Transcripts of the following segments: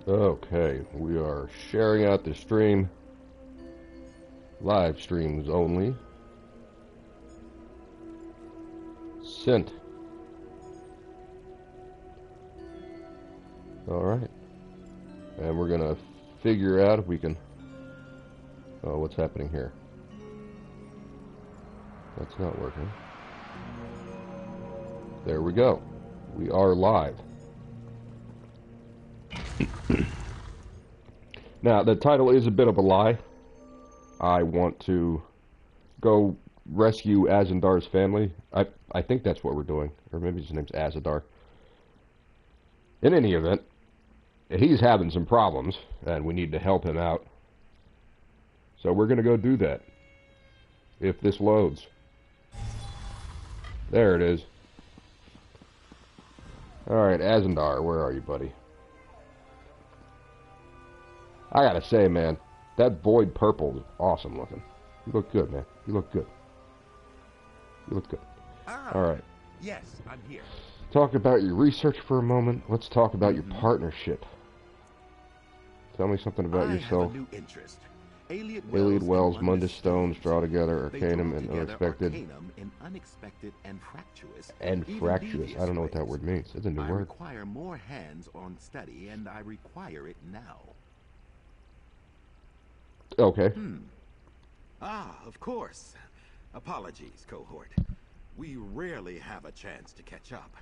Okay, we are sharing out the stream. Live streams only. Sent. Alright. And we're gonna figure out if we can... Oh, what's happening here? That's not working. There we go. We are live. Now, the title is a bit of a lie. I want to go rescue Azandar's family. I think that's what we're doing. Or maybe his name's Azandar. In any event, he's having some problems, and we need to help him out. So we're going to go do that. If this loads. There it is. Alright, Azandar, where are you, buddy? I gotta say, man, that void purple is awesome looking. You look good, man. You look good. You look good. Alright. Yes, I'm here. Talk about your research for a moment. Let's talk about your partnership. Tell me something about yourself. I have a new interest. Iliad Wells, Mundus Stones, draw together, Arcanum and Unexpected. And fractious. And fractious. I don't know what that word means. It's a new word. I require more hands-on study, and I require it now. Okay. Of course. Apologies, cohort. We rarely have a chance to catch up.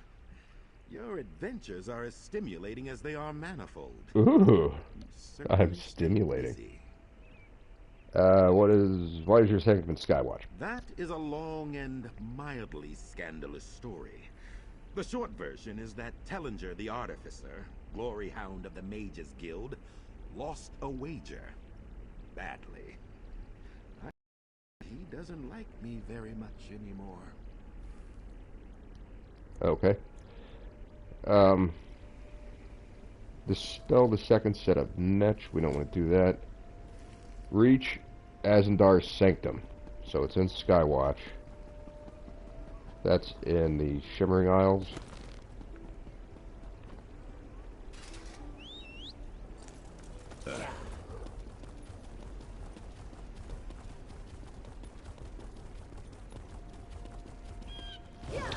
Your adventures are as stimulating as they are manifold. Ooh, I'm stimulating. Why is your segment Skywatch? That is a long and mildly scandalous story. The short version is that Tellinger the Artificer, glory hound of the Mages Guild, lost a wager. Badly. He doesn't like me very much anymore. Okay. Dispel the second set of Netch. We don't want to do that. Reach Azandar's Sanctum. So it's in Skywatch. That's in the Shimmering Isles.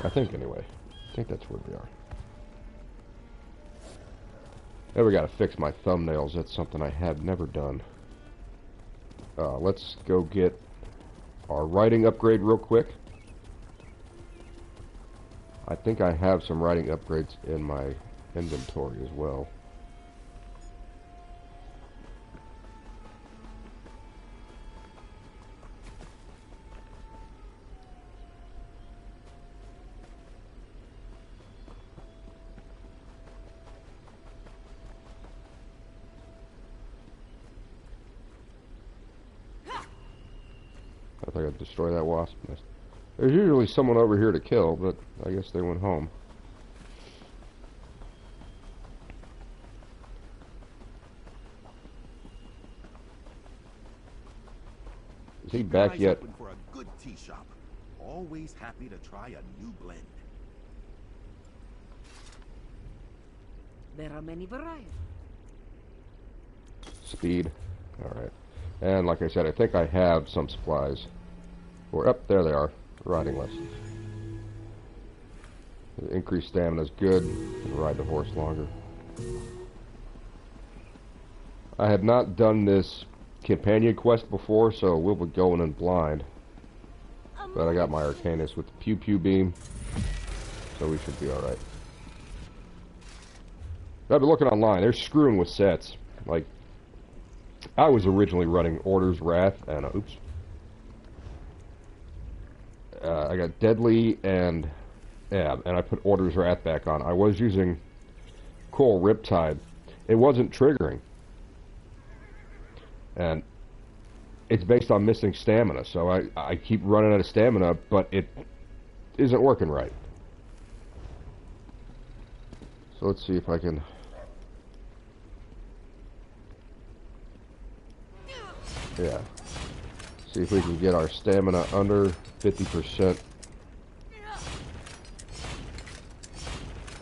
I think, anyway. I think that's where we are. Now we gotta fix my thumbnails. That's something I have never done. Let's go get our writing upgrade real quick. I think I have some writing upgrades in my inventory as well. I think I'd destroy that wasp nest. There's usually someone over here to kill, but I guess they went home. Is he back yet? Open for a good tea shop. Always happy to try a new blend. There are many varieties. Speed. Alright. And like I said, I think I have some supplies. Or up there they are. Riding lessons. Increased stamina is good. Can ride the horse longer. I have not done this companion quest before, so we'll be going in blind. But I got my Arcanist with the Pew Pew Beam, so we should be alright. I've been looking online. They're screwing with sets. Like, I was originally running Order's Wrath, and oops. I got Deadly and I put Order's Wrath back on. I was using Coral Riptide. It wasn't triggering. And it's based on missing stamina, so I keep running out of stamina, but it isn't working right. So let's see if I can... Yeah. See if we can get our stamina under 50%.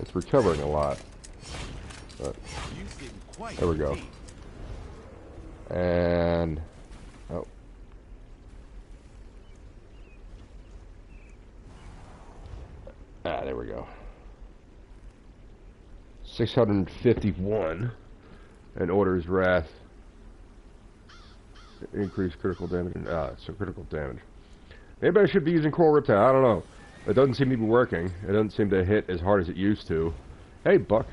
It's recovering a lot. But There we go. And... oh. Ah, there we go. 651. And Order's Wrath. Increased critical damage. So critical damage. Maybe I should be using Coral Riptide. I don't know. It doesn't seem to be working. It doesn't seem to hit as hard as it used to. Hey, Buck.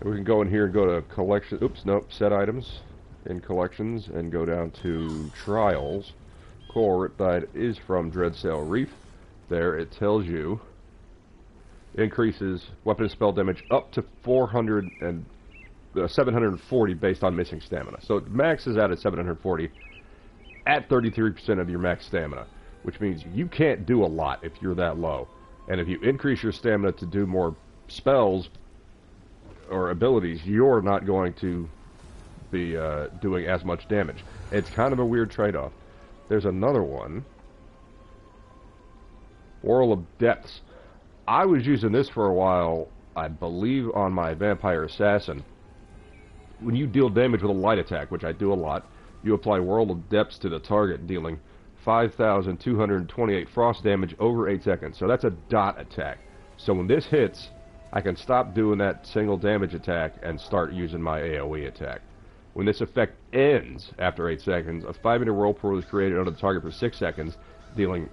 We can go in here and go to collection. Oops, nope. Set items in collections and go down to trials. Coral Riptide is from Dreadsail Reef. There it tells you increases weapon and spell damage up to 740 based on missing stamina. So it maxes out at 740 at 33% of your max stamina, which means you can't do a lot if you're that low. And if you increase your stamina to do more spells or abilities, you're not going to be doing as much damage. It's kind of a weird trade-off. There's another one. Whirl of Depths. I was using this for a while, I believe, on my Vampire Assassin. When you deal damage with a light attack, which I do a lot, you apply Whirl of Depths to the target, dealing 5,228 frost damage over 8 seconds. So that's a dot attack. So when this hits, I can stop doing that single damage attack and start using my AoE attack. When this effect ends after 8 seconds, a 5-meter whirlpool is created under the target for 6 seconds, dealing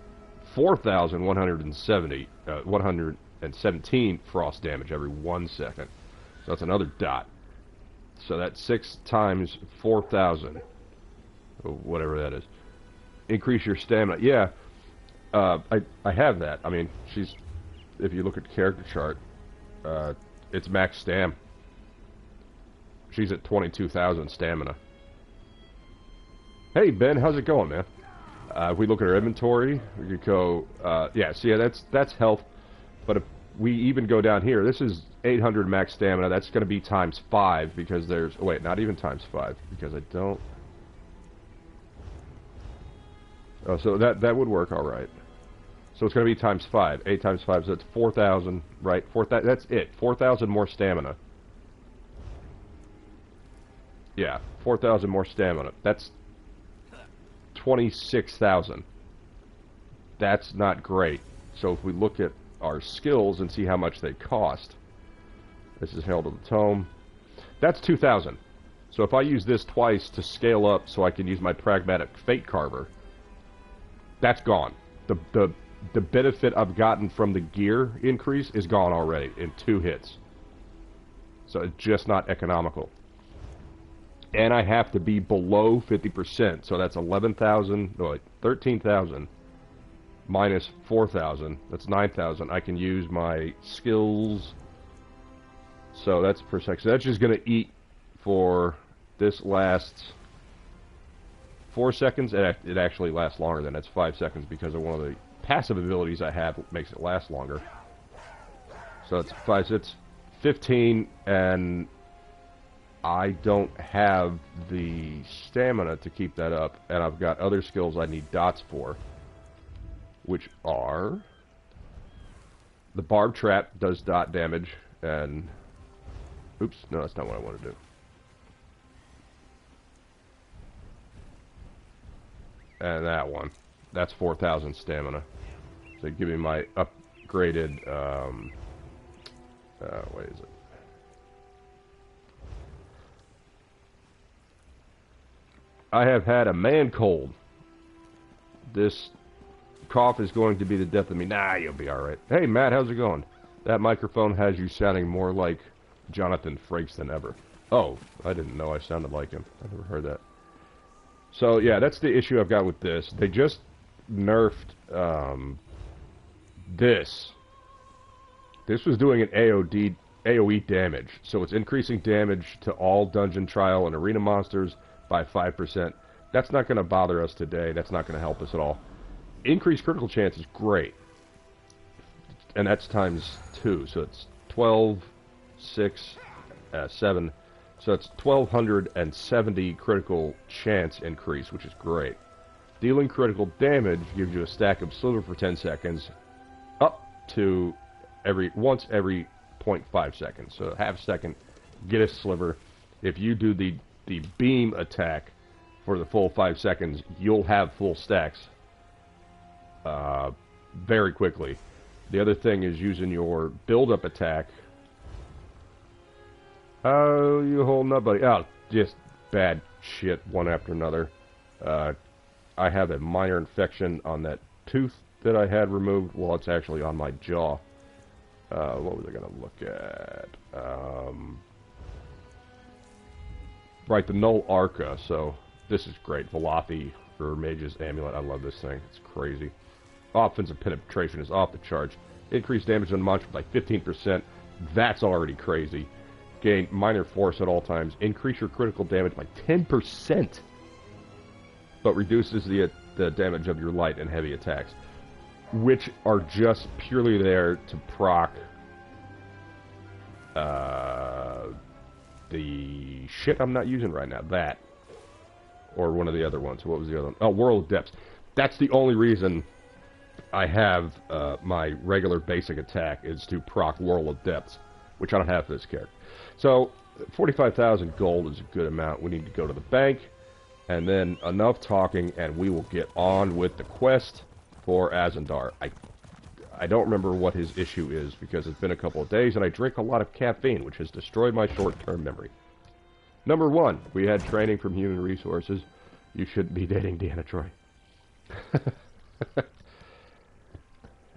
117 frost damage every 1 second. So that's another dot. So that's 6 times 4,000. Whatever that is. Increase your stamina. Yeah, I have that. I mean, she's... if you look at the character chart, it's max stam. She's at 22,000 stamina. Hey, Ben, how's it going, man? If we look at our inventory, we could go... yeah, see, that's health. But if we even go down here, this is 800 max stamina. That's going to be times 5 because there's... oh, wait, not even times 5 because I don't... oh, so that would work all right. So it's going to be times 5. 8 times 5, so that's 4,000, right? 4,000, that's it. 4,000 more stamina. Yeah, 4,000 more stamina. That's 26,000. That's not great. So if we look at our skills and see how much they cost, this is Herald of the Tome. That's 2,000. So if I use this twice to scale up so I can use my Pragmatic Fate Carver, that's gone. The benefit I've gotten from the gear increase is gone already in 2 hits. So it's just not economical. And I have to be below 50%, so that's 11,000, no, wait, 13,000 minus 4,000, that's 9,000. I can use my skills, so that's per second. So that's just going to eat for this lasts 4 seconds, and it actually lasts longer than that's 5 seconds because of one of the passive abilities I have makes it last longer. So it's 5, it's 15, and I don't have the stamina to keep that up, and I've got other skills I need dots for, which are the Barb Trap does dot damage, and oops, no, that's not what I want to do. And that one, that's 4,000 stamina. So give me my upgraded, what is it? I have had a man cold. This cough is going to be the death of me. Nah, you'll be alright. Hey, Matt, how's it going? That microphone has you sounding more like Jonathan Frakes than ever. Oh, I didn't know I sounded like him. I never heard that. So, yeah, that's the issue I've got with this. They just nerfed this. This was doing an AoE damage. So it's increasing damage to all dungeon, trial, and arena monsters by 5%. That's not going to bother us today. That's not going to help us at all. Increased critical chance is great. And that's times 2. So it's 12, 6, 7. So it's 1,270 critical chance increase, which is great. Dealing critical damage gives you a stack of silver for 10 seconds, up to once every 0.5 seconds. So half a second, get a sliver. If you do the beam attack for the full 5 seconds, you'll have full stacks very quickly. The other thing is using your build-up attack. Oh, you whole nut, buddy. Oh, just bad shit one after another. I have a minor infection on that tooth that I had removed. Well, it's actually on my jaw. What was I going to look at? Right, the Null Arca. So, this is great. Velothi, or Mage's Amulet. I love this thing. It's crazy. Offensive penetration is off the charts. Increased damage on the monster by 15%. That's already crazy. Gain minor force at all times. Increase your critical damage by 10%. But reduces the damage of your light and heavy attacks. Which are just purely there to proc the shit I'm not using right now. That. Or one of the other ones. What was the other one? Oh, World of Depths. That's the only reason I have my regular basic attack is to proc World of Depths, which I don't have for this character. So, 45,000 gold is a good amount. We need to go to the bank, and then enough talking, and we will get on with the quest for Azandar. I don't remember what his issue is, because it's been a couple of days, and I drink a lot of caffeine, which has destroyed my short-term memory. Number 1, we had training from Human Resources. You shouldn't be dating Deanna Troy.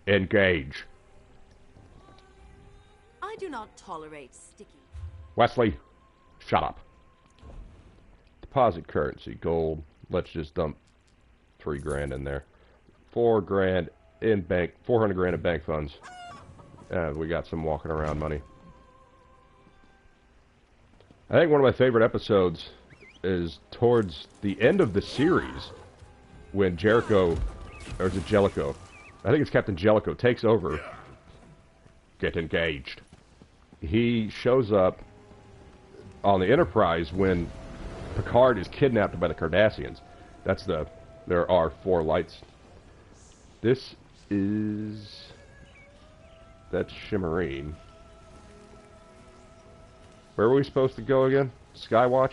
Engage. I do not tolerate sticky. Wesley, shut up. Deposit currency, gold. Let's just dump 3 grand in there. 4 grand in bank, 400 grand in bank funds. We got some walking around money. I think one of my favorite episodes is towards the end of the series when Jericho, or is it Jellicoe? I think it's Captain Jellicoe, takes over. Get engaged. He shows up on the Enterprise when Picard is kidnapped by the Cardassians. That's there are 4 lights. This is... that's Shimmerine. Where are we supposed to go again? Skywatch?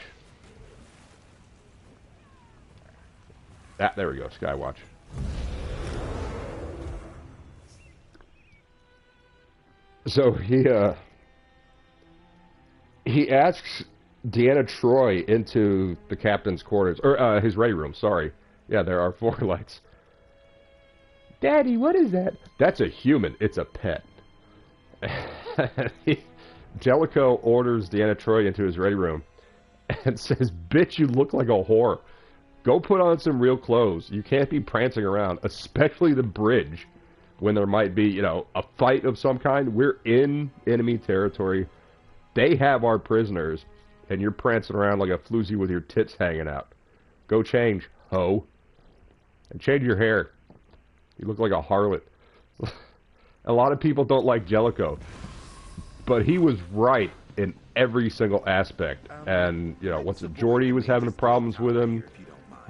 Ah, there we go, Skywatch. So he asks Deanna Troy into the captain's quarters, or his ready room, sorry. Yeah, there are 4 lights. Daddy, what is that? That's a human, it's a pet. Jellicoe orders Deanna Troy into his ready room and says, bitch, you look like a whore. Go put on some real clothes. You can't be prancing around, especially the bridge, when there might be, you know, a fight of some kind. We're in enemy territory. They have our prisoners, and you're prancing around like a floozy with your tits hanging out. Go change, ho. And change your hair. You look like a harlot. A lot of people don't like Jellicoe, but he was right in every single aspect. And, you know, what's it? Geordi was having problems with him.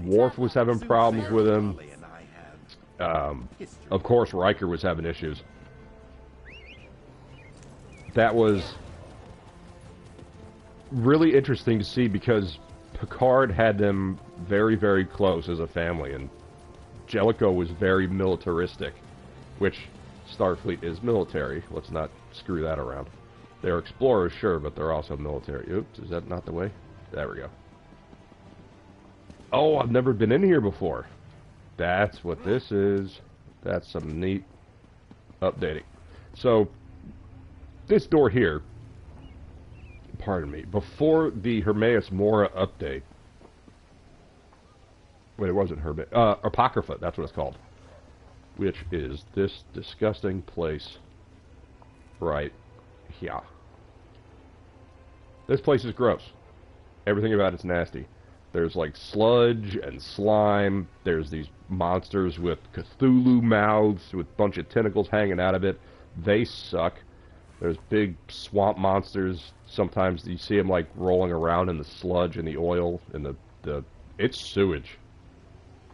Worf was having problems with him. Of course, Riker was having issues. That was really interesting to see because Picard had them very, very close as a family, and Jellicoe was very militaristic, which Starfleet is military. Let's not screw that around. They're explorers, sure, but they're also military. Oops, is that not the way? There we go. Oh, I've never been in here before. That's what this is. That's some neat updating. So, this door here, pardon me, before the Hermaeus Mora update, wait, it wasn't Hermaeus, Apocrypha, that's what it's called, which is this disgusting place right here. This place is gross. Everything about it's nasty. There's like sludge and slime. There's these monsters with Cthulhu mouths with a bunch of tentacles hanging out of it. They suck. There's big swamp monsters. Sometimes you see them like rolling around in the sludge and the oil and it's sewage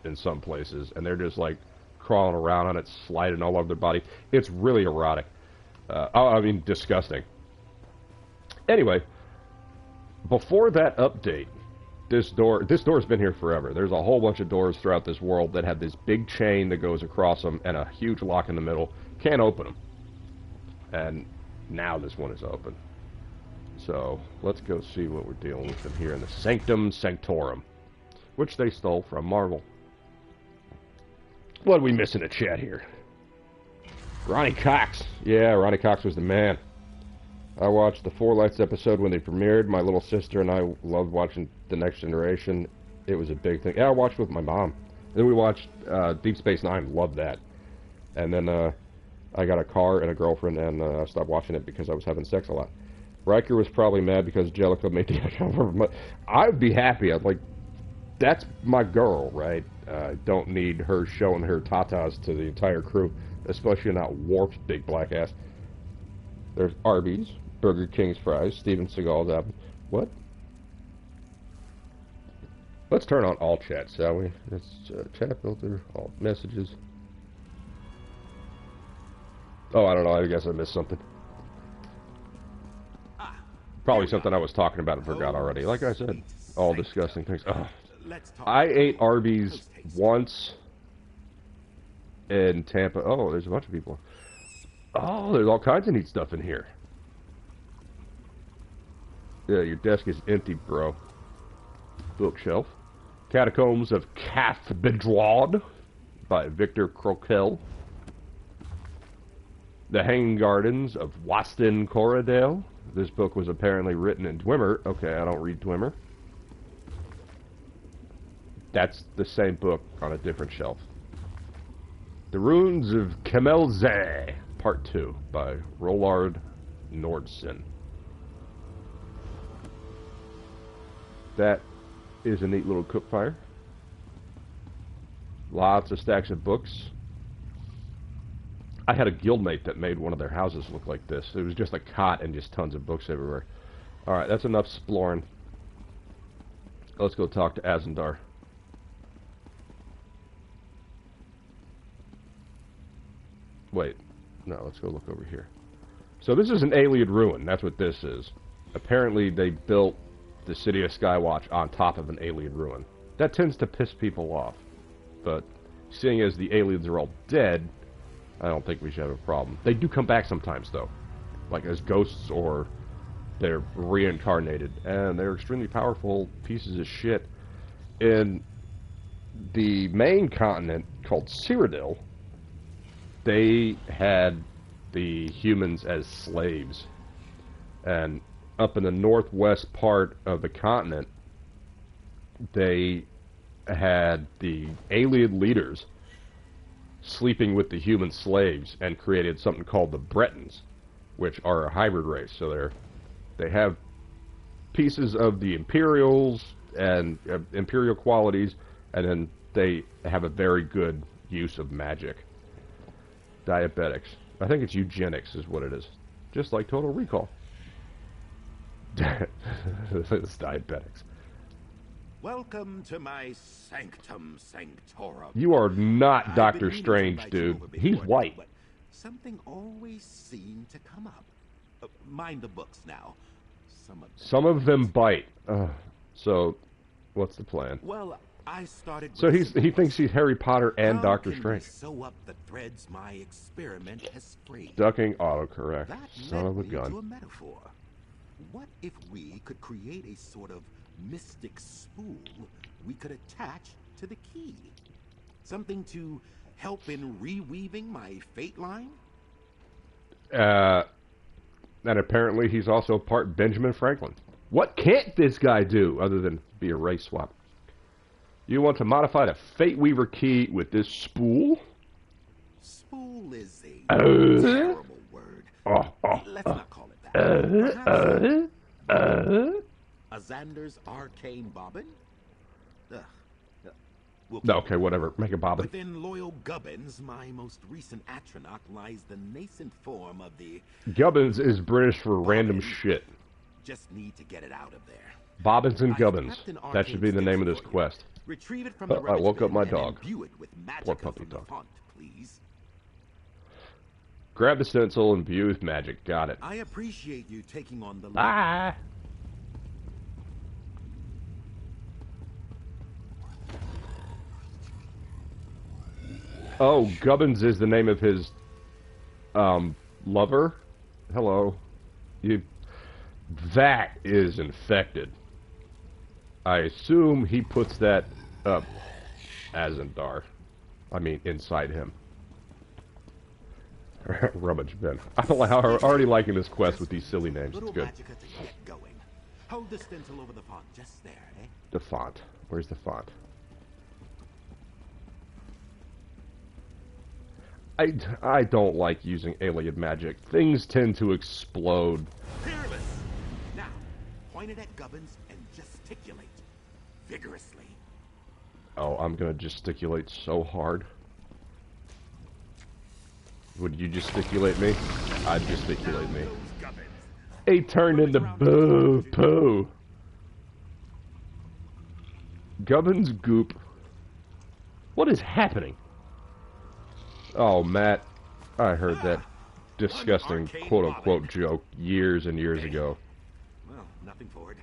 in some places, and they're just like crawling around on it, sliding all over their body. It's really erotic. I mean, disgusting. Anyway, before that update, this door's been here forever. There's a whole bunch of doors throughout this world that have this big chain that goes across them and a huge lock in the middle. Can't open them. And now this one is open. So let's go see what we're dealing with in here in the Sanctum Sanctorum, which they stole from Marvel. What do we miss in the chat here? Ronnie Cox. Yeah, Ronnie Cox was the man. I watched the Four Lights episode when they premiered. My little sister and I loved watching The Next Generation. It was a big thing. Yeah, I watched with my mom. Then we watched Deep Space Nine. Loved that. And then I got a car and a girlfriend, and I stopped watching it because I was having sex a lot. Riker was probably mad because Jellicoe made the account. I'd be happy. I'd like, that's my girl, right? Don't need her showing her tatas to the entire crew, especially not Worf's big black ass. There's Arby's, Burger King's fries, Steven Seagal's apple. What? Let's turn on all chat, shall we? Let's chat filter, all messages. Oh, I don't know. I guess I missed something. Probably something I was talking about and forgot already. Like I said, all disgusting things. Oh. I ate Arby's once in Tampa. Oh, there's a bunch of people. Oh, there's all kinds of neat stuff in here. Yeah, your desk is empty, bro. Bookshelf. Catacombs of Cath Bedrawd by Victor Croquel. The Hanging Gardens of Waston Corradale. This book was apparently written in Dwemer. Okay, I don't read Dwemer. That's the same book on a different shelf. The Runes of Kemelze, Part 2, by Rollard Nordson. That is a neat little cook fire. Lots of stacks of books. I had a guildmate that made one of their houses look like this. It was just a cot and just tons of books everywhere. Alright, that's enough exploring. Let's go talk to Azandar. Wait, no, let's go look over here. So this is an alien ruin. That's what this is. Apparently they built the city of Skywatch on top of an alien ruin. That tends to piss people off. But seeing as the aliens are all dead, I don't think we should have a problem. They do come back sometimes, though. Like as ghosts or they're reincarnated. And they're extremely powerful pieces of shit. In the main continent called Cyrodiil, they had the humans as slaves. And up in the northwest part of the continent, they had the alien leaders sleeping with the human slaves and created something called the Bretons, which are a hybrid race. So they have pieces of the Imperials and Imperial qualities, and then they have a very good use of magic. Diabetics. I think it's eugenics is what it is. Just like Total Recall. It's diabetics. Welcome to my Sanctum Sanctorum. You are not Doctor Strange, dude. He's white. But something always seemed to come up. Mind the books now. Some of them bite. So, what's the plan? Well, I started. So he thinks he's Harry Potter and Doctor Strange. Sew up the threads my experiment has frayed. Ducking autocorrect. That Son of a led me gun. to a metaphor. What if we could create a sort of mystic spool we could attach to the key? Something to help in reweaving my fate line? And apparently he's also part Benjamin Franklin. What can't this guy do other than be a race swap? You want to modify the Fate Weaver key with this spool? Spool is a terrible word. Let's not call it that. Azandar's arcane bobbin? No, okay, whatever. Make a bobbin. Within loyal Gubbins, my most recent atronach, lies the nascent form of the... Gubbins is British for random shit. Just need to get it out of there. Bobbins and Gubbins. That should be the name of this quest. Retrieve it from the I woke up my dog. Imbue it with Poor puppy dog. Font, please. Grab the stencil and imbue with magic. Got it. I appreciate you taking on the... Ah! Oh, Gubbins is the name of his lover. Hello. You. That is infected. I assume he puts that up Azandar. I mean, inside him. Rummage bin. I'm already liking this quest with these silly names. It's good. Going. Hold the stencil over the font just there, eh? The font. Where's the font? I don't like using alien magic. Things tend to explode. Fearless! Now, point it at Gubbins and gesticulate. Vigorously. Oh, I'm gonna gesticulate so hard. Would you gesticulate me? I'd gesticulate me. He turned into boo-poo. Gubbins goop. What is happening? Oh, Matt, I heard that disgusting quote-unquote joke years and years ago. Well, nothing for it.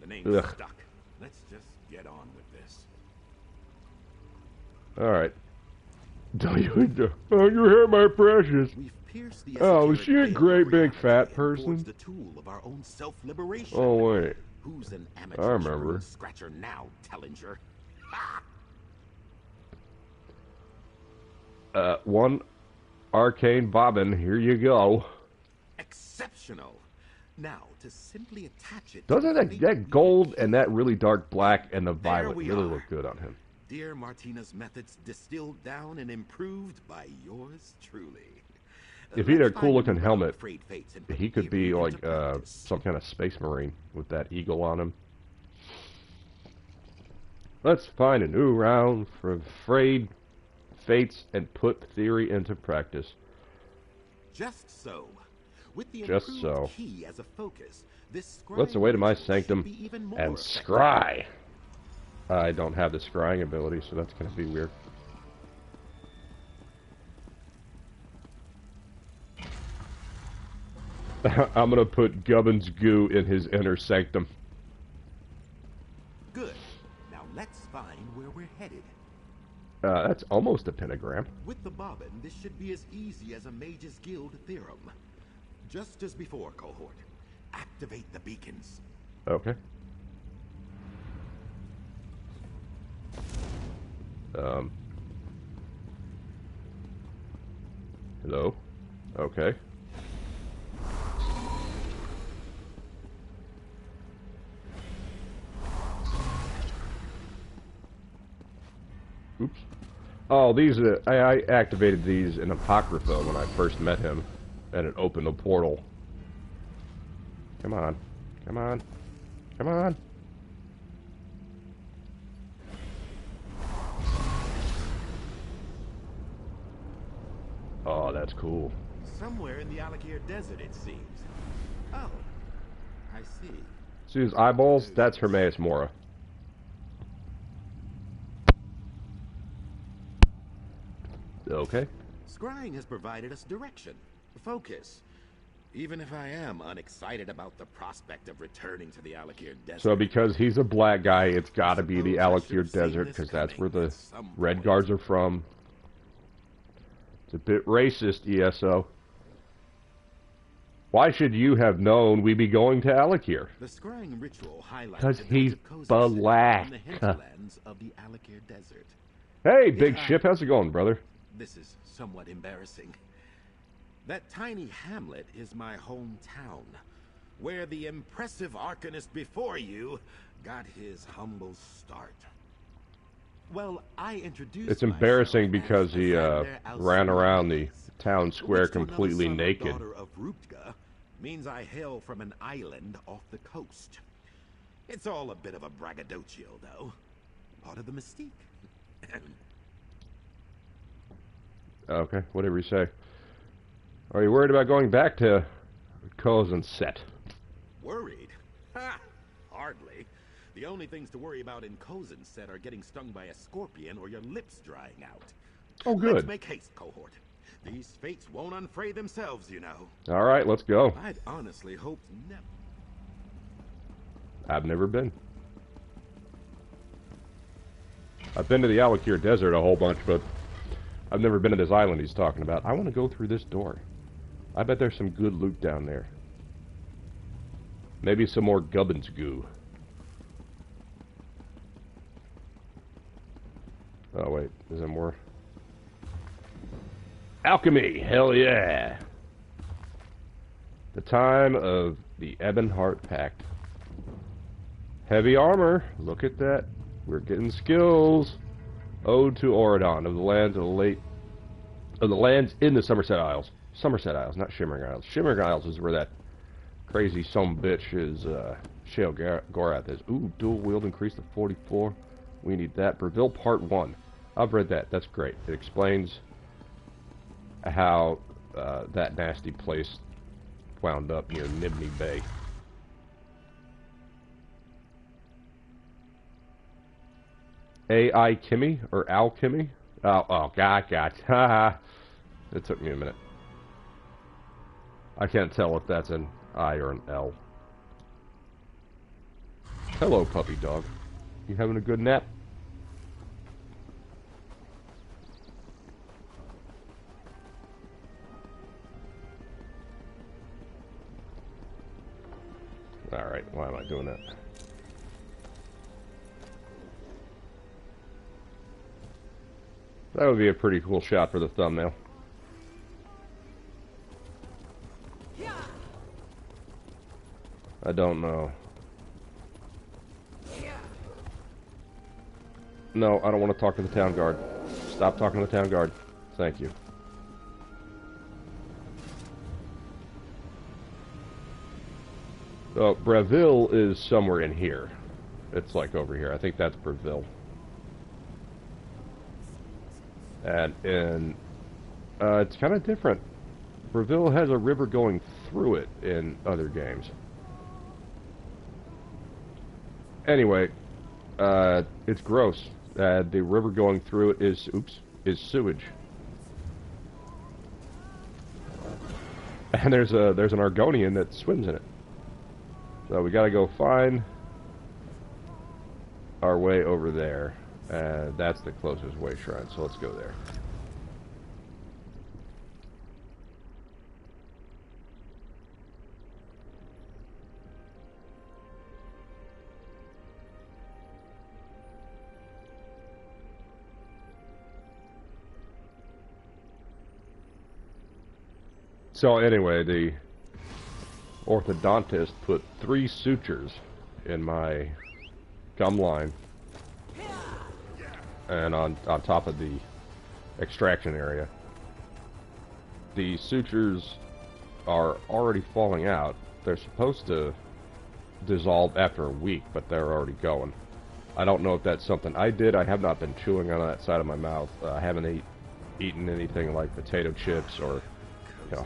The name's stuck. Let's just get on with this. Alright. Don't you hear my precious? We've pierced the Oh, is she a great big fat person? the tool of our own self-liberation. Oh, wait. Who's an I amateur remember. scratcher now, Tellinger? One arcane bobbin. Here you go. Exceptional. Now, to simply attach it... Doesn't that gold and that really dark black and the violet we really are. look good on him? Dear Martina's methods distilled down and improved by yours truly. If he had a Let's find cool-looking new helmet, frayed fates and put he could be theory like into practice. some kind of space marine with that eagle on him. Let's find a new round for frayed fates and put theory into practice. Just so. With the Just improved so. key as a focus, this Let's away to my ritual should sanctum be even more and effective. scry. I don't have the scrying ability, so that's going to be weird. I'm going to put Gubbins goo in his inner sanctum. Good. Now let's find where we're headed. That's almost a pentagram. With the bobbin, this should be as easy as a Mage's Guild theorem. Just as before, cohort. Activate the beacons. Okay. Hello? Okay. Oops. Oh, these I activated these in Apocrypha when I first met him, and it opened a portal. Come on. Come on. Come on. Oh, that's cool. Somewhere in the Alakir Desert, it seems. Oh, I see. See his eyeballs? That's Hermaeus Mora. Okay. Scrying has provided us direction, focus. Even if I am unexcited about the prospect of returning to the Alakir Desert. So because he's a black guy, it's got to be the Suppose I should Alakir have seen Desert, this because that's where coming the at some Red point. Guards are from. It's a bit racist, ESO. Why should you have known we'd be going to Alakir? The scrying ritual highlights 'Cause the he's village of Koza City black. in the hinterlands of the Alakir Desert. Hey, big Yeah. ship, how's it going, brother? This is somewhat embarrassing. That tiny hamlet is my hometown, where the impressive Arcanist before you got his humble start. Well, I introduced It's embarrassing myself because as he Azandar ran around the Alcides, town square which to another completely son or naked. daughter of Ruptga means I hail from an island off the coast. It's all a bit of a braggadocio, though. Part of the mystique. Okay, whatever you say. Are you worried about going back to Kozen Set? Worried? Ha! Hardly. The only things to worry about in Kozen set are getting stung by a scorpion or your lips drying out. Oh, Let's good. make haste, cohort. These fates won't unfray themselves, you know. All right, let's go. I'd honestly hoped never. I've never been. I've been to the Alakir Desert a whole bunch, but I've never been to this island he's talking about. I want to go through this door. I bet there's some good loot down there. Maybe some more gubbins goo. Oh wait, is there more? Alchemy, hell yeah! The time of the Ebonheart Pact. Heavy armor, look at that. We're getting skills. Ode to Auradon of the lands of the lands in the Somerset Isles. Somerset Isles, not Shimmering Isles. Shimmering Isles is where that crazy bitch is. Shale Gorath is. Ooh, dual wield increased to 44. We need that. Breville Part 1. I've read that. That's great. It explains how that nasty place wound up near Nibney Bay. A.I. Kimmy? Or Al Kimmy? Oh, God. It took me a minute. I can't tell if that's an I or an L. Hello, puppy dog. You having a good nap? Alright, why am I doing that? That would be a pretty cool shot for the thumbnail. I don't know. No, I don't want to talk to the town guard. Stop talking to the town guard. Thank you. So, Breville is somewhere in here. It's like over here. I think that's Breville. And it's kind of different. Breville has a river going through it in other games. Anyway, it's gross. The river going through it is sewage. And there's an Argonian that swims in it. So we gotta go find our way over there. That's the closest way shrine, so let's go there. So anyway, the orthodontist put 3 sutures in my gum line and on top of the extraction area. The sutures are already falling out. They're supposed to dissolve after a week, but they're already going. I don't know if that's something I did. I have not been chewing on that side of my mouth. I haven't eaten anything like potato chips or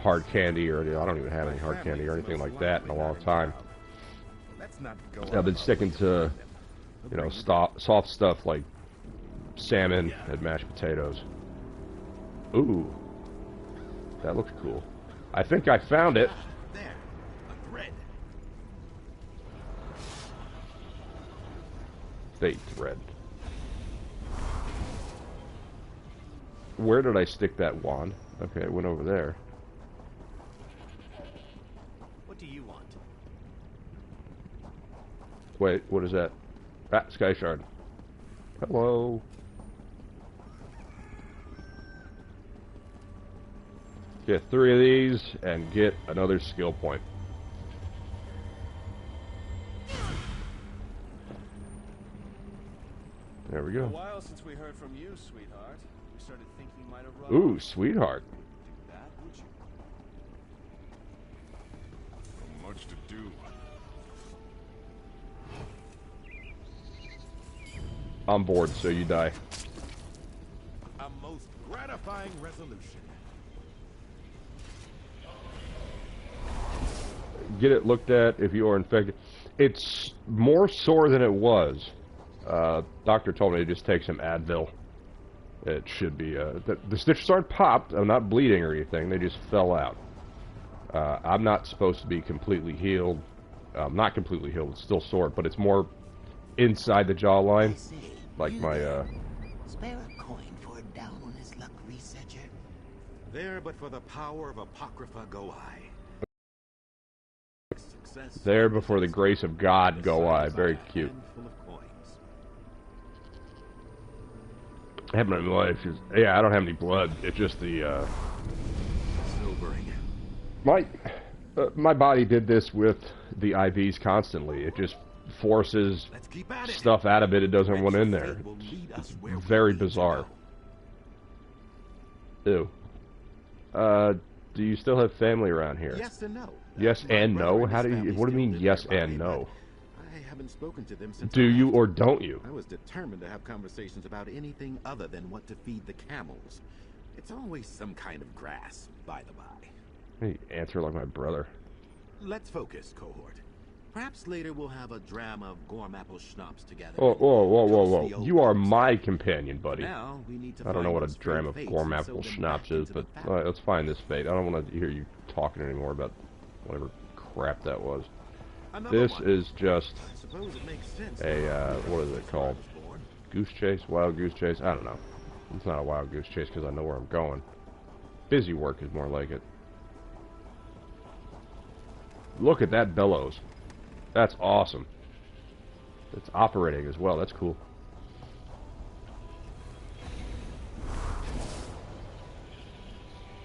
hard candy, or I don't even have any hard candy or anything like that in a long time. I've been sticking to, soft stuff like salmon and mashed potatoes. Ooh, that looks cool. I think I found it. There, a thread. Fate thread. Where did I stick that wand? Okay, it went over there. What do you want? Wait, what is that? Ah, Sky Shard. Hello. Get 3 of these and get another skill point. There we go. A while since we heard from you, sweetheart. We started thinking you might have run. Ooh, sweetheart. Do that, would you? Much to do. I'm bored, so you die. A most gratifying resolution. Get it looked at if you are infected. It's more sore than it was. Doctor told me to just take some Advil. It should be, the stitches aren't popped. I'm not bleeding or anything. They just fell out. I'm not supposed to be completely healed. I'm not completely healed. It's still sore, but it's more inside the jawline. Like my, Spare a coin for a down when his luck resets. There, but for the power of Apocrypha go I. Success There before the grace of God go I. Very cute. full of coins. I have my life. Yeah, I don't have any blood. It's just the, Sobering. My body did this with the IVs constantly. It just forces Let's keep at it. stuff out of it. It doesn't want in there. Fate will lead us where we Very need to bizarre. go. Ew. Do you still have family around here? Yes and no. Yes My and brother no? and How his do you? family What do you still mean live yes nearby, and no? but I haven't spoken to them since. Do I you left. or don't you? I was determined to have conversations about anything other than what to feed the camels. It's always some kind of grass, by the by. Hey, answer like my brother. Let's focus, cohort. Perhaps later we'll have a dram of Gormapple schnapps together. Oh, whoa, whoa, whoa, Toast the whoa! old You are folks. my companion, buddy. Now we need to I don't know find what a those dram stray of fates Gorm and apple sew them schnapps back is, into but the fabric. let's find this fate. I don't want to hear you talking anymore about whatever crap that was. Another This one. is just I suppose it makes sense. a, what is it called? I was born. Goose chase? Wild goose chase? I don't know. It's not a wild goose chase because I know where I'm going. Busy work is more like it. Look at that bellows. That's awesome. It's operating as well. That's cool.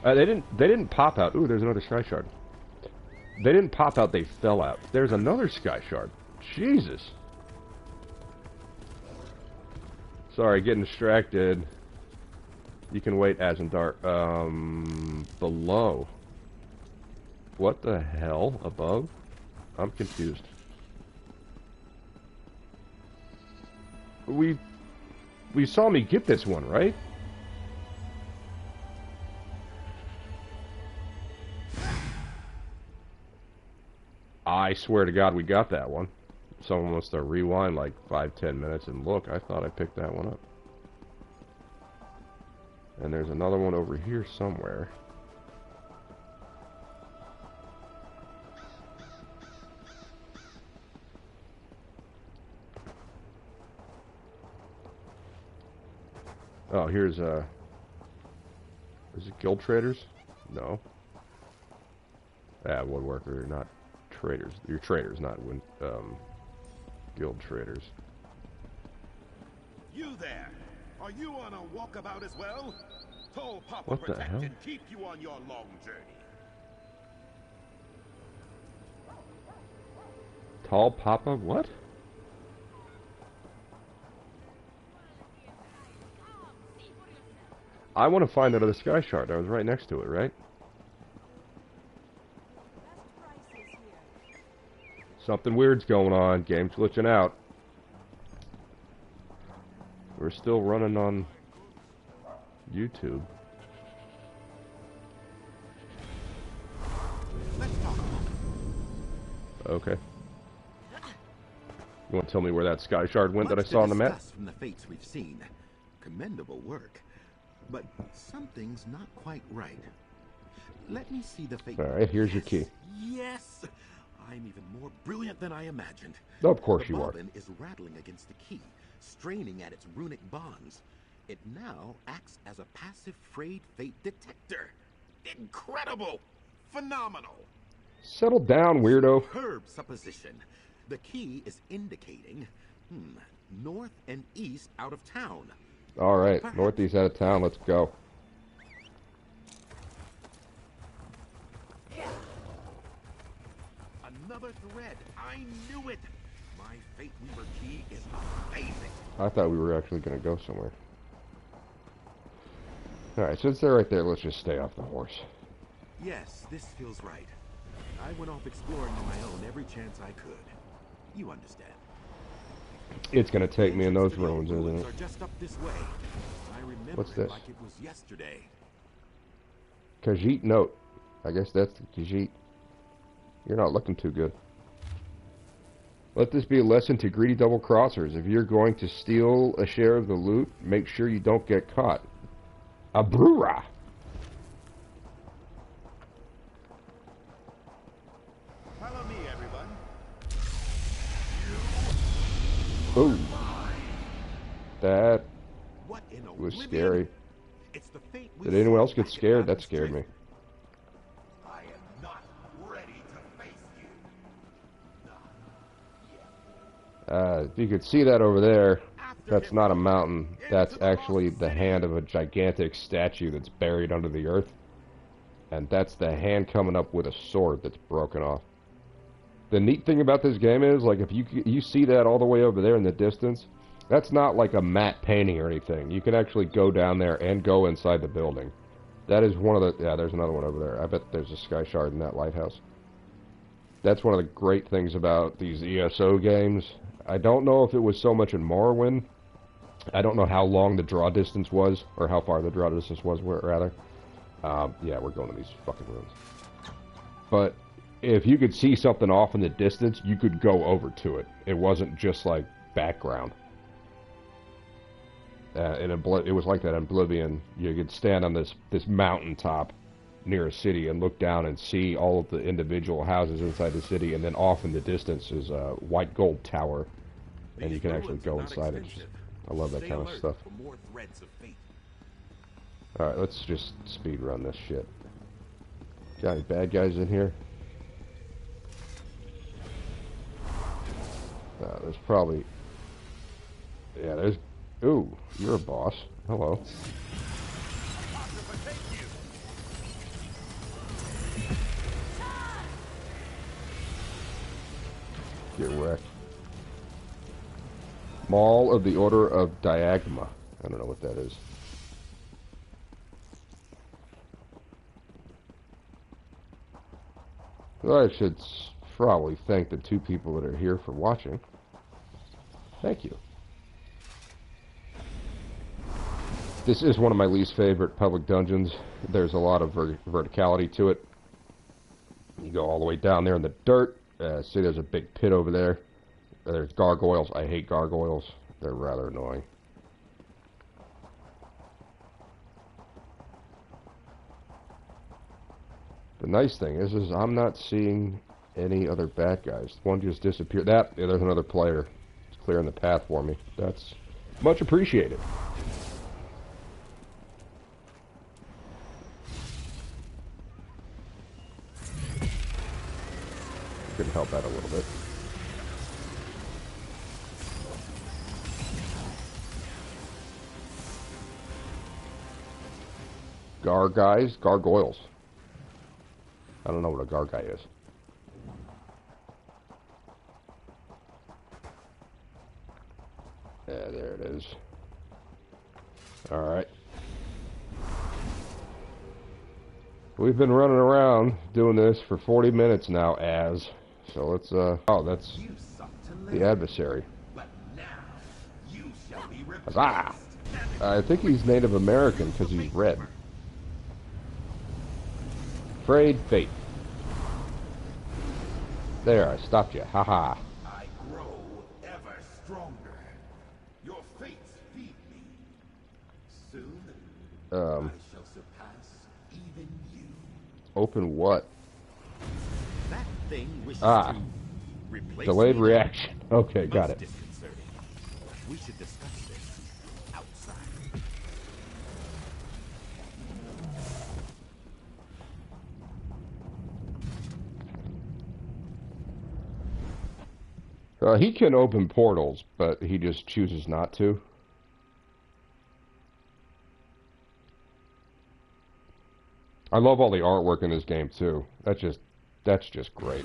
They didn't pop out. Ooh, there's another sky shard. They didn't pop out. They fell out. There's another sky shard. Jesus. Sorry, getting distracted. You can wait, Azandar. Below. What the hell? Above? I'm confused. We saw me get this one, right? I swear to God we got that one. Someone wants to rewind like 5-10 minutes and look, I thought I picked that one up. And there's another one over here somewhere. Oh, here's is it guild traders? No. Woodworker, not traders. You're traders, not guild traders. You there! Are you on a walkabout as well? Tall Papa What the protect hell? and keep you on your long journey. Tall Papa, what? I want to find that other sky shard. I was right next to it, right? Something weird's going on. Game's glitching out. We're still running on YouTube. Let's talk. Okay. You want to tell me where that sky shard went that I Much saw to on the map? discuss from the fates we've seen. Commendable work. But something's not quite right. Let me see the fate. Alright, here's your key. Yes! I'm even more brilliant than I imagined. Of course The you are. bobbin is rattling against the key, straining at its runic bonds. It now acts as a passive frayed fate detector. Incredible! Phenomenal! Settle down, weirdo. Superb supposition. The key is indicating, north and east out of town. Alright, northeast out of town, let's go. Another thread. I knew it. My fate weaver key is amazing. I thought we were actually going to go somewhere. Alright, since they're right there, let's just stay off the horse. Yes, this feels right. I went off exploring on my own every chance I could. You understand. It's going to take me in those The old ruins, isn't ruins it? are just up this way. I remember What's it this? like it was yesterday. Khajiit note. I guess that's the Khajiit. You're not looking too good. Let this be a lesson to greedy double-crossers. If you're going to steal a share of the loot, make sure you don't get caught. Abrura! Follow me, everyone. Boom. That What in a was oblivion? scary. It's the fate Did anyone else get scared? That scared me. I am not ready to face you. If you could see that over there, that's not a mountain. That's actually the hand of a gigantic statue that's buried under the earth. And that's the hand coming up with a sword that's broken off. The neat thing about this game is, like, if you see that all the way over there in the distance, that's not like a matte painting or anything. You can actually go down there and go inside the building. That is one of the... Yeah, there's another one over there. I bet there's a sky shard in that lighthouse. That's one of the great things about these ESO games. I don't know if it was so much in Morrowind. I don't know how long the draw distance was, or how far the draw distance was, rather. Yeah, we're going to these fucking rooms. But if you could see something off in the distance, you could go over to it. It wasn't just like background. It was like that in Oblivion. You could stand on this mountaintop near a city and look down and see all of the individual houses inside the city, and then off in the distance is a white gold tower, and you can actually go inside it. I love that kind of stuff. Alright, let's just speed run this shit. Got any bad guys in here? There's probably... Yeah, there's... Ooh, you're a boss. Hello. Get wrecked. Mall of the Order of Diagma. I don't know what that is. Well, I should probably thank the two people that are here for watching. Thank you. This is one of my least favorite public dungeons. There's a lot of verticality to it. You go all the way down there in the dirt. See, there's a big pit over there. There's gargoyles. I hate gargoyles. They're rather annoying. The nice thing is I'm not seeing any other bad guys. One just disappeared. Yeah, there's another player. It's clearing the path for me. That's much appreciated. Can help out a little bit. Gargoyles. I don't know what a garguy is. Yeah, there it is. Alright. We've been running around doing this for 40 minutes now, so let's, oh, that's the adversary. Huzzah! I think he's Native American because he's red. Afraid fate. There, I stopped you. Haha. I grow ever stronger. Your fates feed me. Soon, I shall surpass even you. Open what? That thing wishes to replace delayed me. reaction. Okay, got it. Disconcerting. We should discuss this outside. He can open portals, but he just chooses not to. I love all the artwork in this game too. That's just great.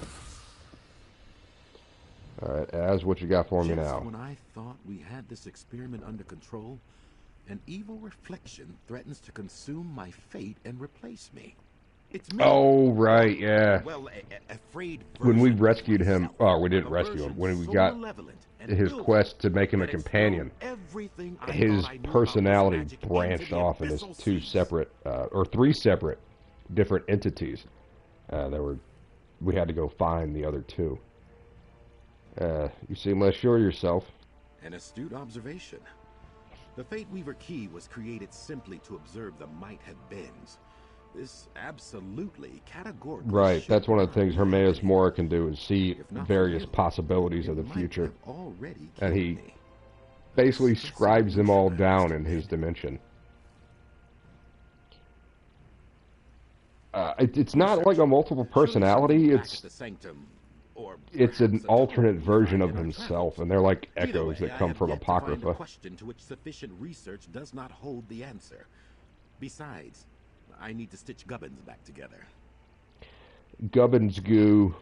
All right, Az, what you got for me now? When I thought we had this experiment under control, an evil reflection threatens to consume my fate and replace me. It's me. Oh, right, yeah. Well, afraid when we rescued him, oh, we didn't rescue him. When we got his quest to make him a companion, his personality branched off into two separate, or three separate different entities. We had to go find the other two. You seem less sure of yourself. An astute observation. The Fate Weaver key was created simply to observe the might-have-beens. This absolutely, categorically... Right, that's one of the things Hermaeus Mora can do, is see various possibilities of the future. And he basically scribes them all down in his dimension. It's not like a multiple personality. It's the sanctum, or it's an perhaps a alternate tool we version find of in our himself, travels. and they're like Either echoes way, that I come have from yet to find a Apocrypha. question to which sufficient research does not hold the answer. Besides, I need to stitch Gubbins back together. Gubbins goo.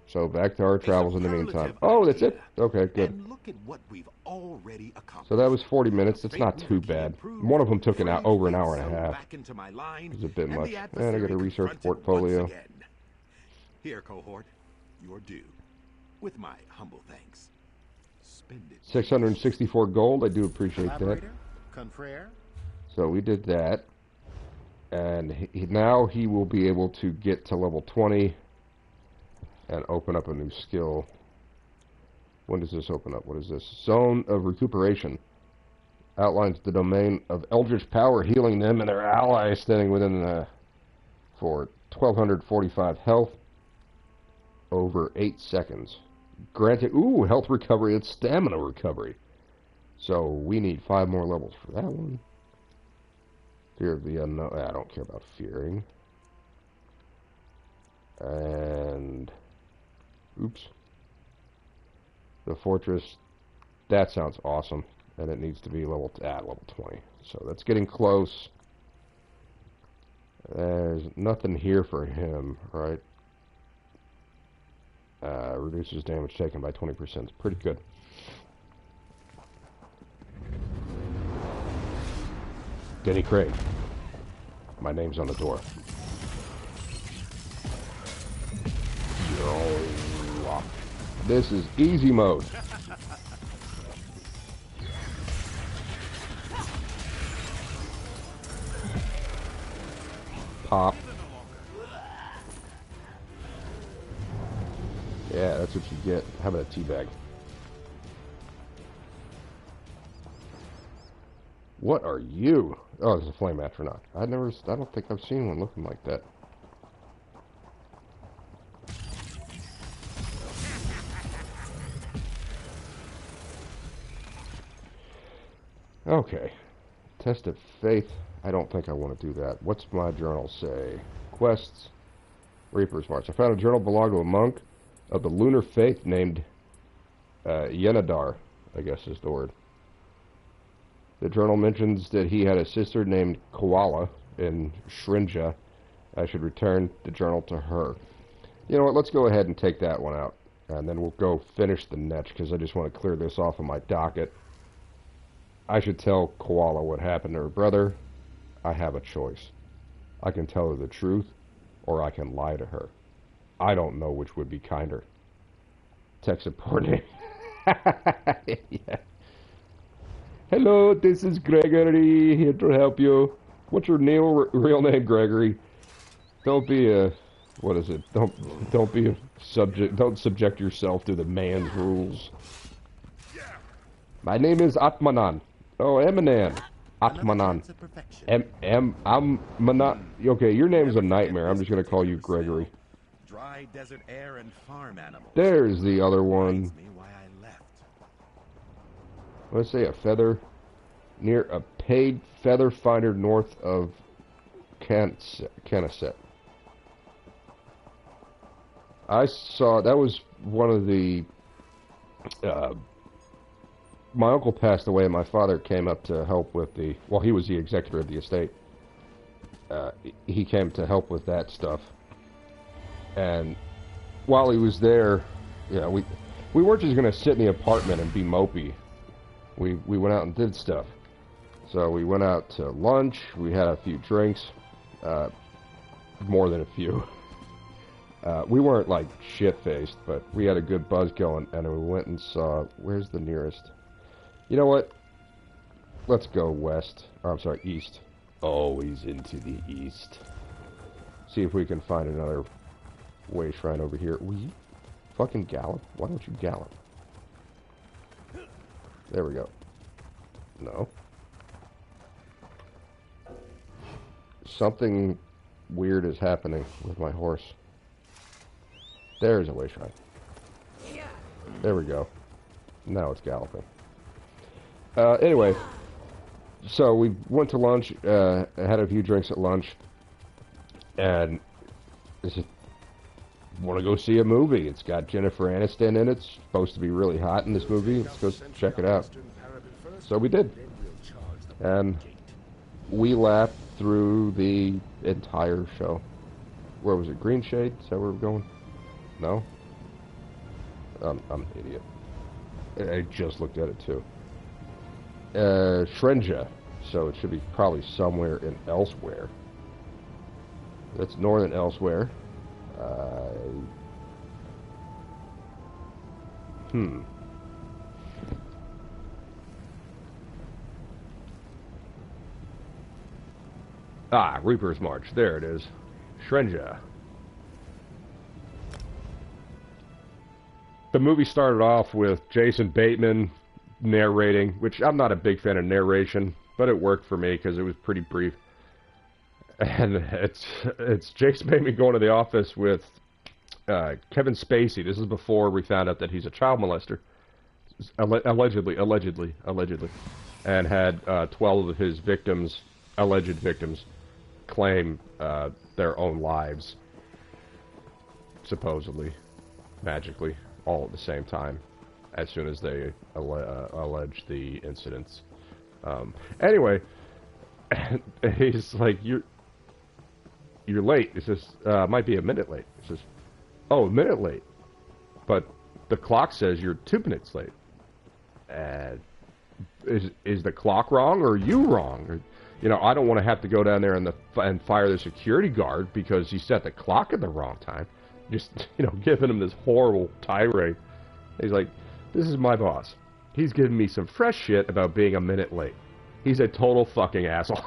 So back to our travels in the meantime. Oh, that's it? Okay, good. And look at what we've already accomplished. So that was 40 minutes. That's not too bad. One of them took over an hour and a half. Back into my line, It's a bit much. the And I got a adversary research confronted portfolio. once again. Here, cohort, you're due. With my humble thanks. Spend it. 664 gold. I do appreciate that. Collaborator? Confrere? So we did that. And now he will be able to get to level 20 and open up a new skill. When does this open up? What is this? Zone of Recuperation. Outlines the domain of Eldritch power, healing them and their allies standing within for 1245 health over 8 seconds. Granted, ooh, health recovery and stamina recovery. So we need 5 more levels for that one. Fear of the unknown. I don't care about fearing. And oops. The fortress. That sounds awesome. And it needs to be level 20. So that's getting close. There's nothing here for him, right? Reduces damage taken by 20%. It's pretty good. Denny Craig. My name's on the door. This is easy mode. Pop. Yeah, that's what you get. How about a teabag? What are you? Oh, it's a flame astronaut. I don't think I've seen one looking like that. Okay. Test of faith. I don't think I want to do that. What's my journal say? Quests. Reaper's March. I found a journal belonging to a monk of the lunar faith named Yenadar, I guess is the word. The journal mentions that he had a sister named Koala in Shrinja. I should return the journal to her. You know what, let's go ahead and take that one out. And then we'll go finish the netch, because I just want to clear this off of my docket. I should tell Koala what happened to her brother. I have a choice. I can tell her the truth, or I can lie to her. I don't know which would be kinder. Tech support name. Yeah. Hello, this is Gregory, here to help you. What's your real name, Gregory? Don't be a... What is it? Don't be a subject... Don't subject yourself to the man's rules. My name is Atmanan. Oh, Emanan. Atmanan. Manan. Okay, your name's a nightmare. I'm just gonna call you Gregory. Dry desert air and farm animals. There's the other one. Me why I left. Let's say a feather near a paid feather finder north of Canaset. I saw that was one of the. My uncle passed away, and my father came up to help with the. Well, he was the executor of the estate. He came to help with that stuff, and while he was there, yeah, we weren't just gonna sit in the apartment and be mopey. We went out and did stuff. So we went out to lunch. We had a few drinks, more than a few. We weren't like shit-faced, but we had a good buzz going, and we went and saw. Where's the nearest? You know what? Let's go west. Or, I'm sorry, east. Always into the east. See if we can find another way shrine over here. Will you fucking gallop? Why don't you gallop? There we go. No. Something weird is happening with my horse. There's a way shrine. There we go. Now it's galloping. Anyway, so we went to lunch, had a few drinks at lunch, And I said, want to go see a movie. It's got Jennifer Aniston in it. It's supposed to be really hot in this movie. Let's go check it out. So we did. And we laughed through the entire show. Where was it? Green Shade? Is that where we're going? No? I'm an idiot. I just looked at it too. Shrenja. So it should be probably somewhere in Elsewhere. That's northern Elsewhere. Ah, Reaper's March. There it is. Shrenja. The movie started off with Jason Bateman narrating, which I'm not a big fan of narration, but it worked for me because it was pretty brief. And it's Jason Bateman going to the office with Kevin Spacey. This is before we found out that he's a child molester, allegedly, and had 12 of his victims, alleged victims, claim their own lives, supposedly, magically, all at the same time, as soon as they allege the incidents. Anyway, he's like, you're late. He says, might be a minute late. He says, oh, a minute late. But the clock says you're 2 minutes late. And is the clock wrong or are you wrong? Or, you know, I don't want to have to go down there and fire the security guard because he set the clock at the wrong time. Just, you know, giving him this horrible tirade. He's like, this is my boss. He's giving me some fresh shit about being a minute late. He's a total fucking asshole.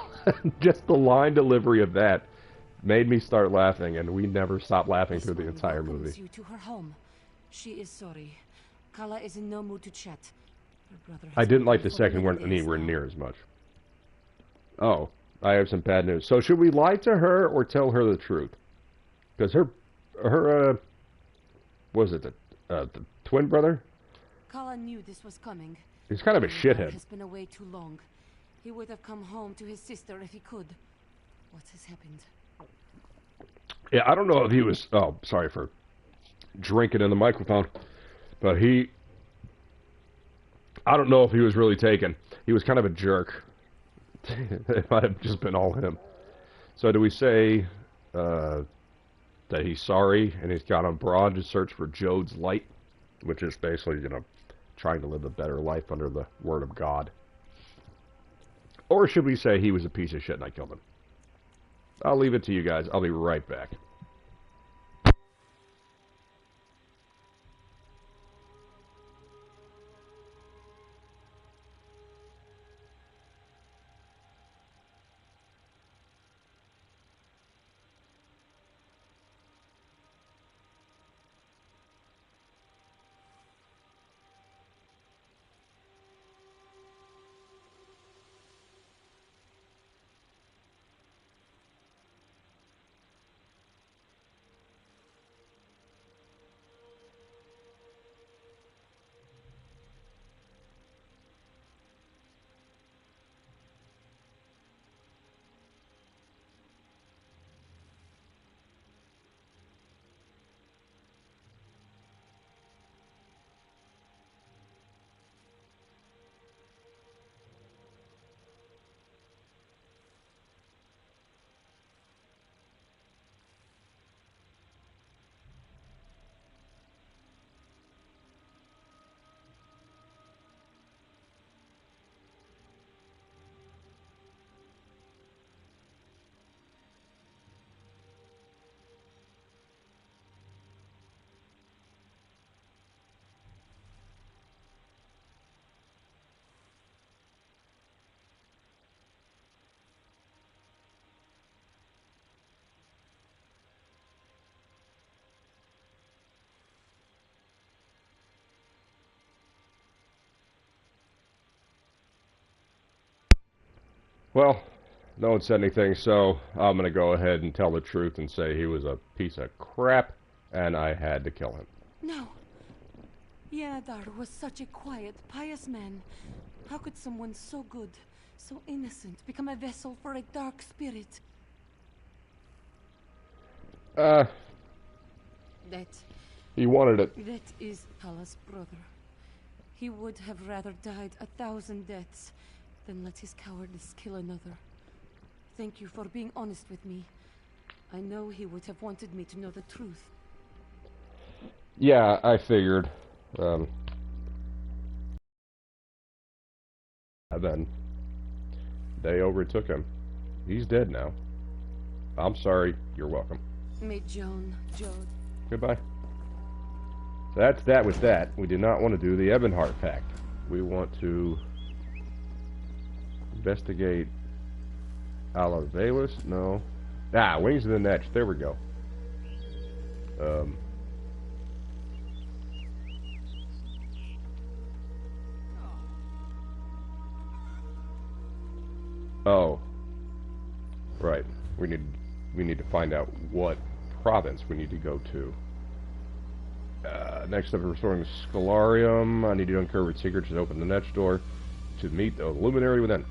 Just the line delivery of that made me start laughing, and we never stopped laughing through the entire movie. You to her home. She is sorry. Kala is in no mood to chat. Her brother I has didn't been like the for second many one days anywhere now. near as much. Oh, I have some bad news. So should we lie to her or tell her the truth? Because her, was it the twin brother? Kala knew this was coming. He's kind of a Azandar shithead. has been away too long. He would have come home to his sister if he could. What has happened? Yeah, I don't know if he was... Oh, sorry for drinking in the microphone. But I don't know if he was really taken. He was kind of a jerk. It might have just been all him. So do we say that he's sorry and he's gone abroad to search for Jode's light? Which is basically, you know, trying to live a better life under the word of God. Or should we say he was a piece of shit and I killed him? I'll leave it to you guys. I'll be right back. Well, no one said anything, so I'm going to go ahead and tell the truth and say he was a piece of crap, and I had to kill him. No. Azandar was such a quiet, pious man. How could someone so good, so innocent, become a vessel for a dark spirit? Uh, That he wanted it. That is Kala's brother. He would have rather died 1,000 deaths than let his cowardice kill another. Thank you for being honest with me. I know he would have wanted me to know the truth. Yeah, I figured. And then they overtook him. He's dead now. I'm sorry. You're welcome. May Joan, Jode. Goodbye. So that's that with that. We do not want to do the Ebonheart Pact. We want to investigate Alavelis? No. Ah, Wings of the Netch. There we go. Oh. Right. We need to find out what province we need to go to. Next up, restoring the Scholarium. I need to uncover its secrets and open the Netch door to meet the luminary within.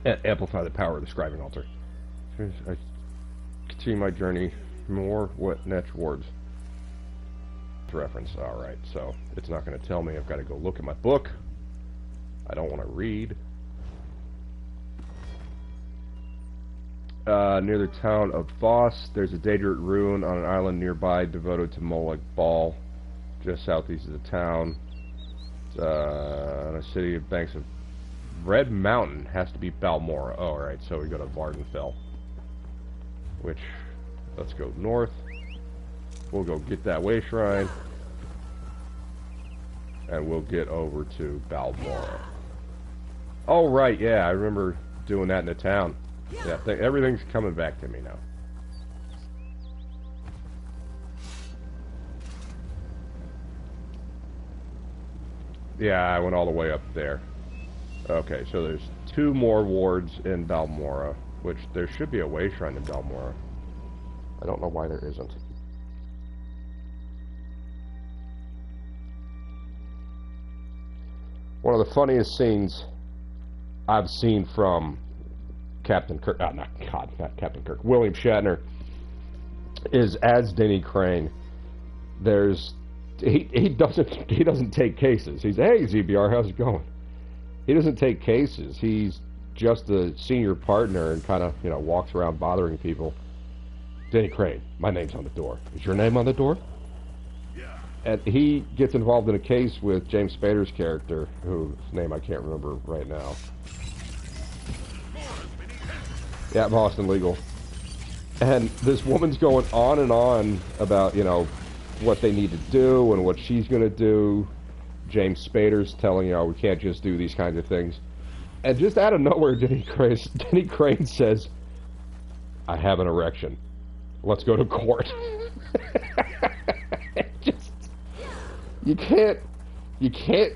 Amplify the power of the scribing altar. I continue my journey. More what Netch wards. Reference. Alright, so it's not going to tell me. I've got to go look at my book. I don't want to read. Near the town of Voss, there's a Daedric ruin on an island nearby devoted to Moloch Baal, just southeast of the town. In a city of banks of Red Mountain has to be Balmora. Oh, alright, so we go to Vardenfell. Which, let's go north. We'll go get that way shrine. And we'll get over to Balmora. Oh, right, yeah, I remember doing that in the town. Yeah, everything's coming back to me now. Yeah, I went all the way up there. Okay, so there's 2 more wards in Balmora, which there should be a way shrine in Balmora. I don't know why there isn't. One of the funniest scenes I've seen from Captain Kirk, not Captain Kirk, William Shatner, is as Denny Crane. He doesn't take cases. He's, hey ZBR, how's it going? He doesn't take cases. He's just a senior partner and kind of, you know, walks around bothering people. Denny Crane, my name's on the door. Is your name on the door? Yeah. And he gets involved in a case with James Spader's character, whose name I can't remember right now. Yeah, Boston Legal. And this woman's going on and on about, you know, what they need to do and what she's going to do. James Spader's telling, you know, we can't just do these kinds of things. And just out of nowhere, Denny Crane says, I have an erection. Let's go to court. Just, you can't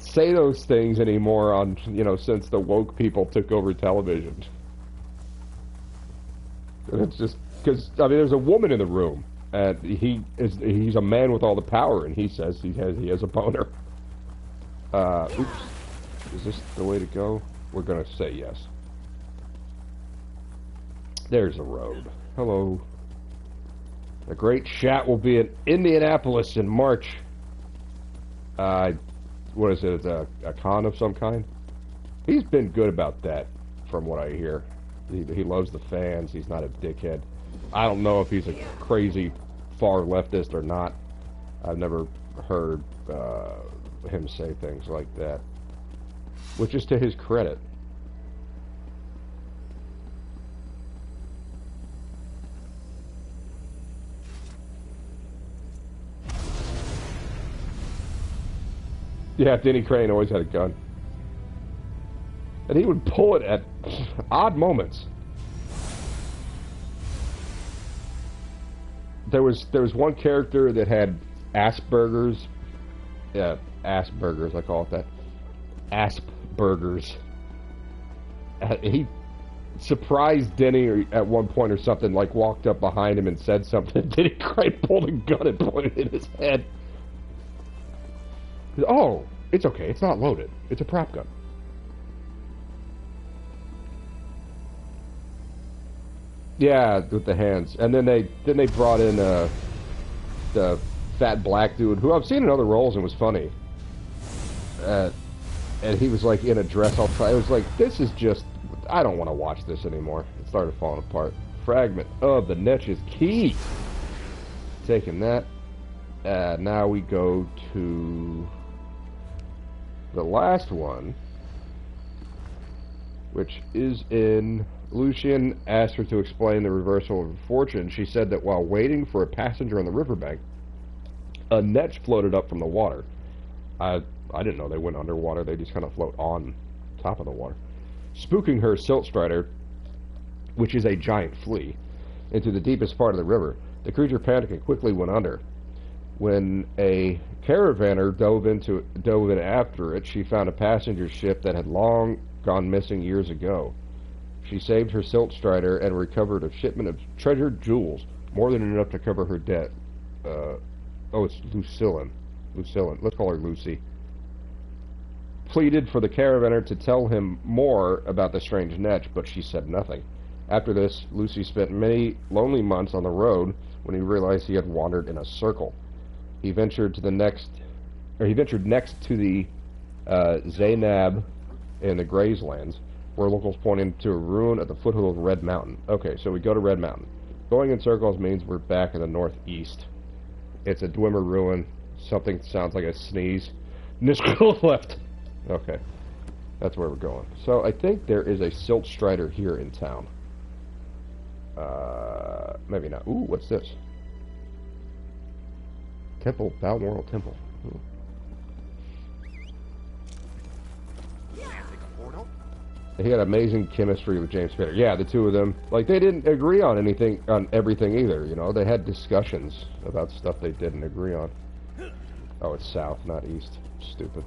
say those things anymore on, you know, since the woke people took over television. It's just because, I mean, there's a woman in the room, and he's a man with all the power, and he says he has a boner. Oops. Is this the way to go? We're gonna say yes. There's a road. Hello. The great chat will be in Indianapolis in March. What is it? A con of some kind? He's been good about that, from what I hear. He loves the fans. He's not a dickhead. I don't know if he's a crazy far leftist or not. I've never heard him say things like that, which is to his credit. Yeah, Denny Crane always had a gun. And he would pull it at odd moments. There was one character that had Asperger's. Yeah, Asperger's, I call it that. Asperger's. He surprised Denny at one point or something, like walked up behind him and said something. Denny Crane pulled a gun and pointed it in his head. Oh, it's okay. It's not loaded. It's a prop gun. Yeah, with the hands. And then they brought in the fat black dude who I've seen in other roles and was funny. And he was like in a dress all tight. It was like, this is just, I don't want to watch this anymore. It started falling apart. Fragment of the Netch's key. Taking that. Now we go to the last one, which is in... Lucian asked her to explain the reversal of fortune. She said that while waiting for a passenger on the riverbank, a netch floated up from the water. I didn't know they went underwater. They just kind of float on top of the water. Spooking her Siltstrider, which is a giant flea, into the deepest part of the river. The creature panicked and quickly went under. When a caravaner dove in after it, she found a passenger ship that had long gone missing years ago. She saved her Siltstrider and recovered a shipment of treasured jewels, more than enough to cover her debt. Oh, it's Lucillin. Let's call her Lucy. Pleaded for the caravaner to tell him more about the strange netch, but she said nothing. After this, Lucy spent many lonely months on the road when he realized he had wandered in a circle. He ventured next to the Zainab in the Grayslands, where locals pointed to a ruin at the foothill of Red Mountain. Okay, so we go to Red Mountain. Going in circles means we're back in the northeast. It's a Dwemer ruin. Something sounds like a sneeze. Nishkul left. Okay, that's where we're going. So I think there is a Siltstrider here in town. Maybe not. Ooh, what's this? Temple, Balmoral Temple. Ooh. He had amazing chemistry with James Spader. Yeah, the two of them, like, they didn't agree on everything either, you know. They had discussions about stuff they didn't agree on. Oh, it's south, not east. Stupid.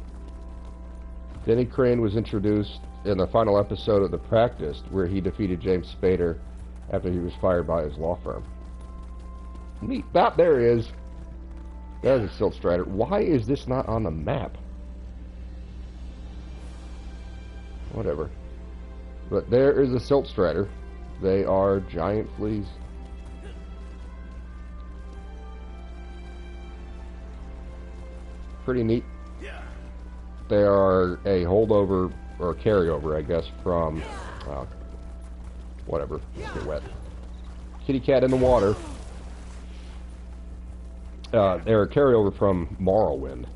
Denny Crane was introduced in the final episode of The Practice, where he defeated James Spader after he was fired by his law firm. Neat. Ah, there he is. There's a Siltstrider. Why is this not on the map? Whatever. But there is a Siltstrider. They are giant fleas. Pretty neat. They are a holdover, or carryover, I guess, from... whatever. Get wet. Kitty cat in the water. They're a carryover from Morrowind.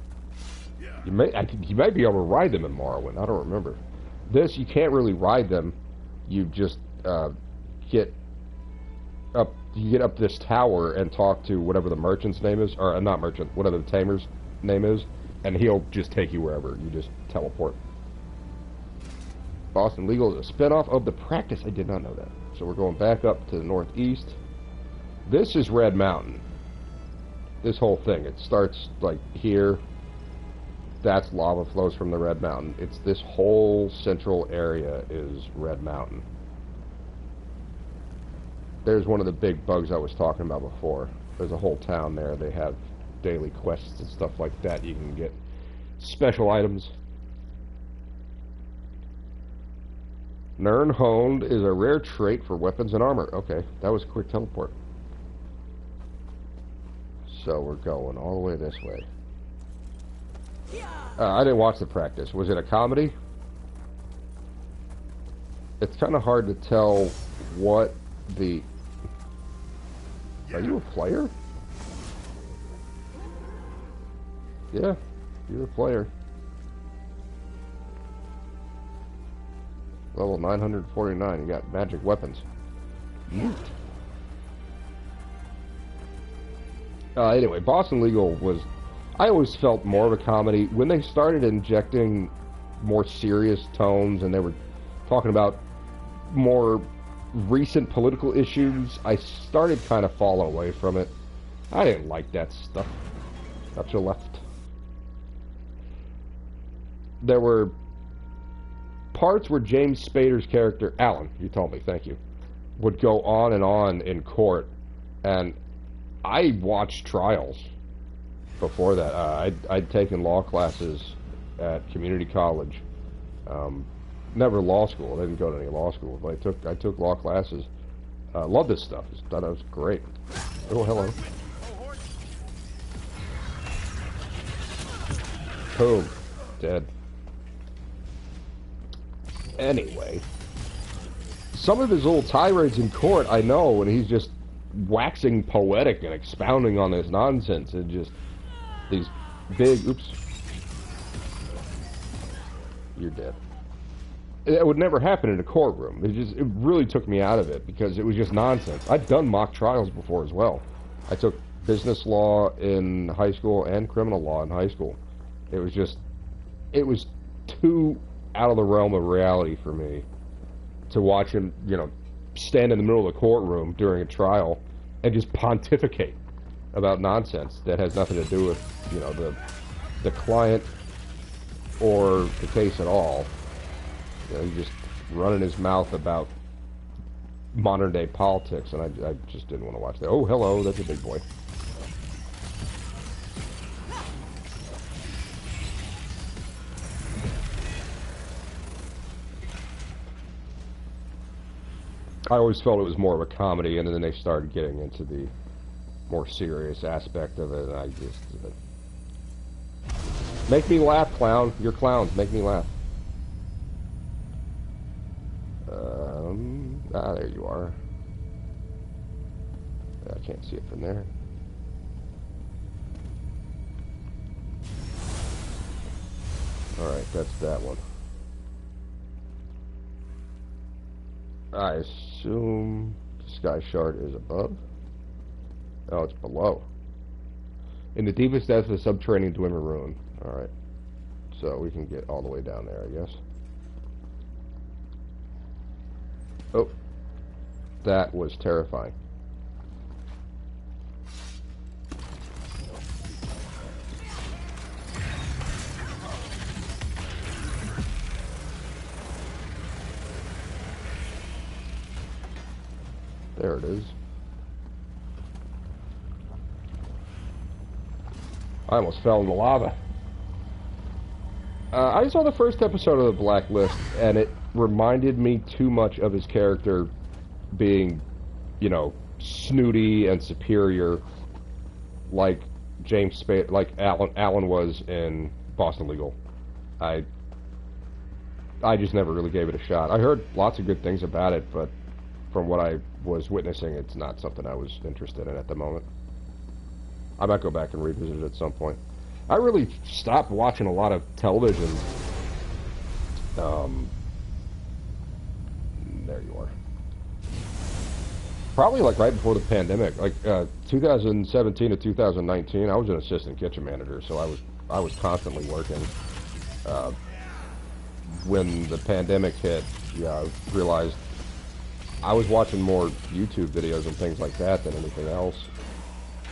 You might be able to ride them in Morrowind. I don't remember. This, you can't really ride them. You just get up this tower and talk to whatever the merchant's name is, or not merchant, whatever the tamer's name is, and he'll just take you wherever. You just teleport. Boston Legal is a spinoff of The Practice. I did not know that. So we're going back up to the northeast. This is Red Mountain. This whole thing. It starts like here. That's lava flows from the Red Mountain. It's this whole central area is Red Mountain. There's one of the big bugs I was talking about before. There's a whole town there. They have daily quests and stuff like that. You can get special items. Nern Honed is a rare trait for weapons and armor. Okay, that was a quick teleport. So we're going all the way this way. I didn't watch The Practice. Was it a comedy? It's kind of hard to tell what the... Are you a player? Yeah, you're a player. Level 949, you got magic weapons. Neat. Anyway, Boston Legal was... I always felt more of a comedy. When they started injecting more serious tones and they were talking about more recent political issues, I started kind of falling away from it. I didn't like that stuff. Up to the left. There were parts where James Spader's character, Alan, you told me, thank you, would go on and on in court, and I watched trials before that. I'd taken law classes at community college. Never law school. I didn't go to any law school, but I took law classes. I love this stuff. Just thought it was great. Oh, hello. Boom. Dead. Anyway. Some of his little tirades in court, I know, when he's just waxing poetic and expounding on this nonsense, and just these big... Oops. You're dead. It would never happen in a courtroom. It really took me out of it because it was just nonsense. I'd done mock trials before as well. I took business law in high school and criminal law in high school. It was too out of the realm of reality for me to watch him, you know, stand in the middle of the courtroom during a trial and just pontificate about nonsense that has nothing to do with, you know, the client or the case at all. You know, he's just running his mouth about modern day politics, and I just didn't want to watch that. Oh, hello, that's a big boy. I always felt it was more of a comedy, and then they started getting into the more serious aspect of it, and I just... make me laugh, clown. You're clowns. Make me laugh. There you are. I can't see it from there. Alright, that's that one. I assume Sky Shard is above? Oh, it's below. In the deepest depths of the subterranean Dwimmer Ruin. Alright. So we can get all the way down there, I guess. Oh. That was terrifying. There it is. I almost fell in the lava. I saw the first episode of The Blacklist, and it reminded me too much of his character being, you know, snooty and superior, like James Spade, like Alan was in Boston Legal. I just never really gave it a shot. I heard lots of good things about it, but from what I was witnessing, it's not something I was interested in at the moment. I might go back and revisit it at some point. I really stopped watching a lot of television. There you are. Probably like right before the pandemic, like 2017 to 2019. I was an assistant kitchen manager, so I was constantly working. When the pandemic hit, yeah, I realized I was watching more YouTube videos and things like that than anything else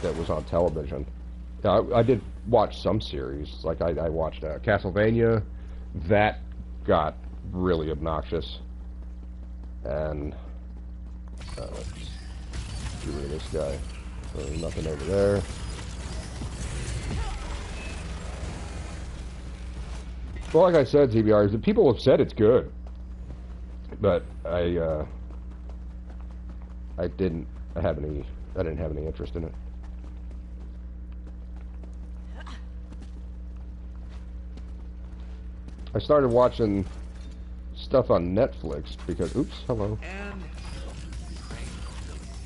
that was on television. I did watch some series, like I watched Castlevania. That got really obnoxious. And let's get rid of this guy. So there's nothing over there. Well, like I said, ZBR, the people have said it's good, but I didn't have any interest in it. I started watching stuff on Netflix because, oops, hello.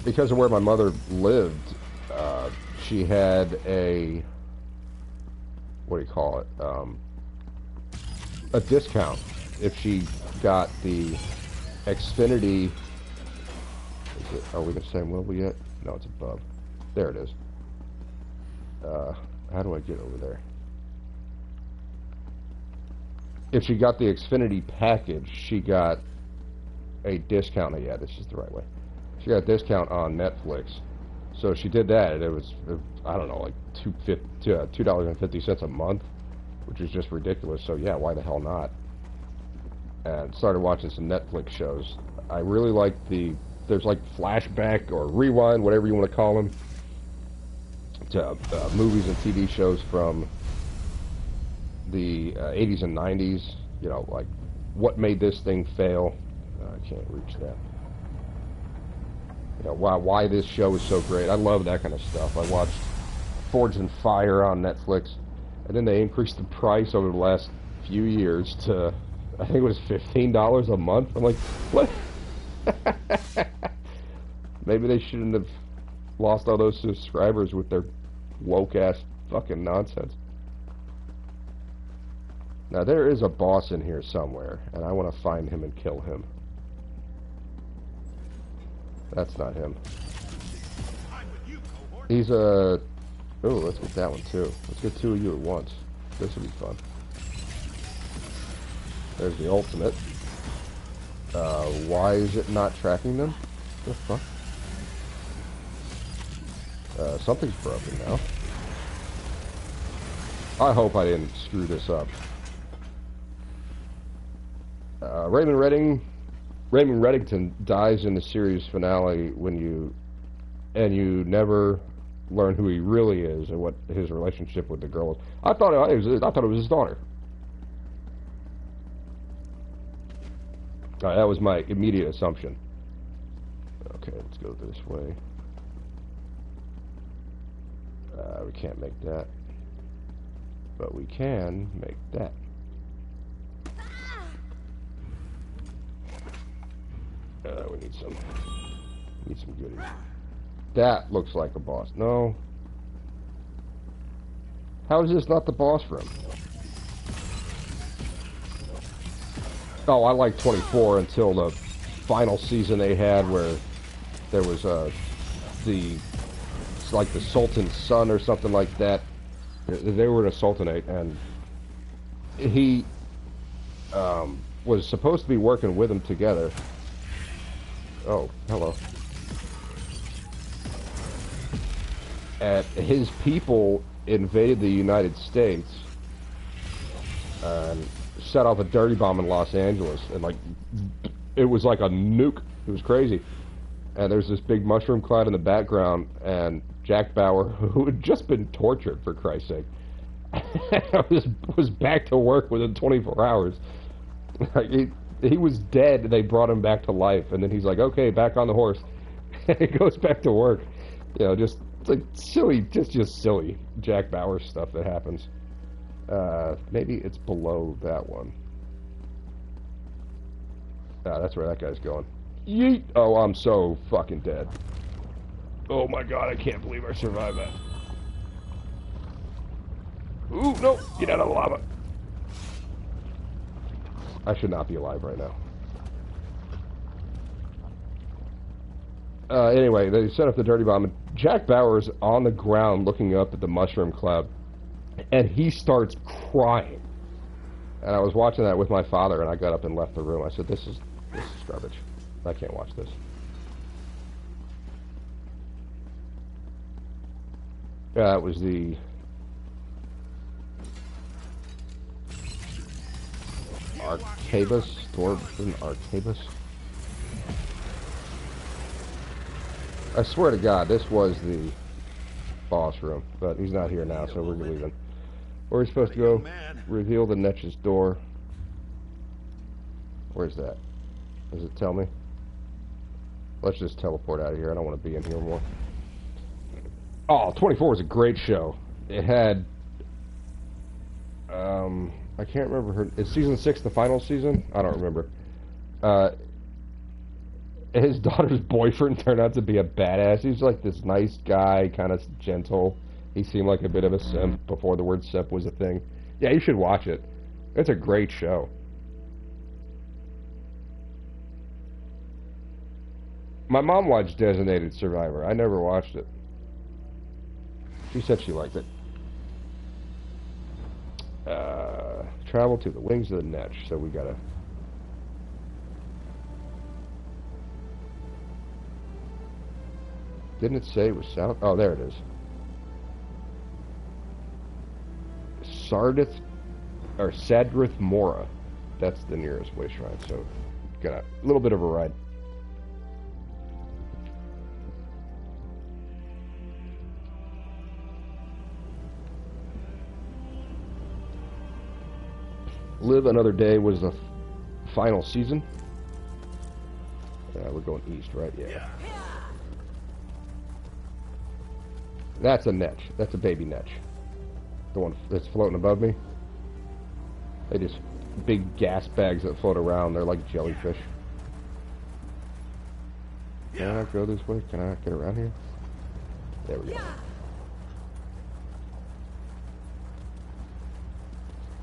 Because of where my mother lived, she had a, what do you call it, a discount if she got the Xfinity. Are we the same level yet? No, it's above. There it is. How do I get over there? If she got the Xfinity package, she got a discount. Yeah, this is the right way. She got a discount on Netflix. So she did that, and it was, I don't know, like $2.50 a month, which is just ridiculous. So yeah, why the hell not? And started watching some Netflix shows. I really like there's like flashback or rewind, whatever you want to call them, to movies and TV shows from the 80s and 90s, you know, like what made this thing fail. I can't reach that. You know, why this show is so great. I love that kind of stuff. I watched Forged in Fire on Netflix, and then they increased the price over the last few years to, I think it was $15 a month. I'm like, what? Maybe they shouldn't have lost all those subscribers with their woke-ass fucking nonsense. Now, there is a boss in here somewhere, and I want to find him and kill him. That's not him. He's a... Oh, let's get that one, too. Let's get two of you at once. This will be fun. There's the ultimate. Why is it not tracking them? What the fuck? Something's broken now. I hope I didn't screw this up. Raymond Reddington dies in the series finale when you never learn who he really is and what his relationship with the girl is. I thought it was his daughter. That was my immediate assumption. Okay, let's go this way. We can't make that, but we can make that. We need some goodies. That looks like a boss. No. How is this not the boss room? Oh, I like 24 until the final season they had where there was it's like the Sultan's son or something like that. They were in a sultanate, and he was supposed to be working with them together. Oh, hello. And his people invaded the United States and set off a dirty bomb in Los Angeles, and like it was like a nuke. It was crazy. And there's this big mushroom cloud in the background, and Jack Bauer, who had just been tortured for Christ's sake, was back to work within 24 hours. He was dead. They brought him back to life, and then he's like, "Okay, back on the horse." And he goes back to work. You know, just it's like silly, just silly Jack Bauer stuff that happens. Maybe it's below that one. Ah, that's where that guy's going. Yeet! Oh, I'm so fucking dead. Oh my god, I can't believe I survived that. Ooh, no! Get out of the lava! I should not be alive right now. Anyway, they set up the dirty bomb, and Jack Bauer's on the ground looking up at the mushroom cloud, and he starts crying. And I was watching that with my father, and I got up and left the room. I said, this is garbage. I can't watch this. Yeah, it was the... Arcabus? Thorben Arcabus? I swear to God, this was the boss room, but he's not here now, so we're leaving. Where are we supposed to go? Reveal the Netch's door. Where's that? Does it tell me? Let's just teleport out of here. I don't want to be in here more. Oh, 24 was a great show. It had... I can't remember her... Is season 6 the final season? I don't remember. His daughter's boyfriend turned out to be a badass. He's like this nice guy, kind of gentle. He seemed like a bit of a simp before the word simp was a thing. Yeah, you should watch it. It's a great show. My mom watched Designated Survivor. I never watched it. She said she liked it. Travel to the wings of the Netch. So we gotta... Didn't it say it was south? Oh, there it is. Sadrith Mora. That's the nearest way shrine. So, got a little bit of a ride. Live Another Day was the final season. We're going east, right? Yeah. That's a netch. That's a baby netch. The one that's floating above me. They just big gas bags that float around. They're like jellyfish. Can I go this way? Can I get around here? There we go.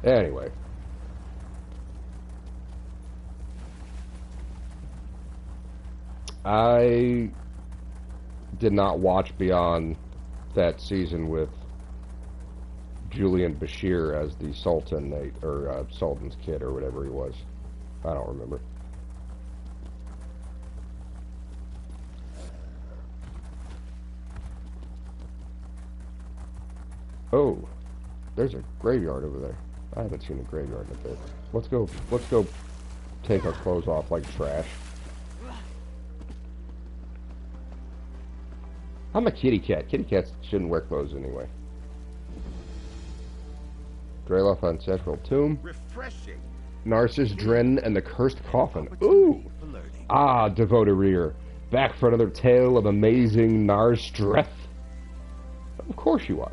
Anyway. I did not watch beyond that season with Julian Bashir as the Sultanate, or Sultan's kid, or whatever he was. I don't remember. Oh, there's a graveyard over there. I haven't seen a graveyard in a bit. Let's go take our clothes off like trash. I'm a kitty cat. Kitty cats shouldn't wear clothes anyway. Dreyloff Ancestral Tomb. Refreshing. Narcissus Dren and the Cursed Coffin. Ooh! Ah, Devotereer. Back for another tale of amazing Narstreth. Of course you are.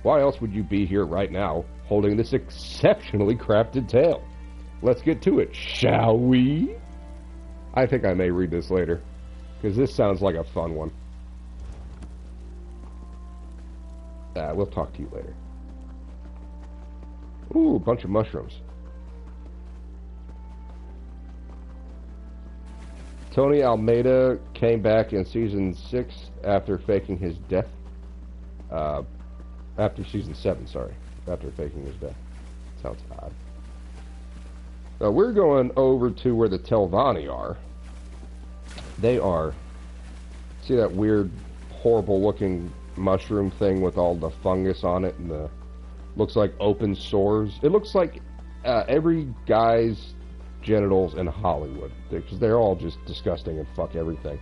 Why else would you be here right now, holding this exceptionally crafted tale? Let's get to it, shall we? I think I may read this later, because this sounds like a fun one. We'll talk to you later. Ooh, a bunch of mushrooms. Tony Almeida came back in season 6 after faking his death. After season 7, sorry. After faking his death. Sounds odd. Now we're going over to where the Telvanni are. They are... See that weird, horrible looking mushroom thing with all the fungus on it and the... Looks like open sores. It looks like every guy's genitals in Hollywood. Because they're all just disgusting and fuck everything.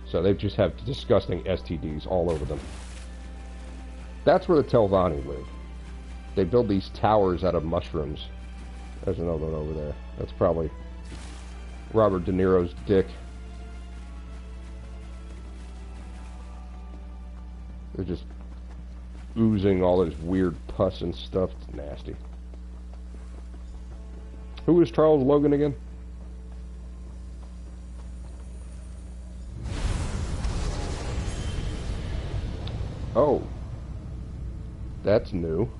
So they just have disgusting STDs all over them. That's where the Telvanni live. They build these towers out of mushrooms. There's another one over there. That's probably Robert De Niro's dick. They're just oozing all this weird pus and stuff. It's nasty. Who is Charles Logan again? Oh. That's new.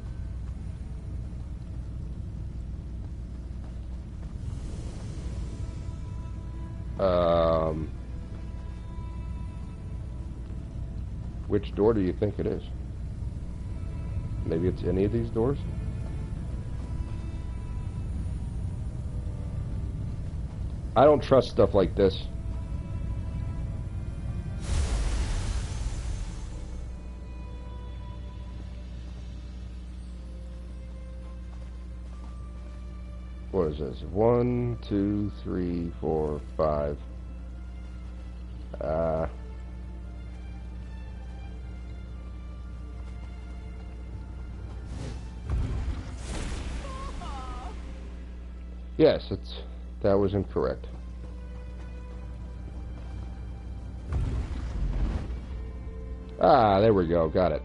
Which door do you think it is? Maybe it's any of these doors? I don't trust stuff like this. What is this? 1, 2, 3, 4, 5. Yes, that was incorrect. Ah, there we go. Got it.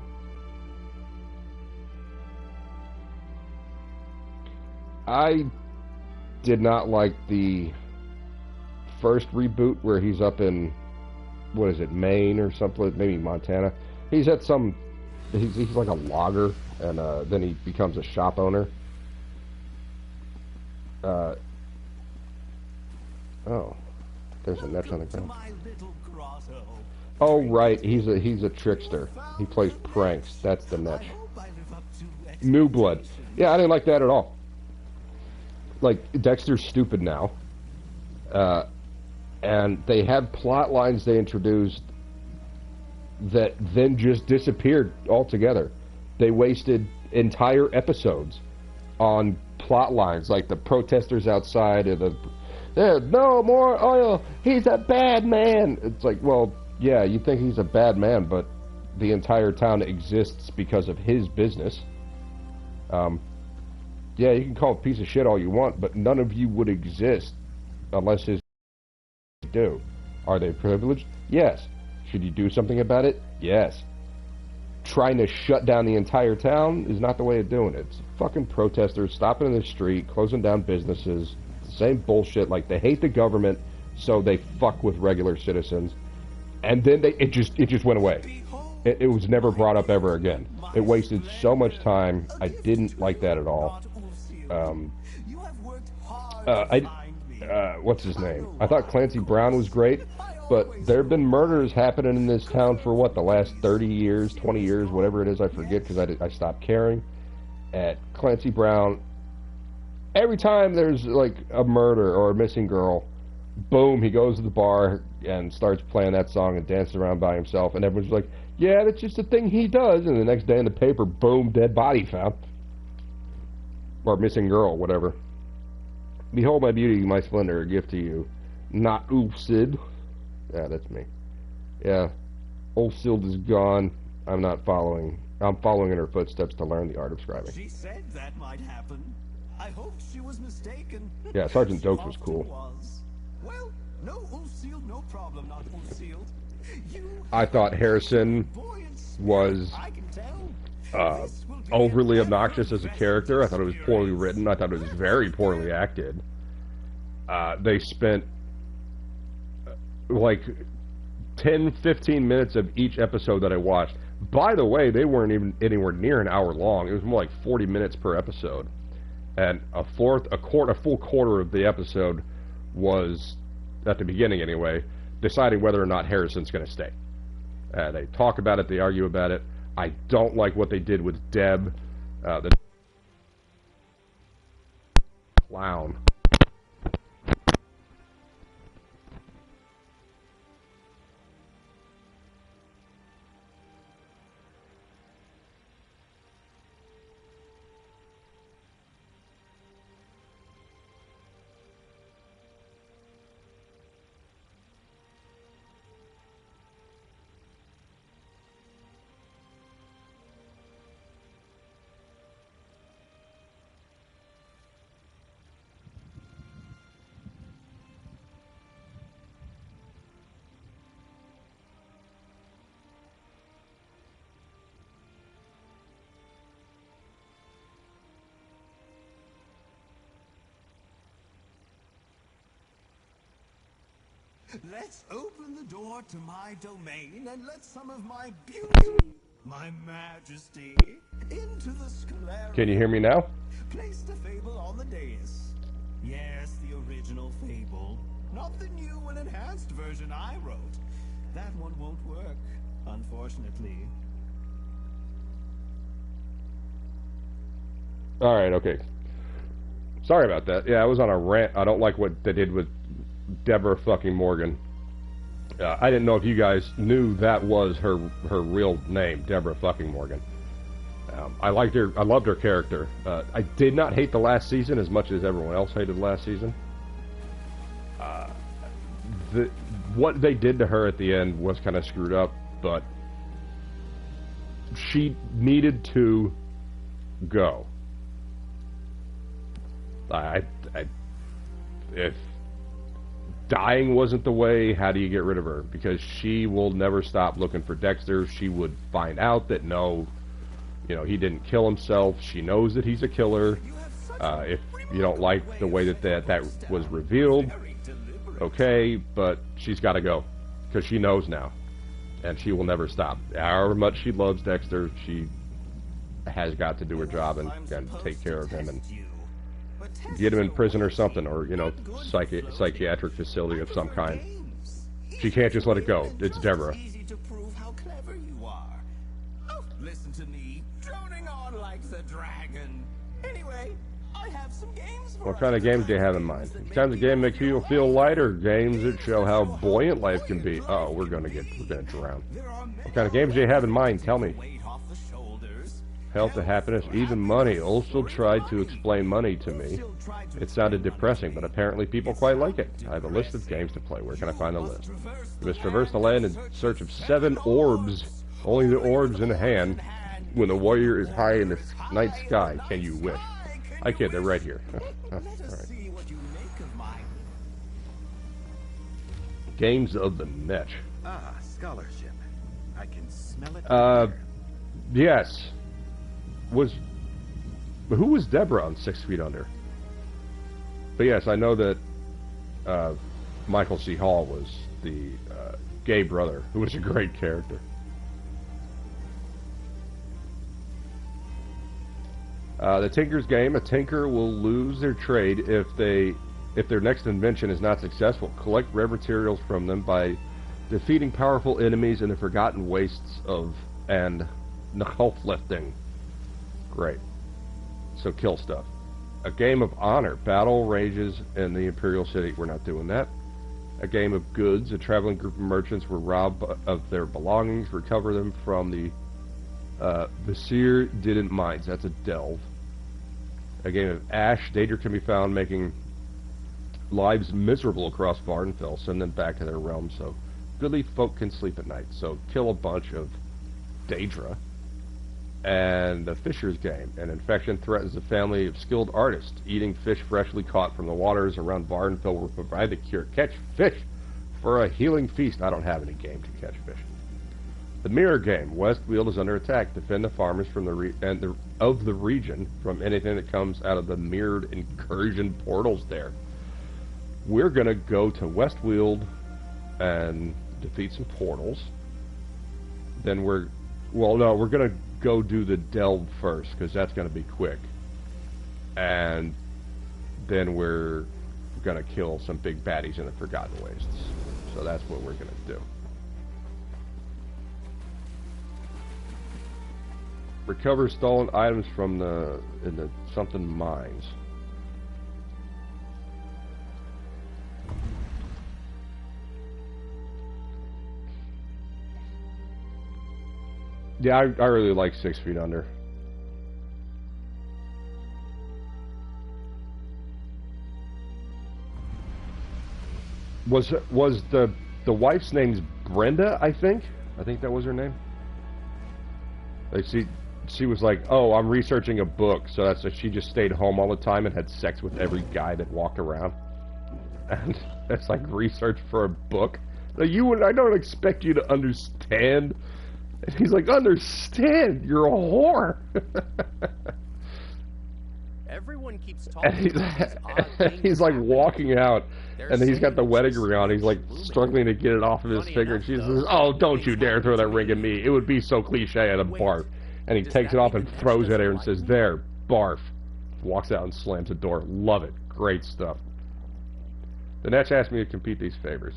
I did not like the first reboot where he's up in, what is it, Maine or something, maybe Montana. He's at some, he's like a logger, and then he becomes a shop owner. Oh, there's a net on the ground. Oh right, he's a trickster. He plays pranks. That's the net. New Blood. Yeah, I didn't like that at all. Like, Dexter's stupid now. And they have plot lines they introduced that then just disappeared altogether. They wasted entire episodes on plot lines, like the protesters outside, or there's no more oil, he's a bad man. It's like, well, yeah, you think he's a bad man, but the entire town exists because of his business. Yeah, you can call it a piece of shit all you want, but none of you would exist unless his do. Are they privileged? Yes. Should you do something about it? Yes. trying to shut down the entire town is not the way of doing it. It's fucking protesters stopping in the street, closing down businesses, the same bullshit. Like, they hate the government, so they fuck with regular citizens. And then it just went away. It was never brought up ever again. It wasted so much time. I didn't like that at all. What's his name? I thought Clancy Brown was great, but there have been murders happening in this town for what, the last 30 years, 20 years, whatever it is, I forget, because I stopped caring. At Clancy Brown, every time there's like a murder or a missing girl, boom, he goes to the bar and starts playing that song and dances around by himself, and everyone's like, yeah, that's just a thing he does, and the next day in the paper, boom, dead body found. Or missing girl, whatever. Behold my beauty, my splendor, a gift to you. Not oof, Sid. Yeah, that's me. Yeah, old Sid is gone. I'm not following. I'm following in her footsteps to learn the art of scribing. She said that might happen. I hope she was mistaken. Yeah, Sergeant Dokes was cool. Well, no Ulsealed, no problem, not Ulsealed. I thought Harrison was overly obnoxious as a character. I thought it was poorly written. I thought it was very poorly acted. They spent like 10-15 minutes of each episode that I watched. By the way, they weren't even anywhere near an hour long. It was more like 40 minutes per episode. And a full quarter of the episode was, at the beginning anyway, deciding whether or not Harrison's going to stay. They talk about it, they argue about it. I don't like what they did with Deb, the clown. Let's open the door to my domain and let some of my beauty, my majesty, into the sclera. Can you hear me now? Place the fable on the dais. Yes, the original fable. Not the new and enhanced version I wrote. That one won't work, unfortunately. Alright, okay. Sorry about that. Yeah, I was on a rant. I don't like what they did with Deborah fucking Morgan. I didn't know if you guys knew that was her real name, Deborah fucking Morgan. I liked her. I loved her character. I did not hate the last season as much as everyone else hated the last season. What they did to her at the end was kind of screwed up, but she needed to go. If dying wasn't the way, how do you get rid of her? Because she will never stop looking for Dexter. She would find out that no, he didn't kill himself. She knows that he's a killer. If you don't like the way that was revealed, okay, but she's got to go because she knows now, and she will never stop. However much she loves Dexter, she has got to do her job and take care of him and get him in prison or something, or psychiatric facility of some kind. She can't just let it go. It's Deborah. Easy to prove how clever you are. Oh, listen to me, droning on like the dragon. Anyway, I have some games for What kind of games do you have in mind? Kinds of game makes you feel light, or games that show how buoyant life can be? Oh, we're gonna drown. What kind of games do you have in mind? Tell me. Health to happiness, even money. Also tried to explain money to me. It sounded depressing, but apparently people quite like it. I have a list of games to play. Where can I find the list? You must traverse the land in search of 7 orbs. Only the orbs in hand. When the warrior is high in the night sky, can you wish? I kid, they're right here. All right. Games of the Netch. Ah, scholarship. I can smell it. Yes. Who was Deborah on 6 Feet Under? But yes, I know that Michael C. Hall was the gay brother, who was a great character. The Tinker's Game. A tinker will lose their trade if their next invention is not successful. Collect rare materials from them by defeating powerful enemies in the forgotten wastes of and Nachholflifting. Great. So kill stuff. A game of honor. Battle rages in the Imperial City. We're not doing that. A game of goods. A traveling group of merchants will rob of their belongings, recover them from the Vizier didn't mines. That's a delve. A game of ash. Danger can be found making lives miserable across Vardenfell. Send them back to their realm so goodly folk can sleep at night. So kill a bunch of Daedra. And the Fisher's Game. An infection threatens a family of skilled artists. Eating fish freshly caught from the waters around Vardenfell will provide the cure. Catch fish for a healing feast. I don't have any game to catch fish. The Mirror Game. Westfield is under attack. Defend the farmers from of the region from anything that comes out of the mirrored incursion portals there. We're going to go to Westfield and defeat some portals. Then we're going to go do the delve first, because that's going to be quick. And then we're going to kill some big baddies in the Forgotten Wastes. So that's what we're going to do. Recover stolen items from the something mines. Yeah, I really like 6 Feet Under. Was the wife's name's Brenda? I think that was her name. Like she was like, oh, I'm researching a book, so that's why she just stayed home all the time and had sex with every guy that walked around. And that's like research for a book. Now I don't expect you to understand. And he's like, understand? You're a whore. Everyone keeps talking And about these odd things he's like happening. walking out, They're and then he's got the saying wedding just ring on. He's like blooming. struggling to get it off of his Funny finger. enough, And she though, says, oh, don't things you dare happen throw to that ring me. at me. It would be so cliche at a Wait, barf. And he does takes that it off mean and the Netch throws it at doesn't her and like says, me? there, barf. Walks out and slams the door. Love it. Great stuff. The Netch asked me to compete these favors.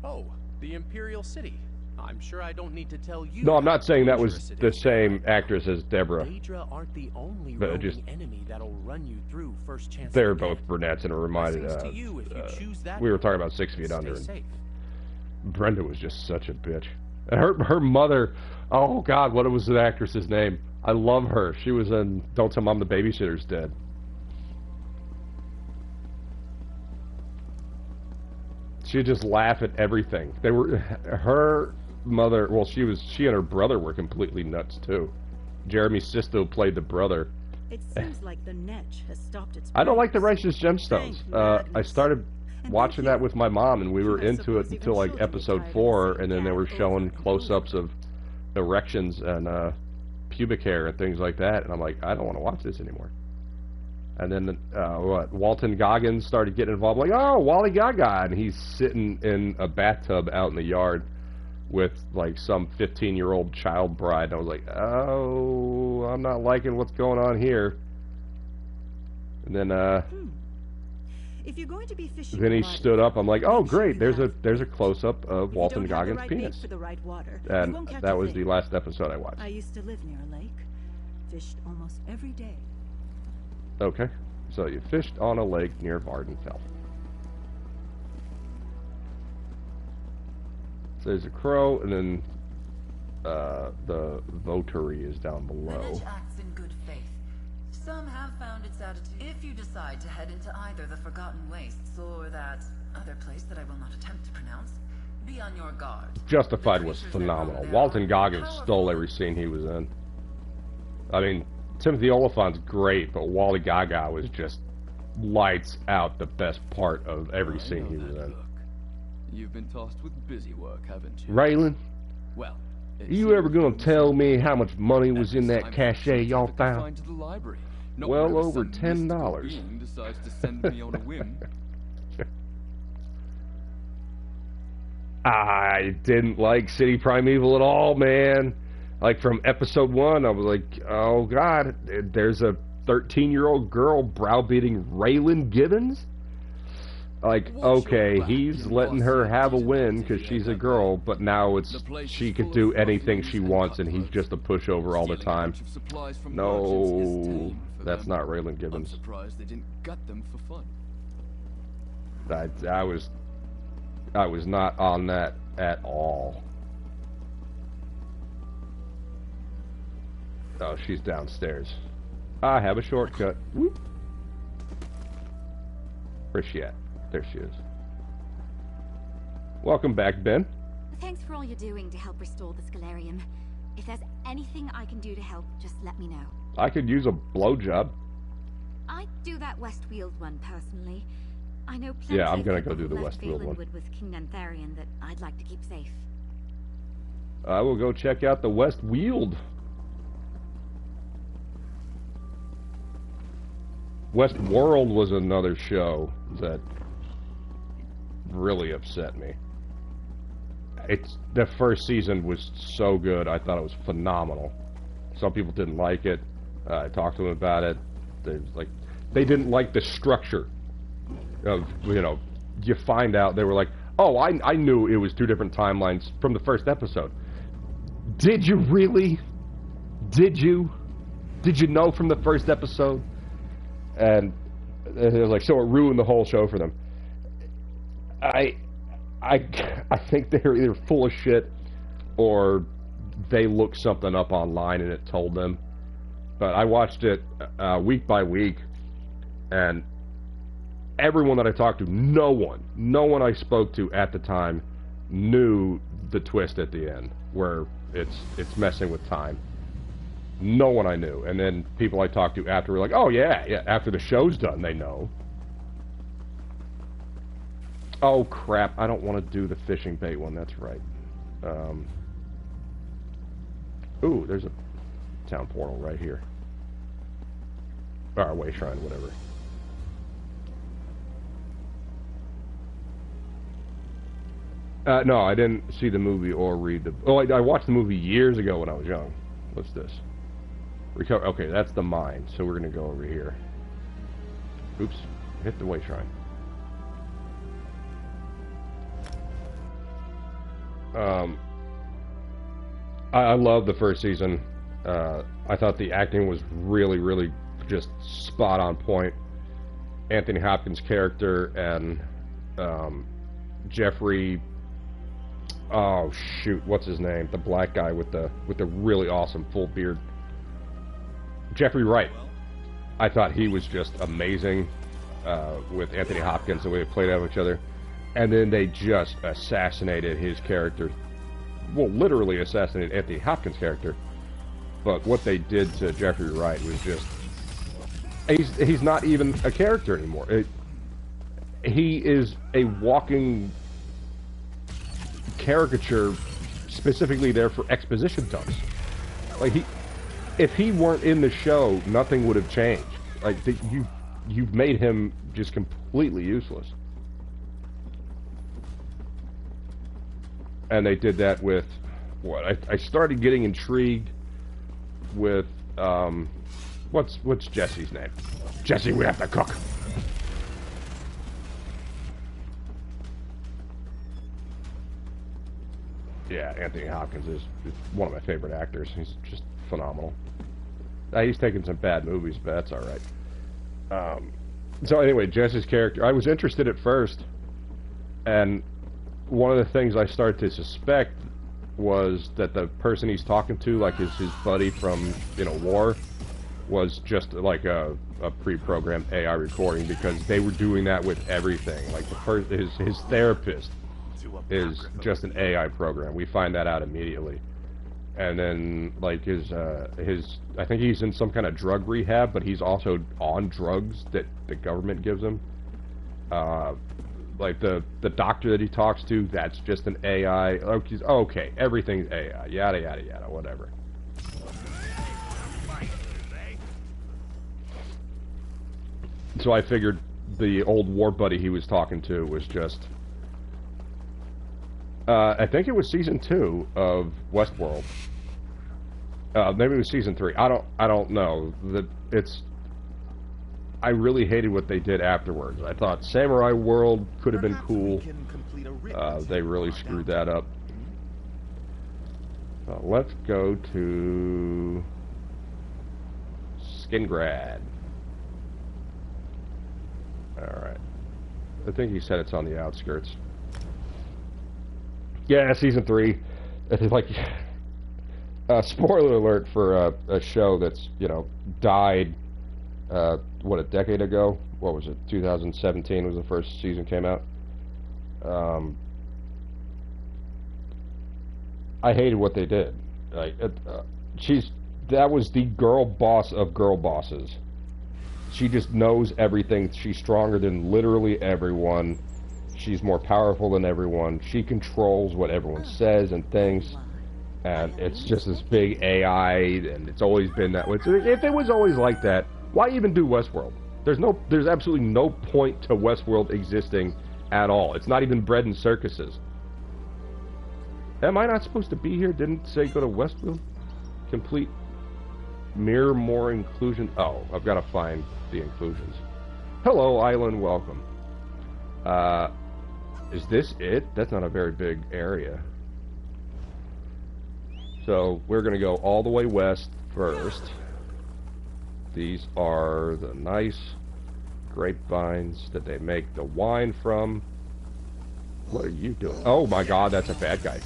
Oh, the Imperial City. I'm sure I don't need to tell you. No, I'm how not saying that dangerous was it the is there same right now. actress as Deborah. Daedra aren't the only But roaming just- enemy that'll run you through first chance. They're to get. both brunettes, and it reminded Blessings to you if you choose that we were path. talking about 6 Feet Stay Under. And safe. Brenda was just such a bitch. And her mother, oh God, what was the actress's name? I love her. She was in Don't Tell Mom the Babysitter's Dead. She'd just laugh at everything. Her mother, well, she and her brother were completely nuts too. Jeremy Sisto played the brother. It seems like the Netch has stopped its I don't like the progress. Righteous Gemstones. Thank I madness. started And watching thank that you. with my mom, and we were I into it suppose even until like children get episode tired of 4, the same and then they were gag showing over and close-ups over. of erections and pubic hair and things like that, and I'm like, I don't want to watch this anymore. And then Walton Goggins started getting involved. Like, oh, Wally Gaga, and he's sitting in a bathtub out in the yard with like some 15-year-old child bride. And I was like, oh, I'm not liking what's going on here. And then If you're going to be fishing then he for stood up. I'm like, oh, make sure great. you There's have a close-up of If you Walton don't have the Goggins' right bait penis. for the right water, you And won't catch that a was thing. the last episode I watched. I used to live near a lake. Fished almost every day. Okay. So you fished on a lake near Vardenfell. So there's a crow, and then the votary is down The below. Netch acts in good faith. Some have found its attitude. If you decide to head into either the Forgotten Wastes or that other place that I will not attempt to pronounce, be on your guard. Justified The was creatures that phenomenal. roam there Walton are Goggins powerful. stole every scene he was in. I mean, Timothy Oliphant's great, but Wally Gaga was just lights out the best part of every scene he was in. Look, you've been tasked with busy work, haven't you? Raylan? Well, You ever gonna tell me how much money was in that cache y'all found? To the library. Not Well whenever over some $10. mystical being decides to send me on a whim. I didn't like City Primeval at all, man. Like, from episode 1, I was like, oh god, there's a 13-year-old girl browbeating Raylan Gibbons? Like, okay, he's letting her have a win because she's a girl, but now it's she could do anything she wants and he's just a pushover all the time. No, that's not Raylan I'm Gibbons. surprised they didn't gut them for fun. I was not on that at all. Oh, she's downstairs. I have a shortcut. Whoop. Where's she at? There she is. Welcome back, Ben. Thanks for all you're doing to help restore the Scalarium. If there's anything I can do to help, just let me know. I could use a blowjob. I'd do that Westweald one personally. I know plenty Yeah, I'm of gonna people go do who the left Westweald one. Valenwood with King Nantharion that I'd like to keep safe. I will go check out the Westweald. Westworld was another show that really upset me. The first season was so good. I thought it was phenomenal. Some people didn't like it. I talked to them about it. They didn't like the structure of, you find out they were like, oh, I knew it was 2 different timelines from the first episode. Did you really? Did you? Did you know from the first episode? And it was like, so it ruined the whole show for them. I think they're either full of shit or they looked something up online and it told them. But I watched it week by week, and everyone that I talked to, no one I spoke to at the time knew the twist at the end, where it's messing with time. No one I knew. And then people I talked to after were like, oh yeah, after the show's done, they know. Oh crap, I don't want to do the fishing bait one, that's right. Ooh, there's a town portal right here. Or way shrine, whatever. No, I didn't see the movie or read the... Oh, I watched the movie years ago when I was young. What's this? Recover. Okay, that's the mine, so we're going to go over here. Oops, hit the way shrine. I love the first season. I thought the acting was really, really just spot on point. Anthony Hopkins' character and Jeffrey... Oh shoot, what's his name? The black guy with the really awesome full beard. Jeffrey Wright. I thought he was just amazing with Anthony Hopkins, the way they played out of each other. And then they just assassinated his character. Well, literally assassinated Anthony Hopkins' character. But what they did to Jeffrey Wright was just... He's not even a character anymore. He is a walking caricature specifically there for exposition dumps. Like, if he weren't in the show, nothing would have changed. Like, you've made him just completely useless. And they did that with what? I started getting intrigued with what's Jesse's name? Jesse, we have to cook. Yeah, Anthony Hopkins is one of my favorite actors. He's just phenomenal. He's taken some bad movies, but that's all right. So anyway, Jesse's character, I was interested at first, and one of the things I started to suspect was that the person he's talking to, like his buddy from, war, was just like a pre-programmed AI recording, because they were doing that with everything. Like his therapist is just an AI program. We find that out immediately. And then, like, I think he's in some kind of drug rehab, but he's also on drugs that the government gives him. Like the doctor that he talks to, that's just an AI. Okay, everything's AI. Yada yada yada. Whatever. So I figured the old war buddy he was talking to was just. I think it was season 2 of Westworld. Maybe it was season 3. I don't know. I really hated what they did afterwards. I thought Samurai World could have been cool. They really screwed that up. Let's go to Skingrad. Alright. I think he said it's on the outskirts. Yeah, season 3. Like, spoiler alert for a show that's, you know, died, what, a decade ago? What was it? 2017 was the first season came out. I hated what they did. Like, that was the girl boss of girl bosses. She just knows everything. She's stronger than literally everyone. She's more powerful than everyone. She controls what everyone says and thinks. And it's just this big AI, and it's always been that way. So if it was always like that, why even do Westworld? There's absolutely no point to Westworld existing at all. It's not even bread and circuses. Am I not supposed to be here? Didn't say go to Westworld? Complete mirror more inclusion. Oh, I've got to find the inclusions. Hello, island, welcome. Is this it? That's not a very big area. So we're going to go all the way west first. These are the nice grapevines that they make the wine from. What are you doing? Oh my god, that's a bad guy.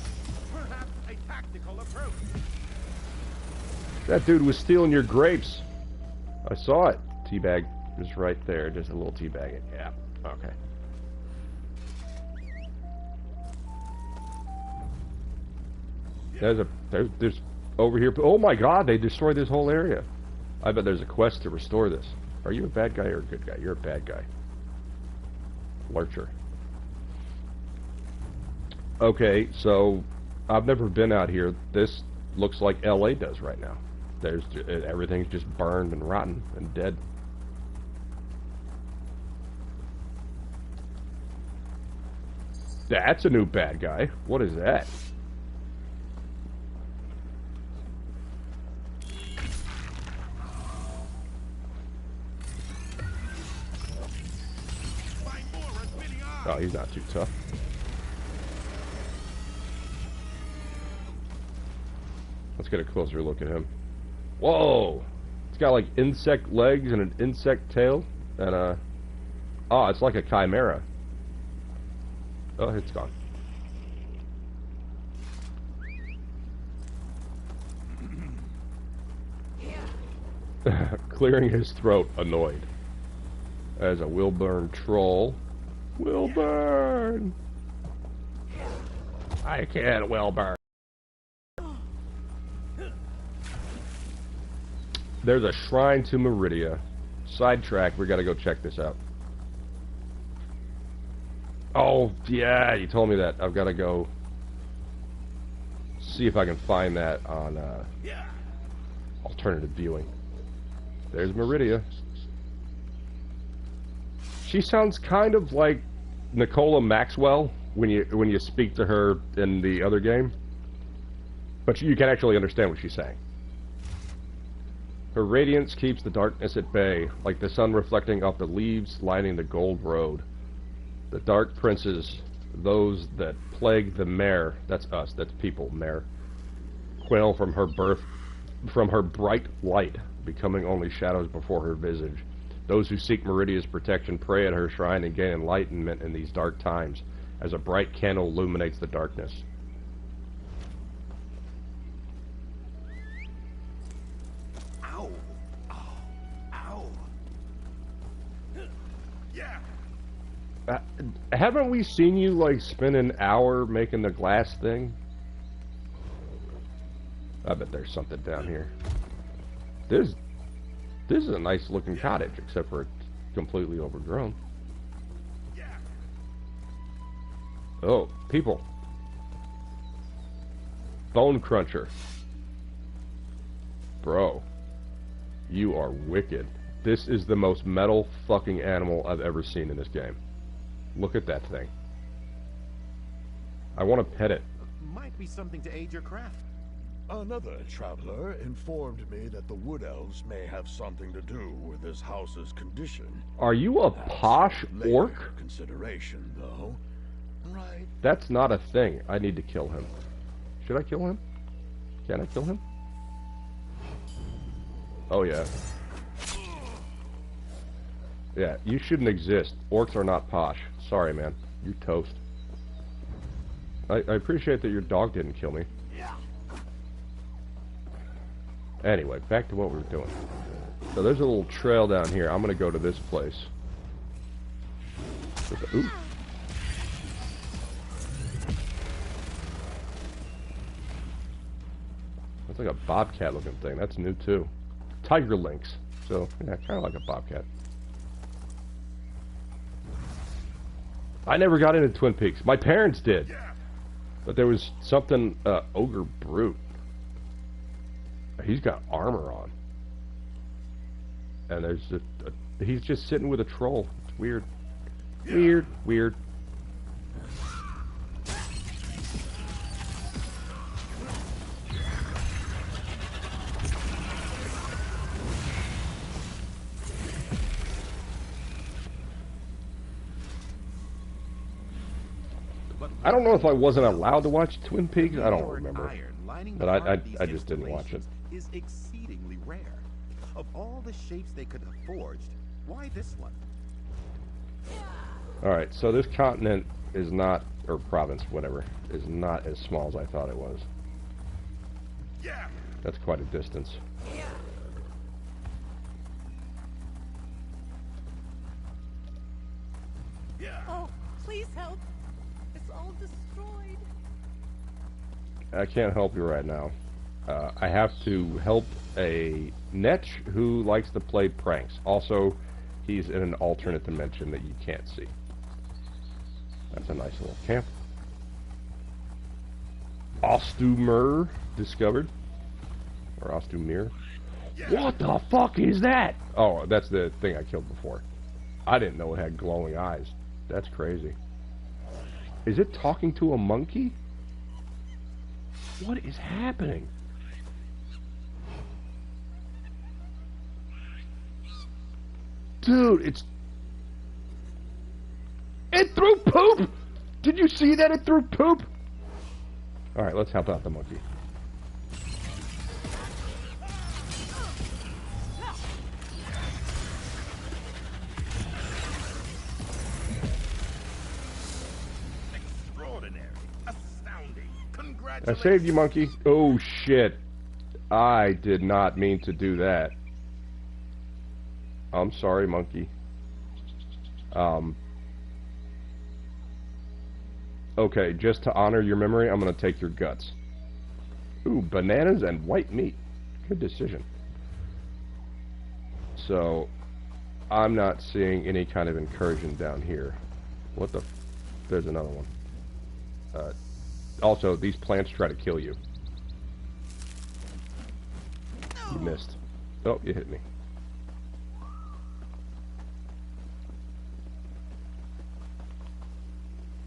That dude was stealing your grapes. I saw it. Teabag is right there. Just a little teabagging. Yeah. Okay. There's over here. Oh my god, they destroyed this whole area. I bet there's a quest to restore this. Are you a bad guy or a good guy? You're a bad guy. Lurcher. Okay, so I've never been out here. This looks like LA does right now. Everything's just burned and rotten and dead. That's a new bad guy. What is that? Oh, he's not too tough. Let's get a closer look at him. Whoa! It's got like insect legs and an insect tail. And oh, it's like a chimera. Oh, it's gone. Clearing his throat, annoyed. As a Wilburn troll. Wilburn! I can't Wilburn. There's a shrine to Meridia. Sidetrack, we gotta go check this out. Oh, yeah, you told me that. I've gotta go see if I can find that on alternative viewing. There's Meridia. She sounds kind of like Nicola Maxwell when you speak to her in the other game, but you can actually understand what she's saying. Her radiance keeps the darkness at bay, like the sun reflecting off the leaves lining the gold road. The dark princes, those that plague the mare, that's us, that's people, mare, quail from her birth, from her bright light, becoming only shadows before her visage. Those who seek Meridia's protection pray at her shrine and gain enlightenment in these dark times, as a bright candle illuminates the darkness. Ow! Ow! Ow! Yeah! Haven't we seen you, like, spend an hour making the glass thing? I bet there's something down here. This is a nice looking cottage, except for it's completely overgrown. Oh, people. Bone Cruncher. Bro. You are wicked. This is the most metal fucking animal I've ever seen in this game. Look at that thing. I want to pet it. Might be something to aid your craft. Another traveler informed me that the Wood Elves may have something to do with this house's condition. Are you a posh orc? Consideration, though. Right. That's not a thing. I need to kill him. Should I kill him? Can I kill him? Oh, yeah. Yeah, you shouldn't exist. Orcs are not posh. Sorry, man. You're toast. I appreciate that your dog didn't kill me. Anyway, back to what we were doing. So there's a little trail down here. I'm going to go to this place. Ooh. That's like a bobcat looking thing. That's new too. Tiger lynx. So, yeah, kind of like a bobcat. I never got into Twin Peaks. My parents did. But there was something, Ogre Brute. He's got armor on. And there's he's just sitting with a troll. It's weird. Weird, weird. I don't know if I wasn't allowed to watch Twin Peaks. I don't remember. But I just didn't watch it. Is exceedingly rare. Of all the shapes they could have forged, why this one? Alright, so this continent is not, or province, whatever, is not as small as I thought it was. That's quite a distance. Oh, please help. It's all destroyed. I can't help you right now. I have to help a Netch who likes to play pranks. Also, he's in an alternate dimension that you can't see. That's a nice little camp. Ostumer discovered. Or Ostumir. What the fuck is that? Oh, that's the thing I killed before. I didn't know it had glowing eyes. That's crazy. Is it talking to a monkey? What is happening? Dude, it threw poop! Did you see that? It threw poop! Alright, let's help out the monkey. Extraordinary. Astounding. I Congratulations. saved you, monkey. Oh, shit. I did not mean to do that. I'm sorry, monkey. Okay, just to honor your memory, I'm going to take your guts. Ooh, bananas and white meat. Good decision. So, I'm not seeing any kind of incursion down here. What the... There's another one. Also, these plants try to kill you. You missed. Oh, you hit me.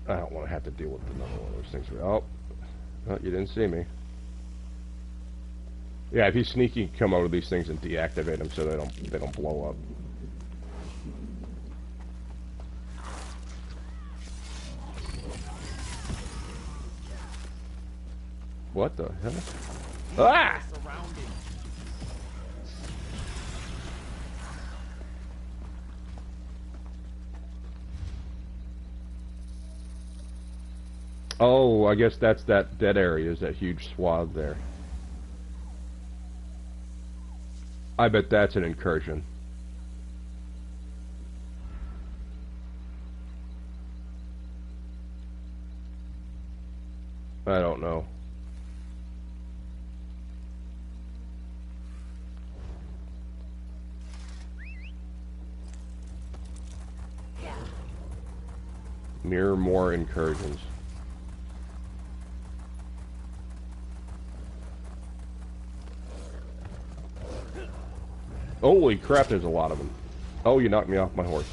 I don't want to have to deal with another one of those things. Oh, you didn't see me. Yeah, if he's sneaky, come over to these things and deactivate them so they don't blow up. What the hell? Ah! Oh, I guess that's that dead area, is that huge swath there. I bet that's an incursion. I don't know. Mirror more incursions. Holy crap, there's a lot of them. Oh, you knocked me off my horse.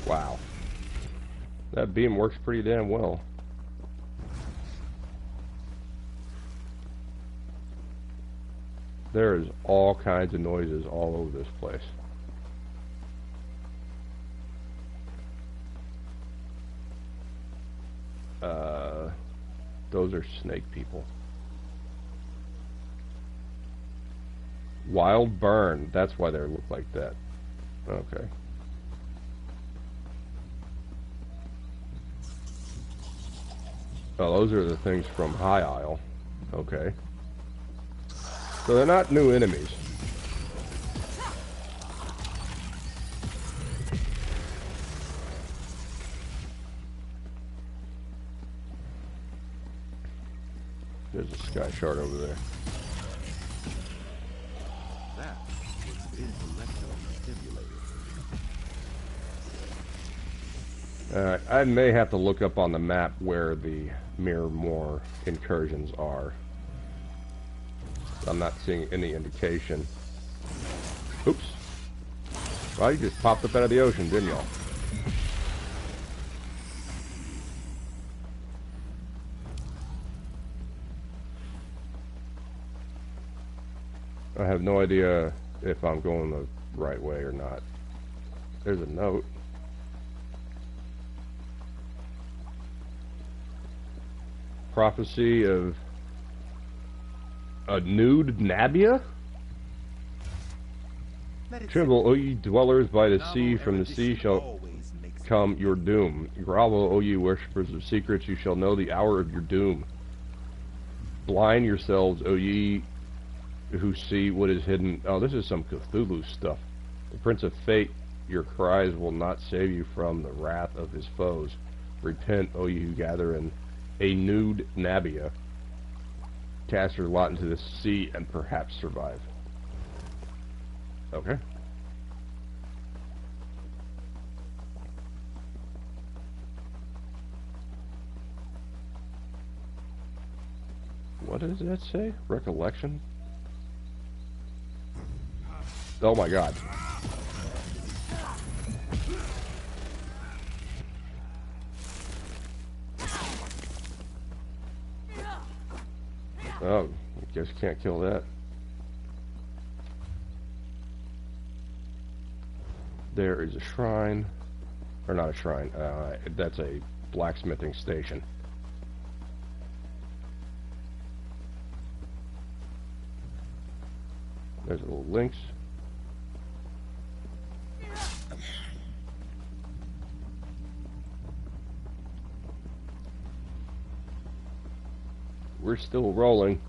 Wow. That beam works pretty damn well. There is all kinds of noises all over this place. Those are snake people. Wild burn. That's why they look like that. Okay. Oh, those are the things from High Isle. Okay. So they're not new enemies. There's a sky shard over there. That was intellectually stimulating. Alright, I may have to look up on the map where the Mirror Moor incursions are. I'm not seeing any indication. Oops. Well, you just popped up out of the ocean, didn't y'all? I have no idea if I'm going the right way or not. There's a note. Prophecy of a nude Nabia? Tremble, O ye dwellers by the sea, from the sea shall come your doom. Grovel, O ye worshippers of secrets, you shall know the hour of your doom. Blind yourselves, O ye who see what is hidden. Oh, this is some Cthulhu stuff. The Prince of Fate, your cries will not save you from the wrath of his foes. Repent, O ye who gather in a nude Nabia. Cast your lot into the sea and perhaps survive. Okay. What does that say? Recollection? Oh my god. Oh, I guess you can't kill that. There is a shrine. Or not a shrine. That's a blacksmithing station. There's little links. We're still rolling.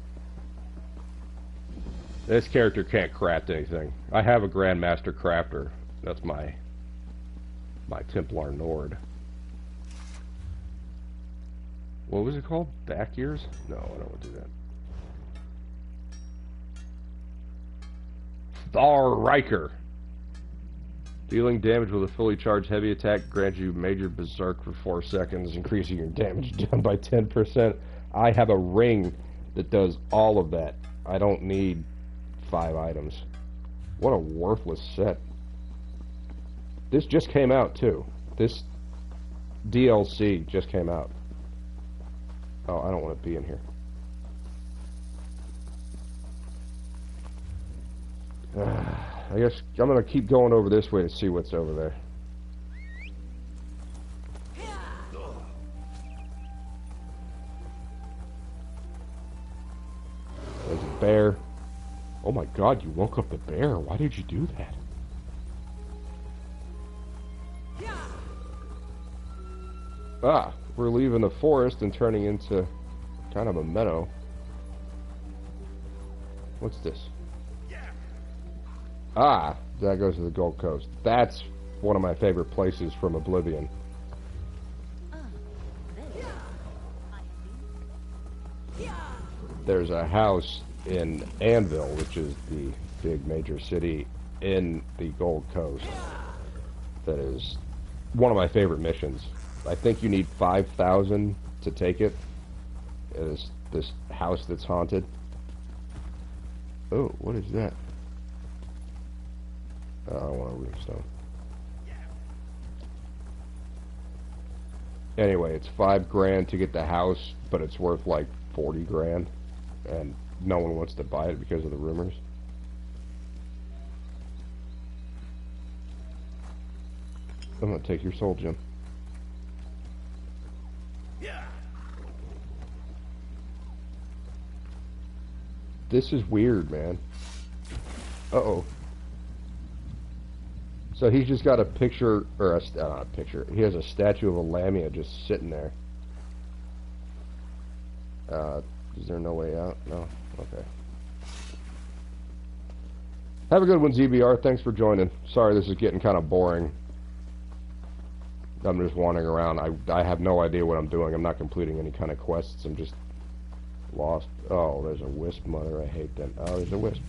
This character can't craft anything. I have a Grandmaster Crafter. That's my Templar Nord. What was it called? Back ears? No, I don't want to do that. Thar Riker. Dealing damage with a fully charged heavy attack grants you major berserk for 4 seconds, increasing your damage down by 10%. I have a ring that does all of that. I don't need 5 items. What a worthless set. This just came out too. This DLC just came out. Oh, I don't want to be in here. I guess I'm going to keep going over this way to see what's over there. There's a bear. Oh my god, you woke up the bear. Why did you do that? Ah, we're leaving the forest and turning into kind of a meadow. What's this? Ah, that goes to the Gold Coast. That's one of my favorite places from Oblivion. There's a house in Anvil, which is the big major city in the Gold Coast, that is one of my favorite missions. I think you need 5,000 to take it. It is this house that's haunted. Oh, what is that? Oh, I don't want a runestone. Anyway, it's $5,000 to get the house, but it's worth like 40 grand, and no one wants to buy it because of the rumors. I'm gonna take your soul, Jim. This is weird, man. Uh-oh. So he's just got a picture, or not a picture, he has a statue of a Lamia just sitting there. Is there no way out? No? Okay. Have a good one, ZBR. Thanks for joining. Sorry this is getting kind of boring. I'm just wandering around. I have no idea what I'm doing. I'm not completing any kind of quests. I'm just lost. Oh, there's a wisp mother. I hate them. Oh, there's a wisp.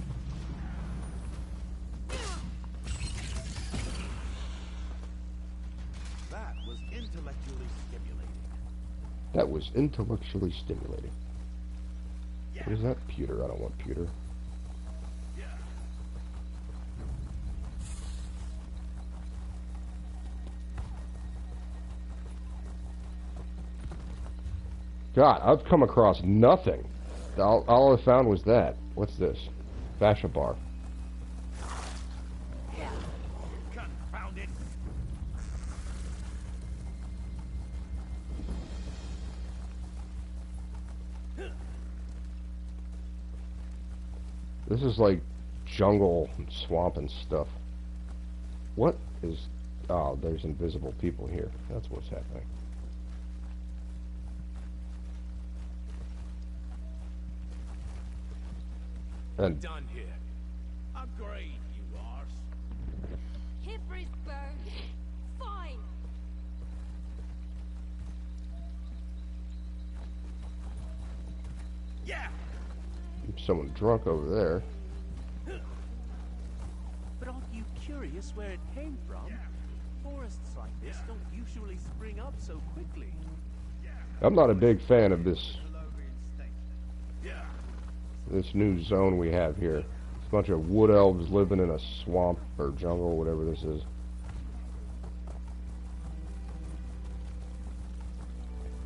That was intellectually stimulating. That was intellectually stimulating. What is that? Pewter. I don't want pewter. God, I've come across nothing. All I found was that. What's this? Fascia bar. Confound it. This is like jungle and swamp and stuff. What is... Oh, there's invisible people here. That's what's happening. And Done here. Upgrade, you arse. Hippersburg. Fine. Yeah. someone drunk over there. But aren't you curious where it came from? Forests like this don't usually spring up so quickly. I'm not a big fan of this new zone we have here. It's a bunch of wood elves living in a swamp or jungle, whatever this is.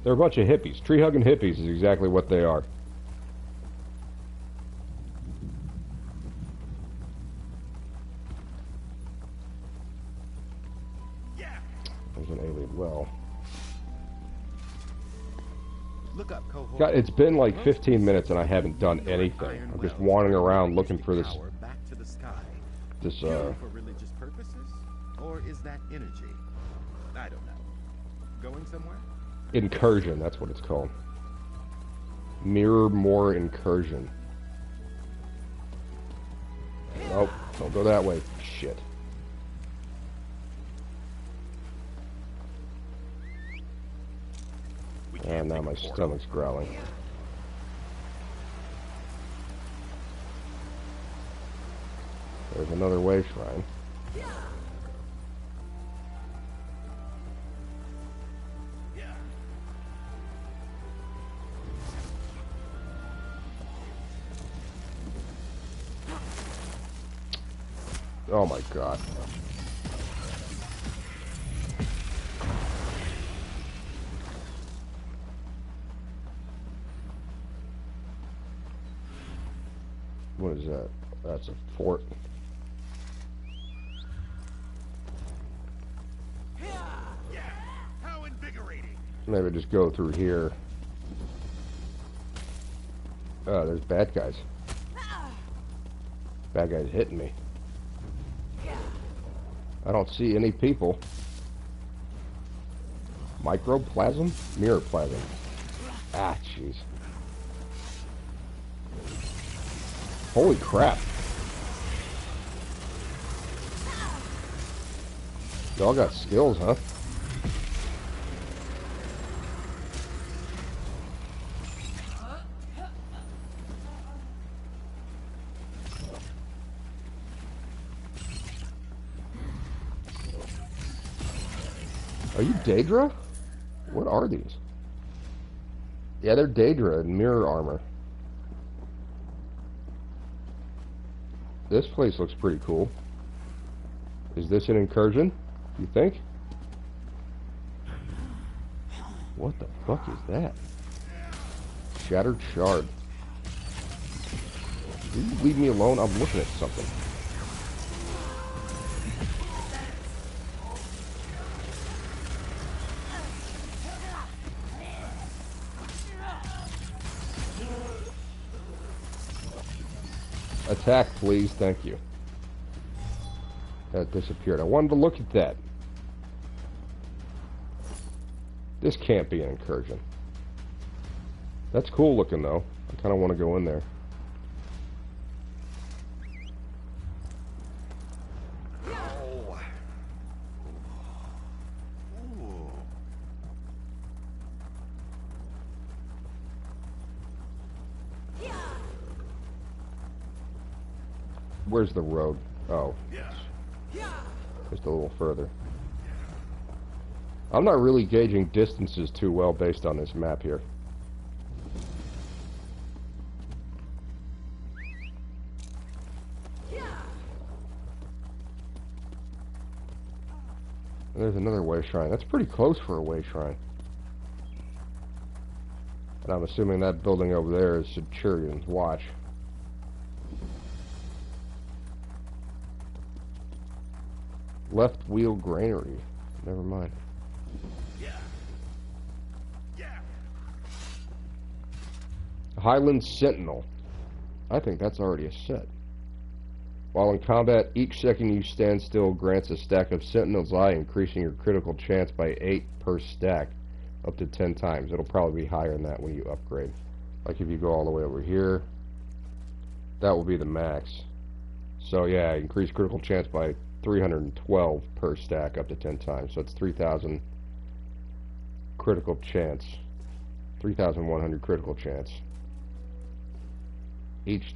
They're a bunch of hippies. Tree-hugging hippies is exactly what they are. There's an alien well. Look up, cohort. God, it's been like 15 minutes and I haven't done anything. I'm just wandering around looking for this. Back to the sky. This For religious purposes, or is that energy? I don't know. Going somewhere? Incursion. That's what it's called. Mirror more incursion. Nope. Don't go that way. Shit. And now my stomach's growling. There's another way shrine. Oh my god. What is that? That's a fort. How invigorating! Maybe just go through here. Oh, there's bad guys. Bad guys hitting me. I don't see any people. Microplasm? Mirror plasm. Ah, jeez. Holy crap. Y'all got skills, huh? Are you Daedra? What are these? Yeah, they're Daedra in mirror armor. This place looks pretty cool. Is this an incursion, you think? What the fuck is that? Shattered shard. Will you leave me alone? I'm looking at something. Attack, please. Thank you. That disappeared. I wanted to look at that. This can't be an incursion. That's cool looking, though. I kind of want to go in there. Where's the road? Oh. Just a little further. I'm not really gauging distances too well based on this map here. There's another way shrine. That's pretty close for a way shrine. And I'm assuming that building over there is Centurion's Watch. Left wheel granary. Never mind. Highland Sentinel. I think that's already a set. While in combat, each second you stand still grants a stack of Sentinel's Eye, increasing your critical chance by 8 per stack, up to 10 times. It'll probably be higher than that when you upgrade. Like if you go all the way over here, that will be the max. So yeah, increase critical chance by 312 per stack, up to 10 times. So it's 3,000 critical chance. 3,100 critical chance. Each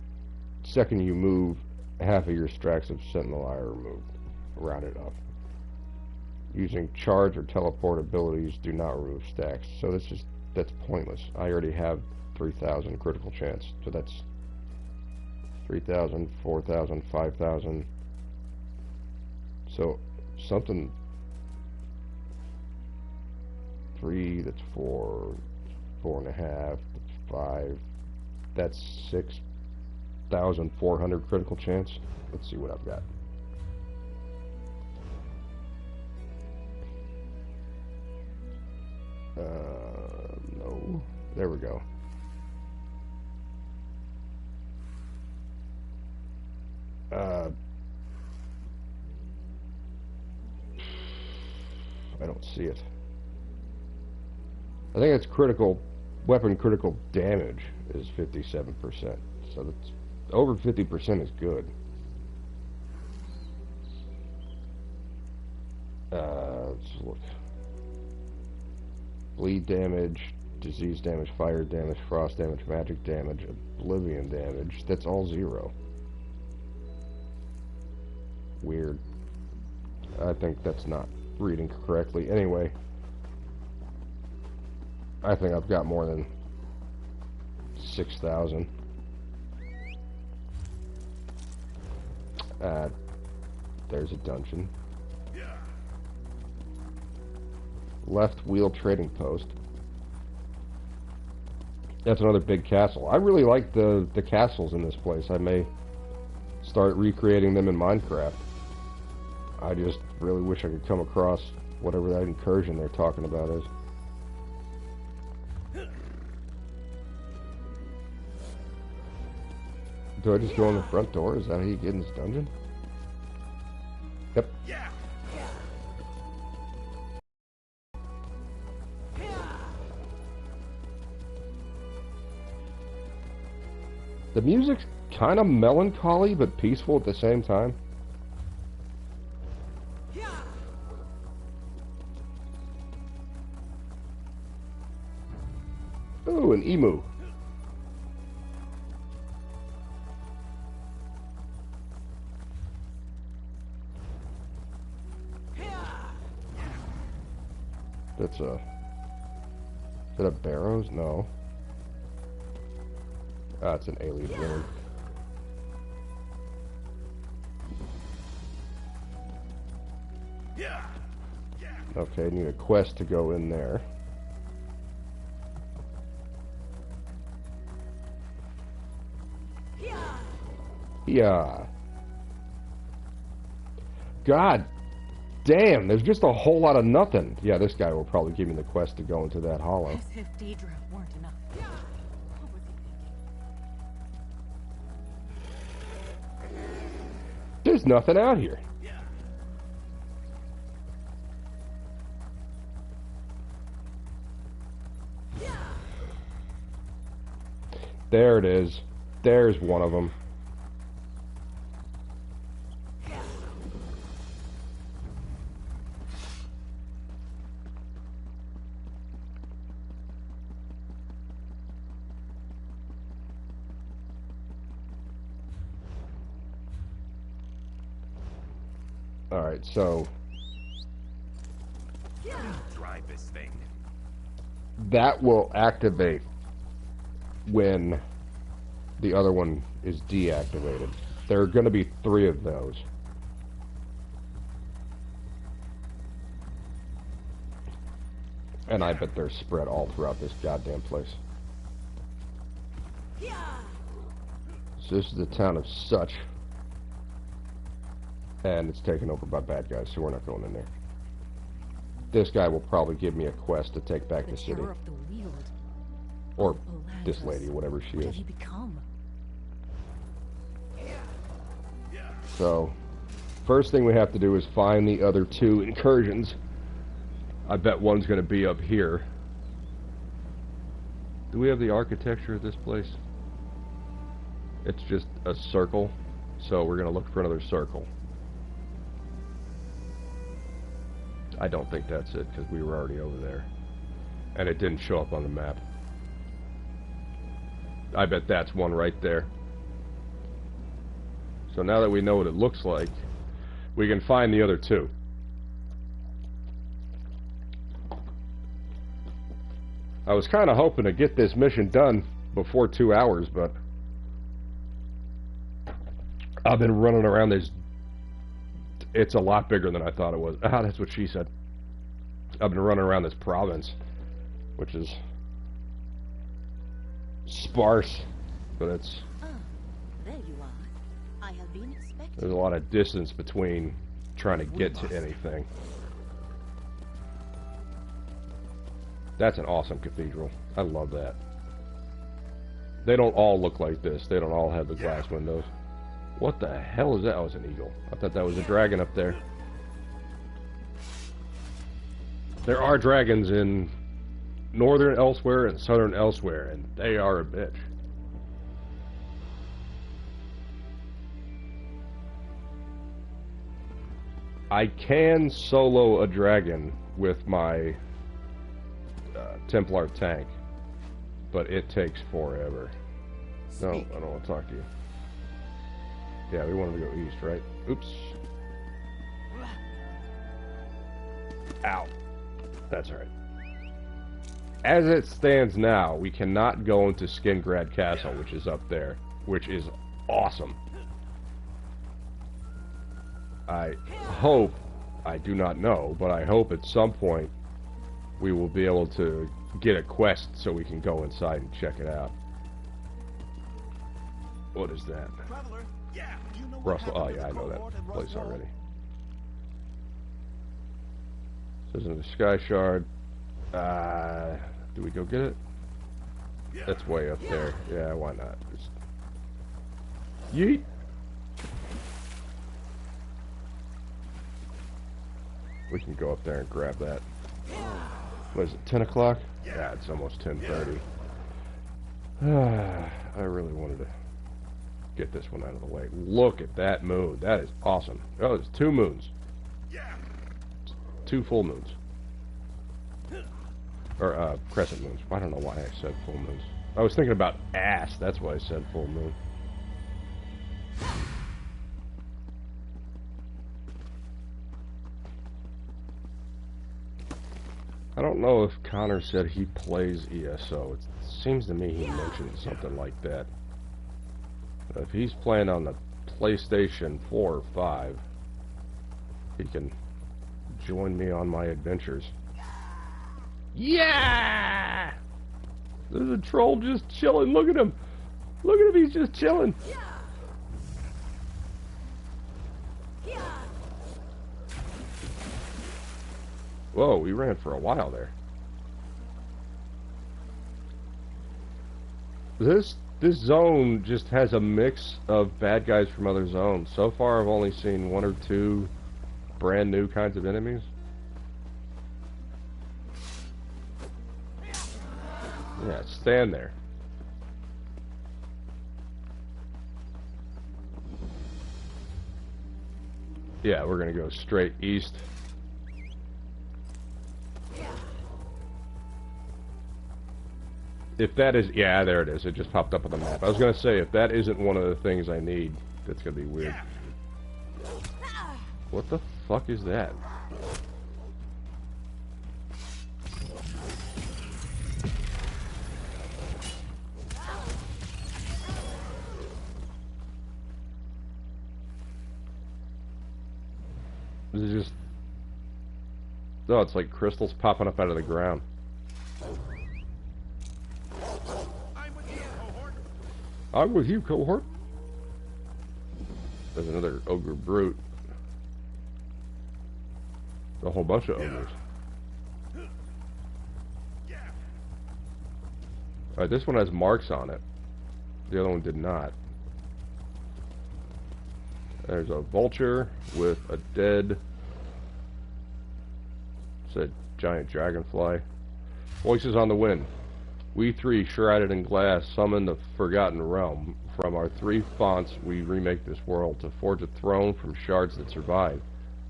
second you move, half of your stacks of Sentinel Eye are removed. Rounded up. Using charge or teleport abilities do not remove stacks. So that's pointless. I already have 3,000 critical chance. So that's 3,000, 4,000, 5,000. So something 3, that's 4, 4.5, that's 5, that's 6,400 critical chance. Let's see what I've got. No. There we go. I don't see it. I think it's critical, weapon critical damage is 57%. So that's over 50% is good. Let's look. Bleed damage, disease damage, fire damage, frost damage, magic damage, oblivion damage. That's all 0. Weird. I think that's not reading correctly. Anyway, I think I've got more than 6,000. There's a dungeon. Left wheel trading post. That's another big castle. I really like the castles in this place. I may start recreating them in Minecraft. I just really wish I could come across whatever that incursion they're talking about is. Do I just go in the front door? Is that how you get in this dungeon? Yep. The music's kind of melancholy but peaceful at the same time. Ooh, an emu. That's a... Is that a Barrows? No. Ah, it's an alien villain. Okay, need a quest to go in there. Yeah. God damn, there's just a whole lot of nothing. Yeah, this guy will probably give me the quest to go into that hollow. As if Daedra weren't enough. What was he thinking? There's nothing out here. There it is. There's one of them. Alright, so Drive this thing. that will activate when the other one is deactivated. There are going to be 3 of those. And I bet they're spread all throughout this goddamn place. So this is the town of Such. And it's taken over by bad guys, so we're not going in there. This guy will probably give me a quest to take back the city. Terror of the Weald. Or Olandris. this lady, whatever she What is. did he become? So, first thing we have to do is find the other 2 incursions. I bet one's going to be up here. Do we have the architecture of this place? It's just a circle, so we're going to look for another circle. I don't think that's it, because we were already over there. And it didn't show up on the map. I bet that's one right there. So now that we know what it looks like, we can find the other 2. I was kind of hoping to get this mission done before 2 hours, but I've been running around this. It's a lot bigger than I thought it was. Ah, that's what she said. I've been running around this province, which is sparse, but it's... Ah, there you are. I have been expecting. There's a lot of distance between trying to get to anything. That's an awesome cathedral. I love that. They don't all look like this. They don't all have the glass windows. What the hell is that? Oh, it's an eagle. I thought that was a dragon up there. There are dragons in northern elsewhere and southern elsewhere, and they are a bitch. I can solo a dragon with my Templar tank, but it takes forever. No, I don't want to talk to you. Yeah, we wanted to go east, right? Oops. Ow. That's alright. As it stands now, we cannot go into Skingrad Castle, which is up there, which is awesome. I hope, I do not know, but I hope at some point we will be able to get a quest so we can go inside and check it out. What is that? Traveler, yeah, you know Russell, oh yeah, I know that place already. Says in the Sky Shard. Do we go get it? That's way up there. Yeah, why not? Just... Yeet! We can go up there and grab that. What is it, 10 o'clock? Yeah, it's almost 10:30. I really wanted to get this one out of the way. Look at that moon. That is awesome. Oh, it's 2 moons. 2 full moons. Or, crescent moons. I don't know why I said full moons. I was thinking about ass. That's why I said full moon. I don't know if Connor said he plays ESO. It seems to me he mentioned something like that. If he's playing on the PlayStation 4 or 5, he can join me on my adventures. Yeah! There's a troll just chilling. Look at him. Look at him. He's just chilling. Whoa, he ran for a while there. This zone just has a mix of bad guys from other zones. So far, I've only seen one or two brand new kinds of enemies. Yeah, stand there. Yeah, we're gonna go straight east. If that is, yeah, there it is. It just popped up on the map. I was gonna say, if that isn't one of the things I need, that's gonna be weird. What the fuck is that? This is just... Oh, it's like crystals popping up out of the ground. I'm with you, cohort. There's another ogre brute. A whole bunch of ogres. Alright, this one has marks on it. The other one did not. There's a vulture with a dead... It's a giant dragonfly. Voices on the wind. We three, shrouded in glass, summon the forgotten realm. From our three fonts we remake this world, to forge a throne from shards that survive.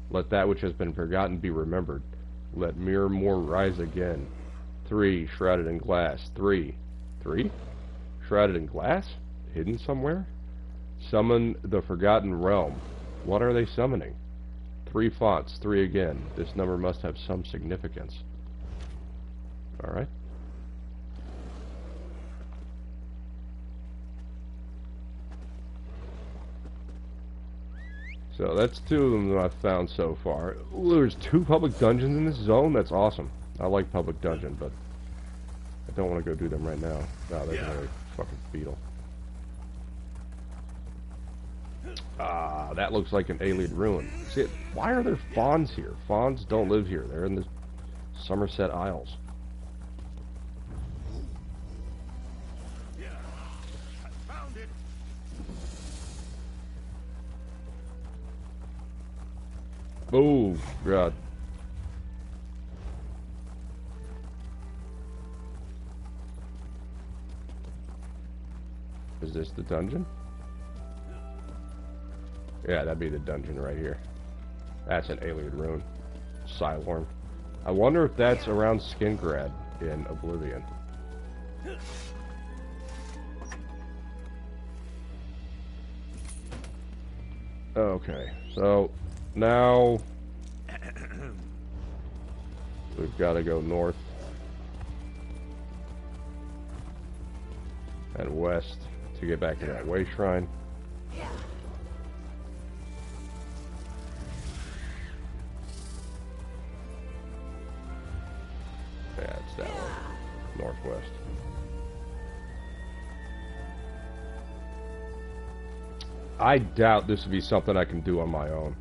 Let that which has been forgotten be remembered. Let Miramore rise again. 3, shrouded in glass. 3. Shrouded in glass? Hidden somewhere? Summon the forgotten realm. What are they summoning? 3 fonts, 3 again. This number must have some significance. Alright. So that's 2 of them that I've found so far. Ooh, there's 2 public dungeons in this zone? That's awesome. I like public dungeon, but I don't want to go do them right now. No, there's another fucking beetle. Ah, that looks like an alien ruin. See, why are there fawns here? Fawns don't live here. They're in the Somerset Isles. Oh, God. Is this the dungeon? Yeah, that'd be the dungeon right here. That's an alien ruin. Cylorn. I wonder if that's around Skingrad in Oblivion. Okay, so now we've got to go north and west to get back to that way shrine. Yeah, it's that one. Northwest. I doubt this would be something I can do on my own.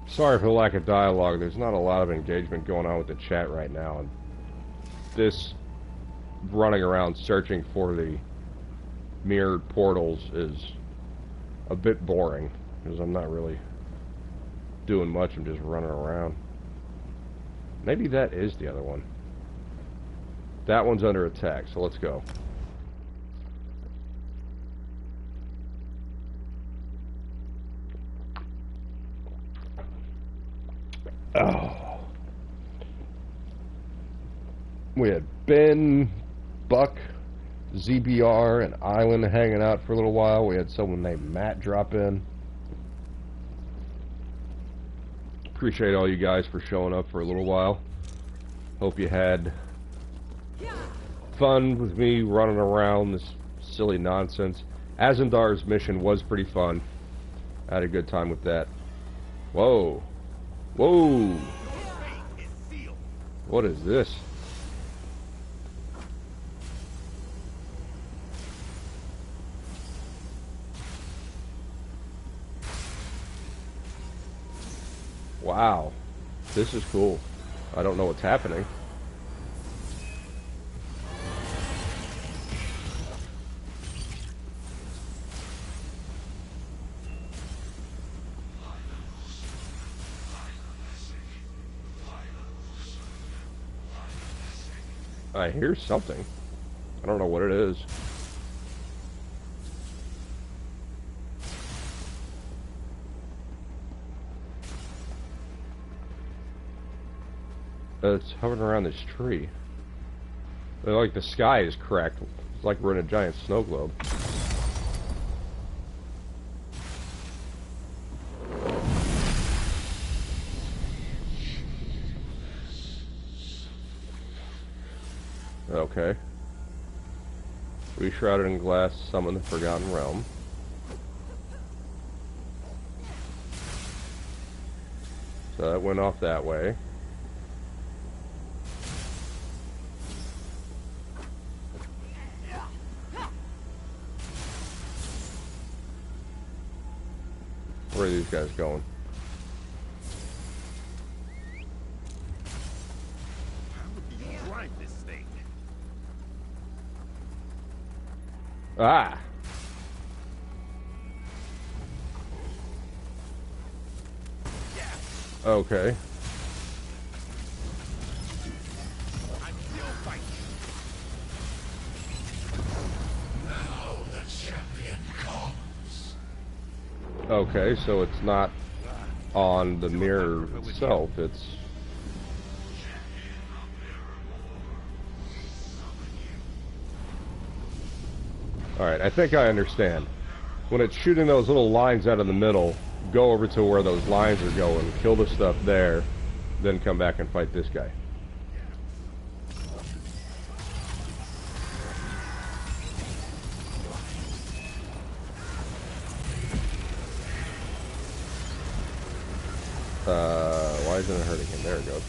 Sorry for the lack of dialogue. There's not a lot of engagement going on with the chat right now, and this running around searching for the mirrored portals is a bit boring, because I'm not really doing much. I'm just running around. Maybe that is the other one. That one's under attack, so let's go. Oh. We had Ben, Buck, ZBR, and Island hanging out for a little while. We had someone named Matt drop in. Appreciate all you guys for showing up for a little while. Hope you had fun with me running around this silly nonsense. Azandar's mission was pretty fun. I had a good time with that. Whoa. Whoa. What is this? Wow. This is cool. I don't know what's happening. I hear something. I don't know what it is. It's hovering around this tree. Like the sky is cracked. It's like we're in a giant snow globe. Okay. We shrouded in glass, summon the Forgotten Realm. So that went off that way. Where are these guys going? How do you drive this thing? Ah! Okay. I'm still fighting. Now the champion comes. Okay, so it's not on the mirror itself, it's... Alright, I think I understand. When it's shooting those little lines out of the middle, go over to where those lines are going, kill the stuff there, then come back and fight this guy. Why isn't it hurting him? There it goes.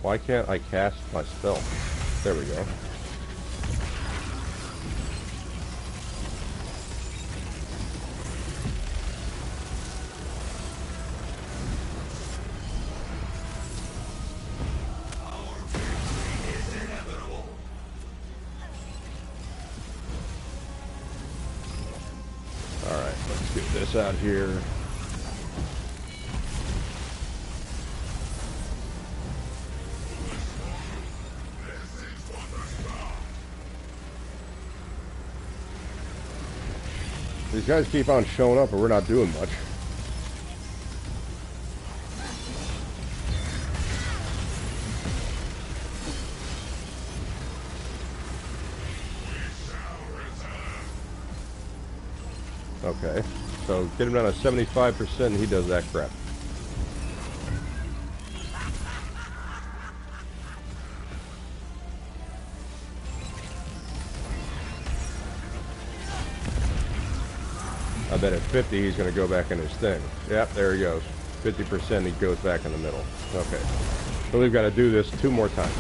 Why can't I cast my spell? There we go. Alright, let's get this out here. These guys keep on showing up, but we're not doing much. Okay, so get him down to 75% and he does that crap. I bet at 50 he's going to go back in his thing. Yep, there he goes. 50% he goes back in the middle. Okay. So we've got to do this 2 more times.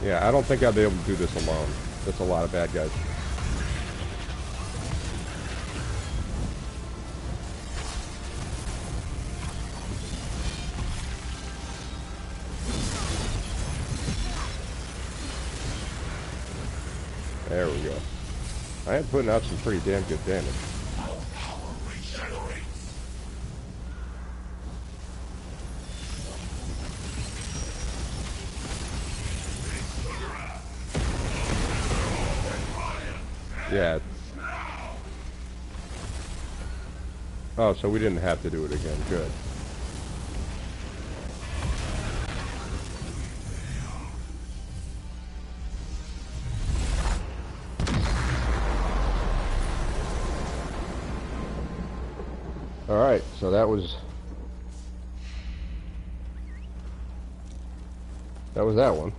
Yeah, I don't think I'll be able to do this alone. That's a lot of bad guys. There we go. I am putting out some pretty damn good damage. Yeah. Oh, so we didn't have to do it again. Good. Alright, so that was that one.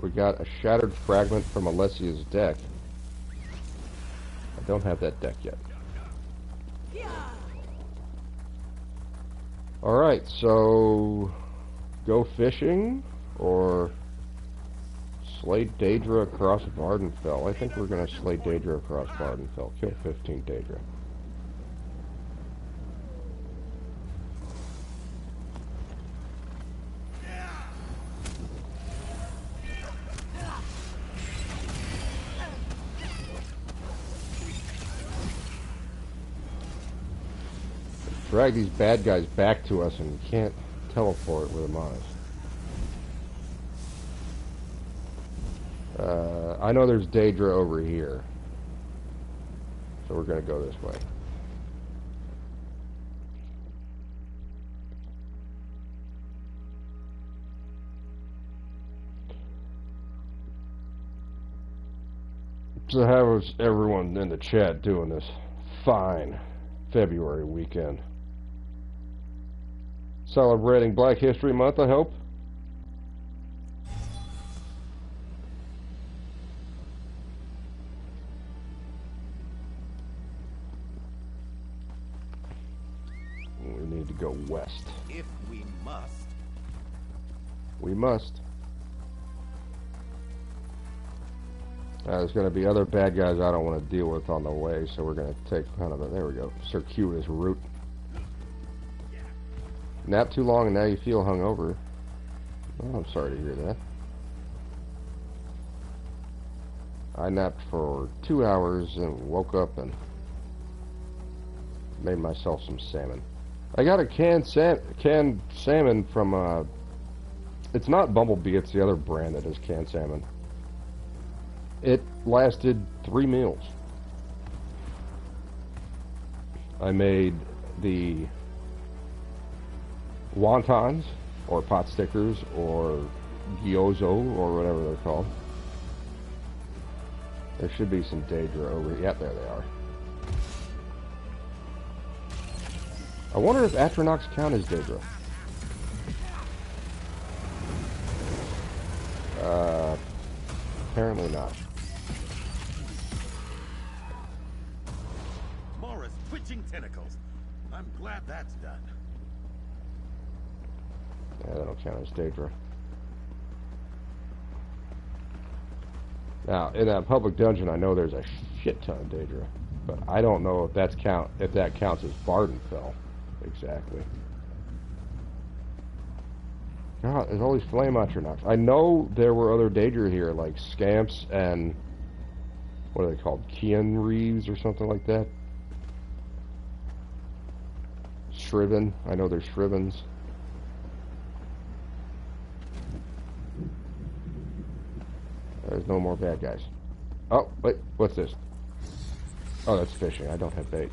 We got a shattered fragment from Alessia's deck. I don't have that deck yet. Alright, so go fishing or slay Daedra across Vardenfell. I think we're going to slay Daedra across Vardenfell. Kill 15 Daedra. Drag these bad guys back to us and we can't teleport with them on us. I know there's Daedra over here. So we're going to go this way. So how is everyone in the chat doing this fine February weekend? Celebrating Black History Month, I hope. We need to go west. If we must. We must. There's going to be other bad guys I don't want to deal with on the way, so we're going to take kind of a, there we go, circuitous route. Nap too long and now you feel hungover. Oh, I'm sorry to hear that. I napped for 2 hours and woke up and made myself some salmon. I got a canned salmon from, it's not Bumblebee, it's the other brand that does canned salmon. It lasted 3 meals. I made the wontons, or pot stickers, or gyozo, or whatever they're called. There should be some Daedra over here. Yep, there they are. I wonder if Atronachs count as Daedra. Apparently not. Mora's twitching tentacles. I'm glad that's done. Yeah, that'll count as Daedra. Now, in that public dungeon, I know there's a shit ton of Daedra, but I don't know if that counts as Vardenfell exactly. God, there's all these flame Atronachs. I know there were other Daedra here, like Scamps and what are they called? Kian Reeves or something like that. Shriven. I know there's Shrivens. There's no more bad guys. Oh, wait, what's this? Oh, that's fishing. I don't have bait.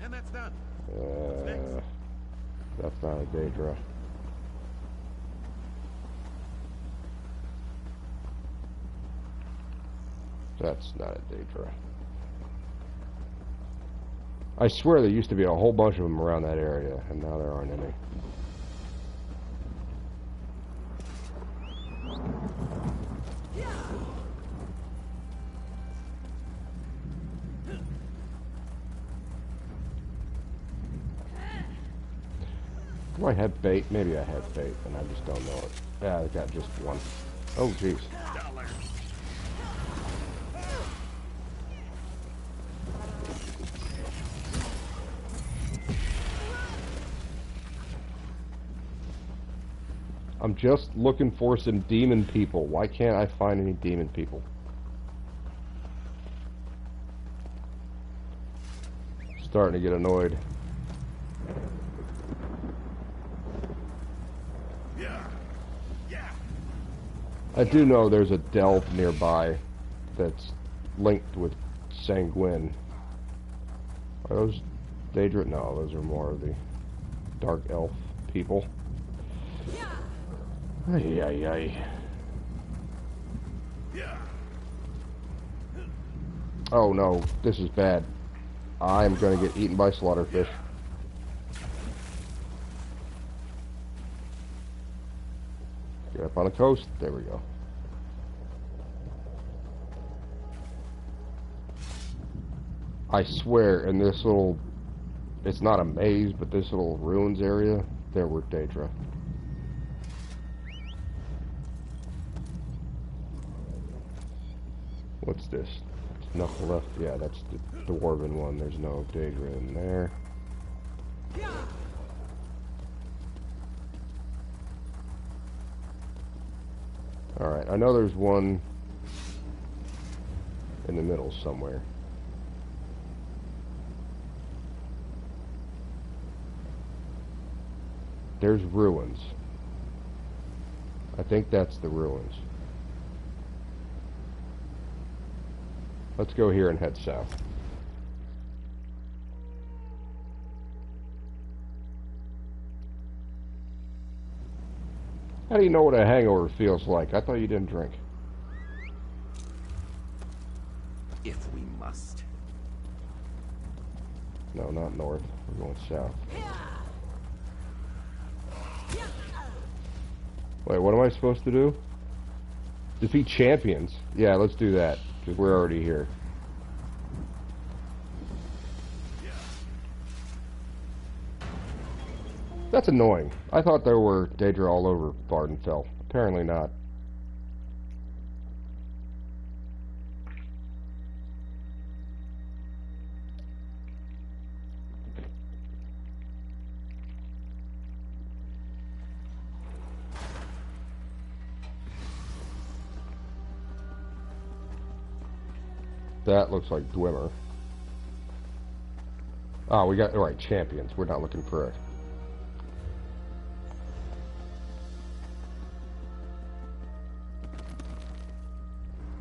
And that's done. That's not a Daedra. That's not a Daedra. I swear there used to be a whole bunch of them around that area, and now there aren't any. Do I have bait? Maybe I have bait, and I just don't know it. Yeah, I got just one. Oh, jeez. I'm just looking for some demon people. Why can't I find any demon people? Starting to get annoyed. I do know there's a delve nearby that's linked with Sanguine. Are those Daedra? No, those are more of the dark elf people. Ay, ay, ay. Oh no, this is bad. I'm gonna get eaten by slaughterfish. Get up on the coast. There we go. I swear, in this little, it's not a maze, but this little ruins area, there were Daedra. What's this? It's nothing left. Yeah, that's the dwarven one. There's no Daedra in there. Alright, I know there's one in the middle somewhere. There's ruins. I think that's the ruins. Let's go here and head south. How do you know what a hangover feels like? I thought you didn't drink. If we must. No, not north. We're going south. Wait, what am I supposed to do? Defeat champions. Yeah, let's do that, because we're already here. That's annoying. I thought there were Daedra all over Vardenfell. Apparently not. That looks like Dwemer. Oh, we got, alright, champions. We're not looking for it.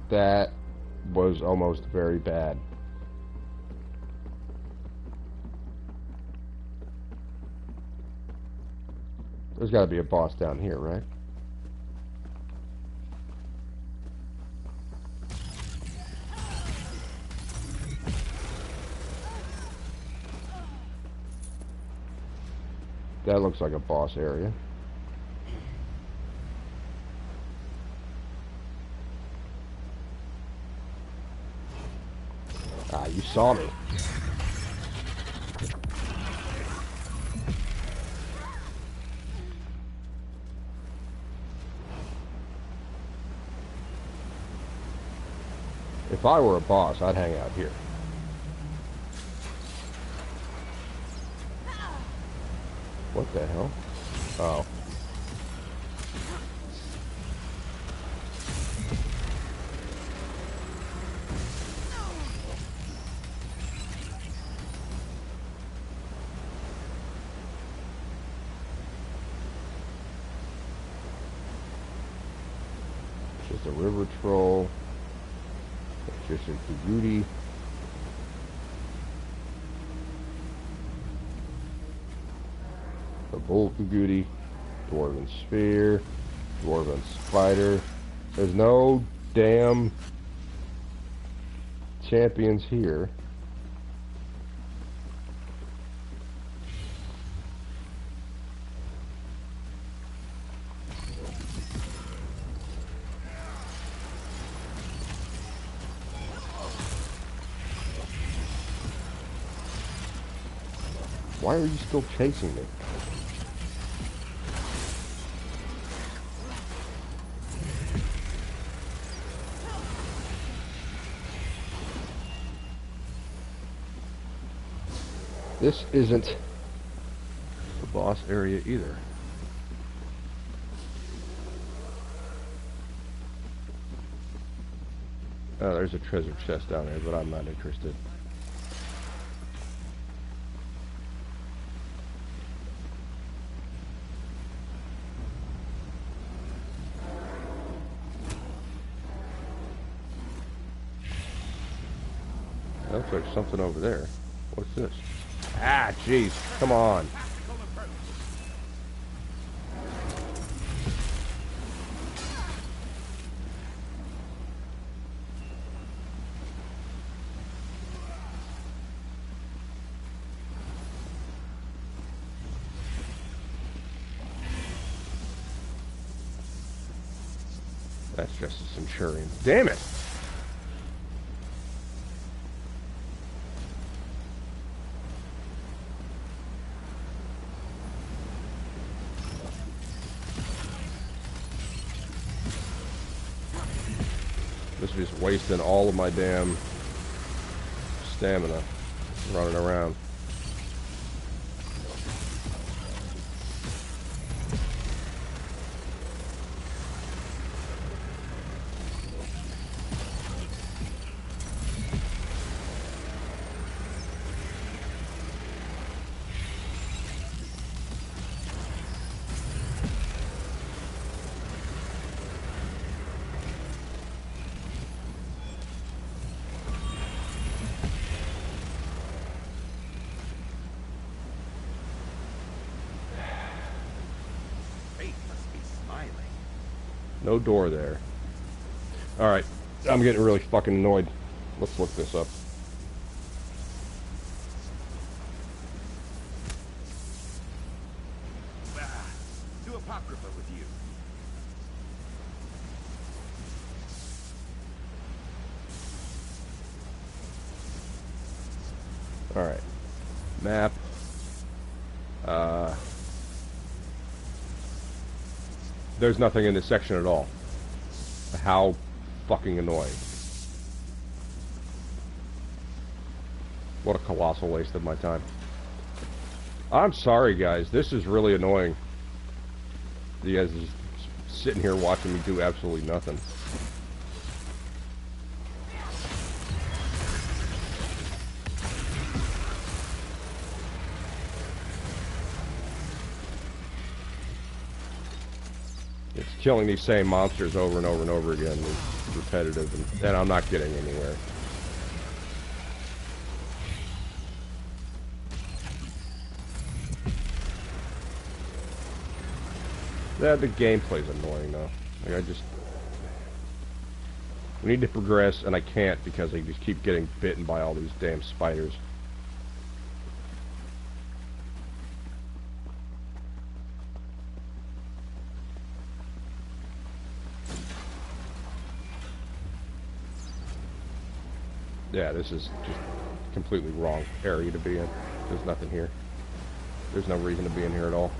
That was almost very bad. There's got to be a boss down here, right? That looks like a boss area. Ah, you saw me. If I were a boss, I'd hang out here. What the hell? Oh. Just a river troll. Just a beauty. A bull Kagudi, dwarven spear, dwarven spider. There's no damn champions here. Why are you still chasing me? This isn't the boss area either. Oh, there's a treasure chest down there, but I'm not interested. Looks like something over there. What's this? Ah, jeez. Come on. That's just a Centurion. Damn it! This is just wasting all of my damn stamina running around. No door there. Alright, I'm getting really fucking annoyed. Let's look this up. To Apocrypha with you. Alright. Map. There's nothing in this section at all. How fucking annoying. What a colossal waste of my time. I'm sorry, guys. This is really annoying. You guys are just sitting here watching me do absolutely nothing. It's killing these same monsters over and over and over again. It's repetitive, and I'm not getting anywhere. Yeah, the gameplay's annoying though. Like we need to progress, and I can't because I just keep getting bitten by all these damn spiders. Yeah, this is just completely wrong area to be in. There's nothing here. There's no reason to be in here at all.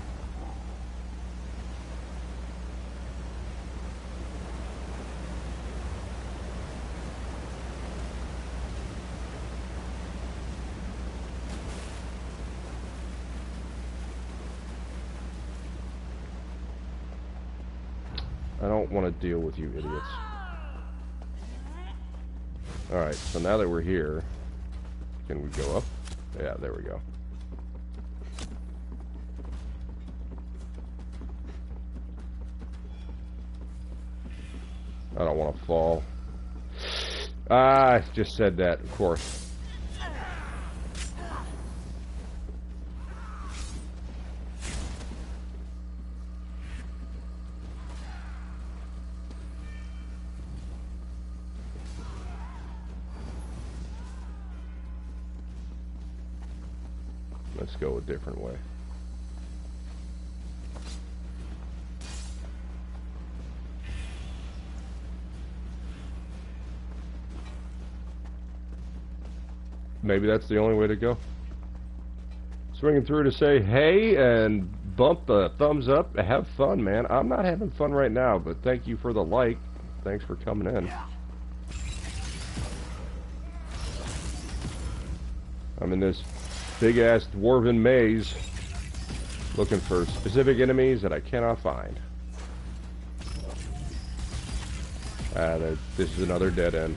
I don't want to deal with you idiots. Alright, so now that we're here, can we go up? Yeah, there we go. I don't want to fall. Ah, I just said that, of course. Let's go a different way. Maybe that's the only way to go. Swinging through to say hey and bump the thumbs up. Have fun, man. I'm not having fun right now, but thank you for the like. Thanks for coming in. I'm in this big-ass dwarven maze looking for specific enemies that I cannot find. This is another dead end.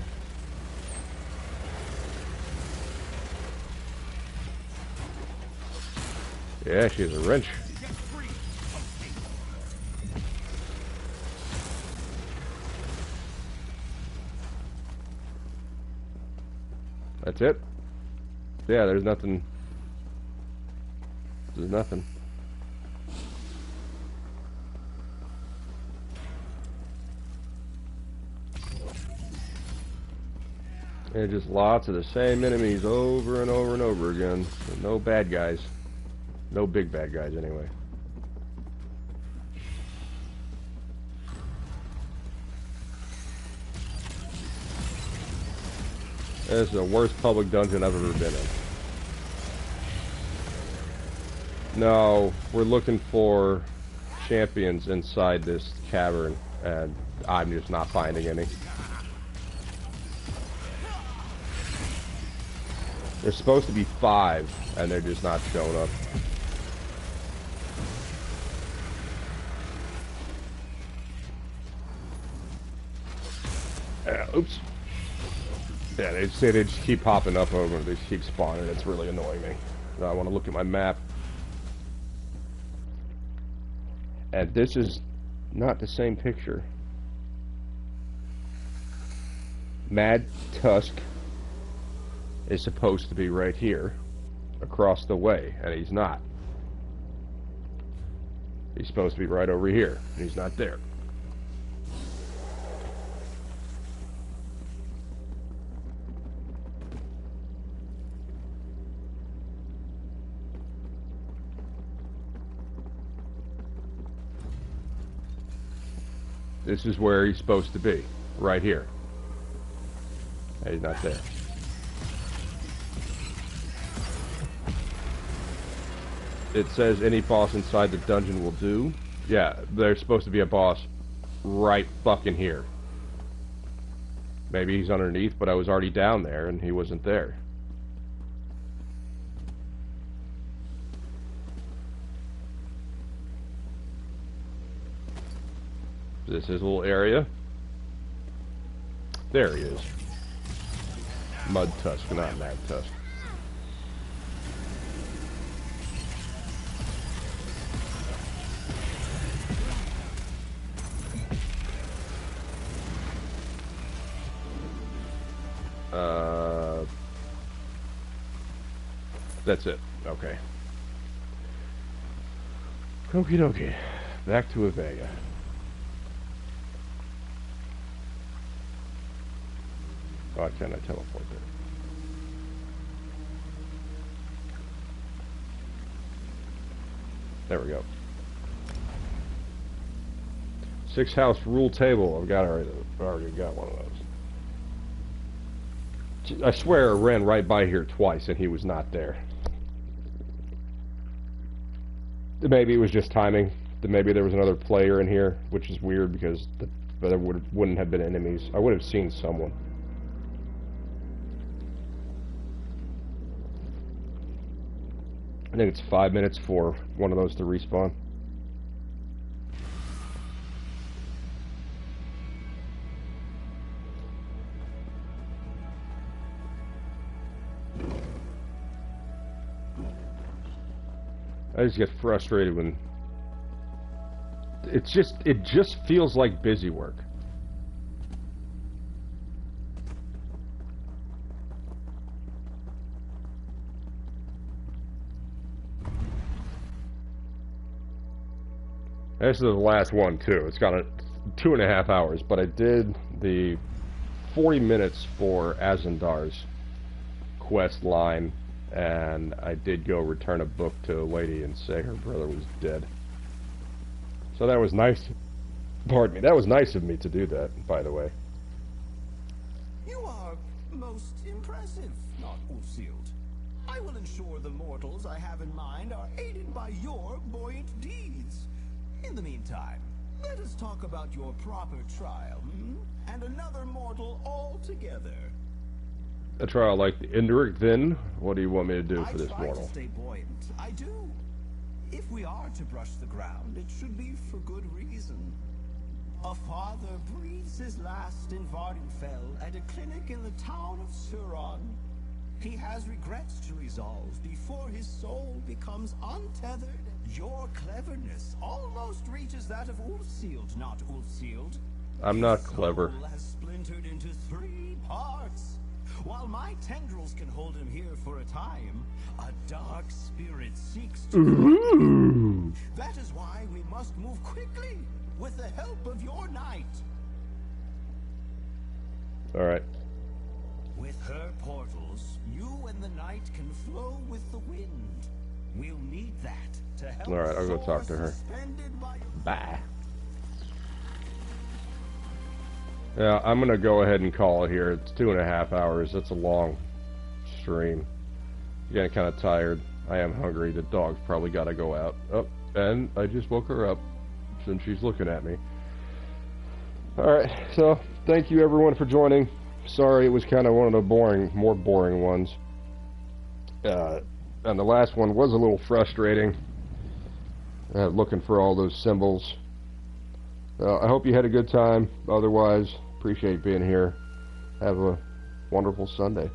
Yeah, she has a wrench. That's it? Yeah, there's nothing. There's nothing. And just lots of the same enemies over and over and over again. No bad guys. No big bad guys, anyway. This is the worst public dungeon I've ever been in. No, we're looking for champions inside this cavern, and I'm just not finding any. There's supposed to be 5, and they're just not showing up. Oops. Yeah, they say they just keep popping up over, they just keep spawning. It's really annoying me. Now I want to look at my map. And this is not the same picture. Mad Tusk is supposed to be right here, across the way, and he's not. He's supposed to be right over here, and he's not there. This is where he's supposed to be, right here. And he's not there. It says any boss inside the dungeon will do. Yeah, there's supposed to be a boss right fucking here. Maybe he's underneath, but I was already down there and he wasn't there. This is a little area. There he is. Mud Tusk, not Mad Tusk. That's it. Okay. Okie dokie. Back to Avega. Oh, can I teleport there? There we go. 6 house rule table. I've already got one of those. I swear I ran right by here twice and he was not there. Maybe it was just timing. Maybe there was another player in here, which is weird because there wouldn't have been enemies. I would have seen someone. I think it's 5 minutes for one of those to respawn. I just get frustrated when it just feels like busy work. This is the last one too. It's got 2.5 hours, but I did the 40 minutes for Azandar's quest line, and I did go return a book to a lady and say her brother was dead. So that was nice. Pardon me. That was nice of me to do that, by the way. You are most impressive, not Ulfsild. I will ensure the mortals I have in mind are aided by your buoyant deeds. In the meantime, let us talk about your proper trial, and another mortal altogether. A trial like the Indrik, then? What do you want me to do for this mortal? I try to stay buoyant. I do. If we are to brush the ground, it should be for good reason. A father breathes his last in Vardenfell at a clinic in the town of Suron. He has regrets to resolve before his soul becomes untethered. Your cleverness almost reaches that of Ulfsild, not Ulfsild. I'm not clever. His soul has splintered into 3 parts. While my tendrils can hold him here for a time, a dark spirit seeks to... Ooh. That is why we must move quickly, with the help of your knight. Alright. With her portals, you and the knight can flow with the wind. We'll need that to help. Alright, I'll go talk to her. By... Bye. Yeah, I'm gonna go ahead and call it here. It's 2.5 hours. That's a long stream. Getting kind of tired. I am hungry. The dog's probably got to go out. Oh, and I just woke her up since she's looking at me. Alright, so thank you everyone for joining. Sorry, it was kind of one of the more boring ones. And the last one was a little frustrating. Looking for all those symbols. I hope you had a good time. Otherwise, appreciate being here. Have a wonderful Sunday.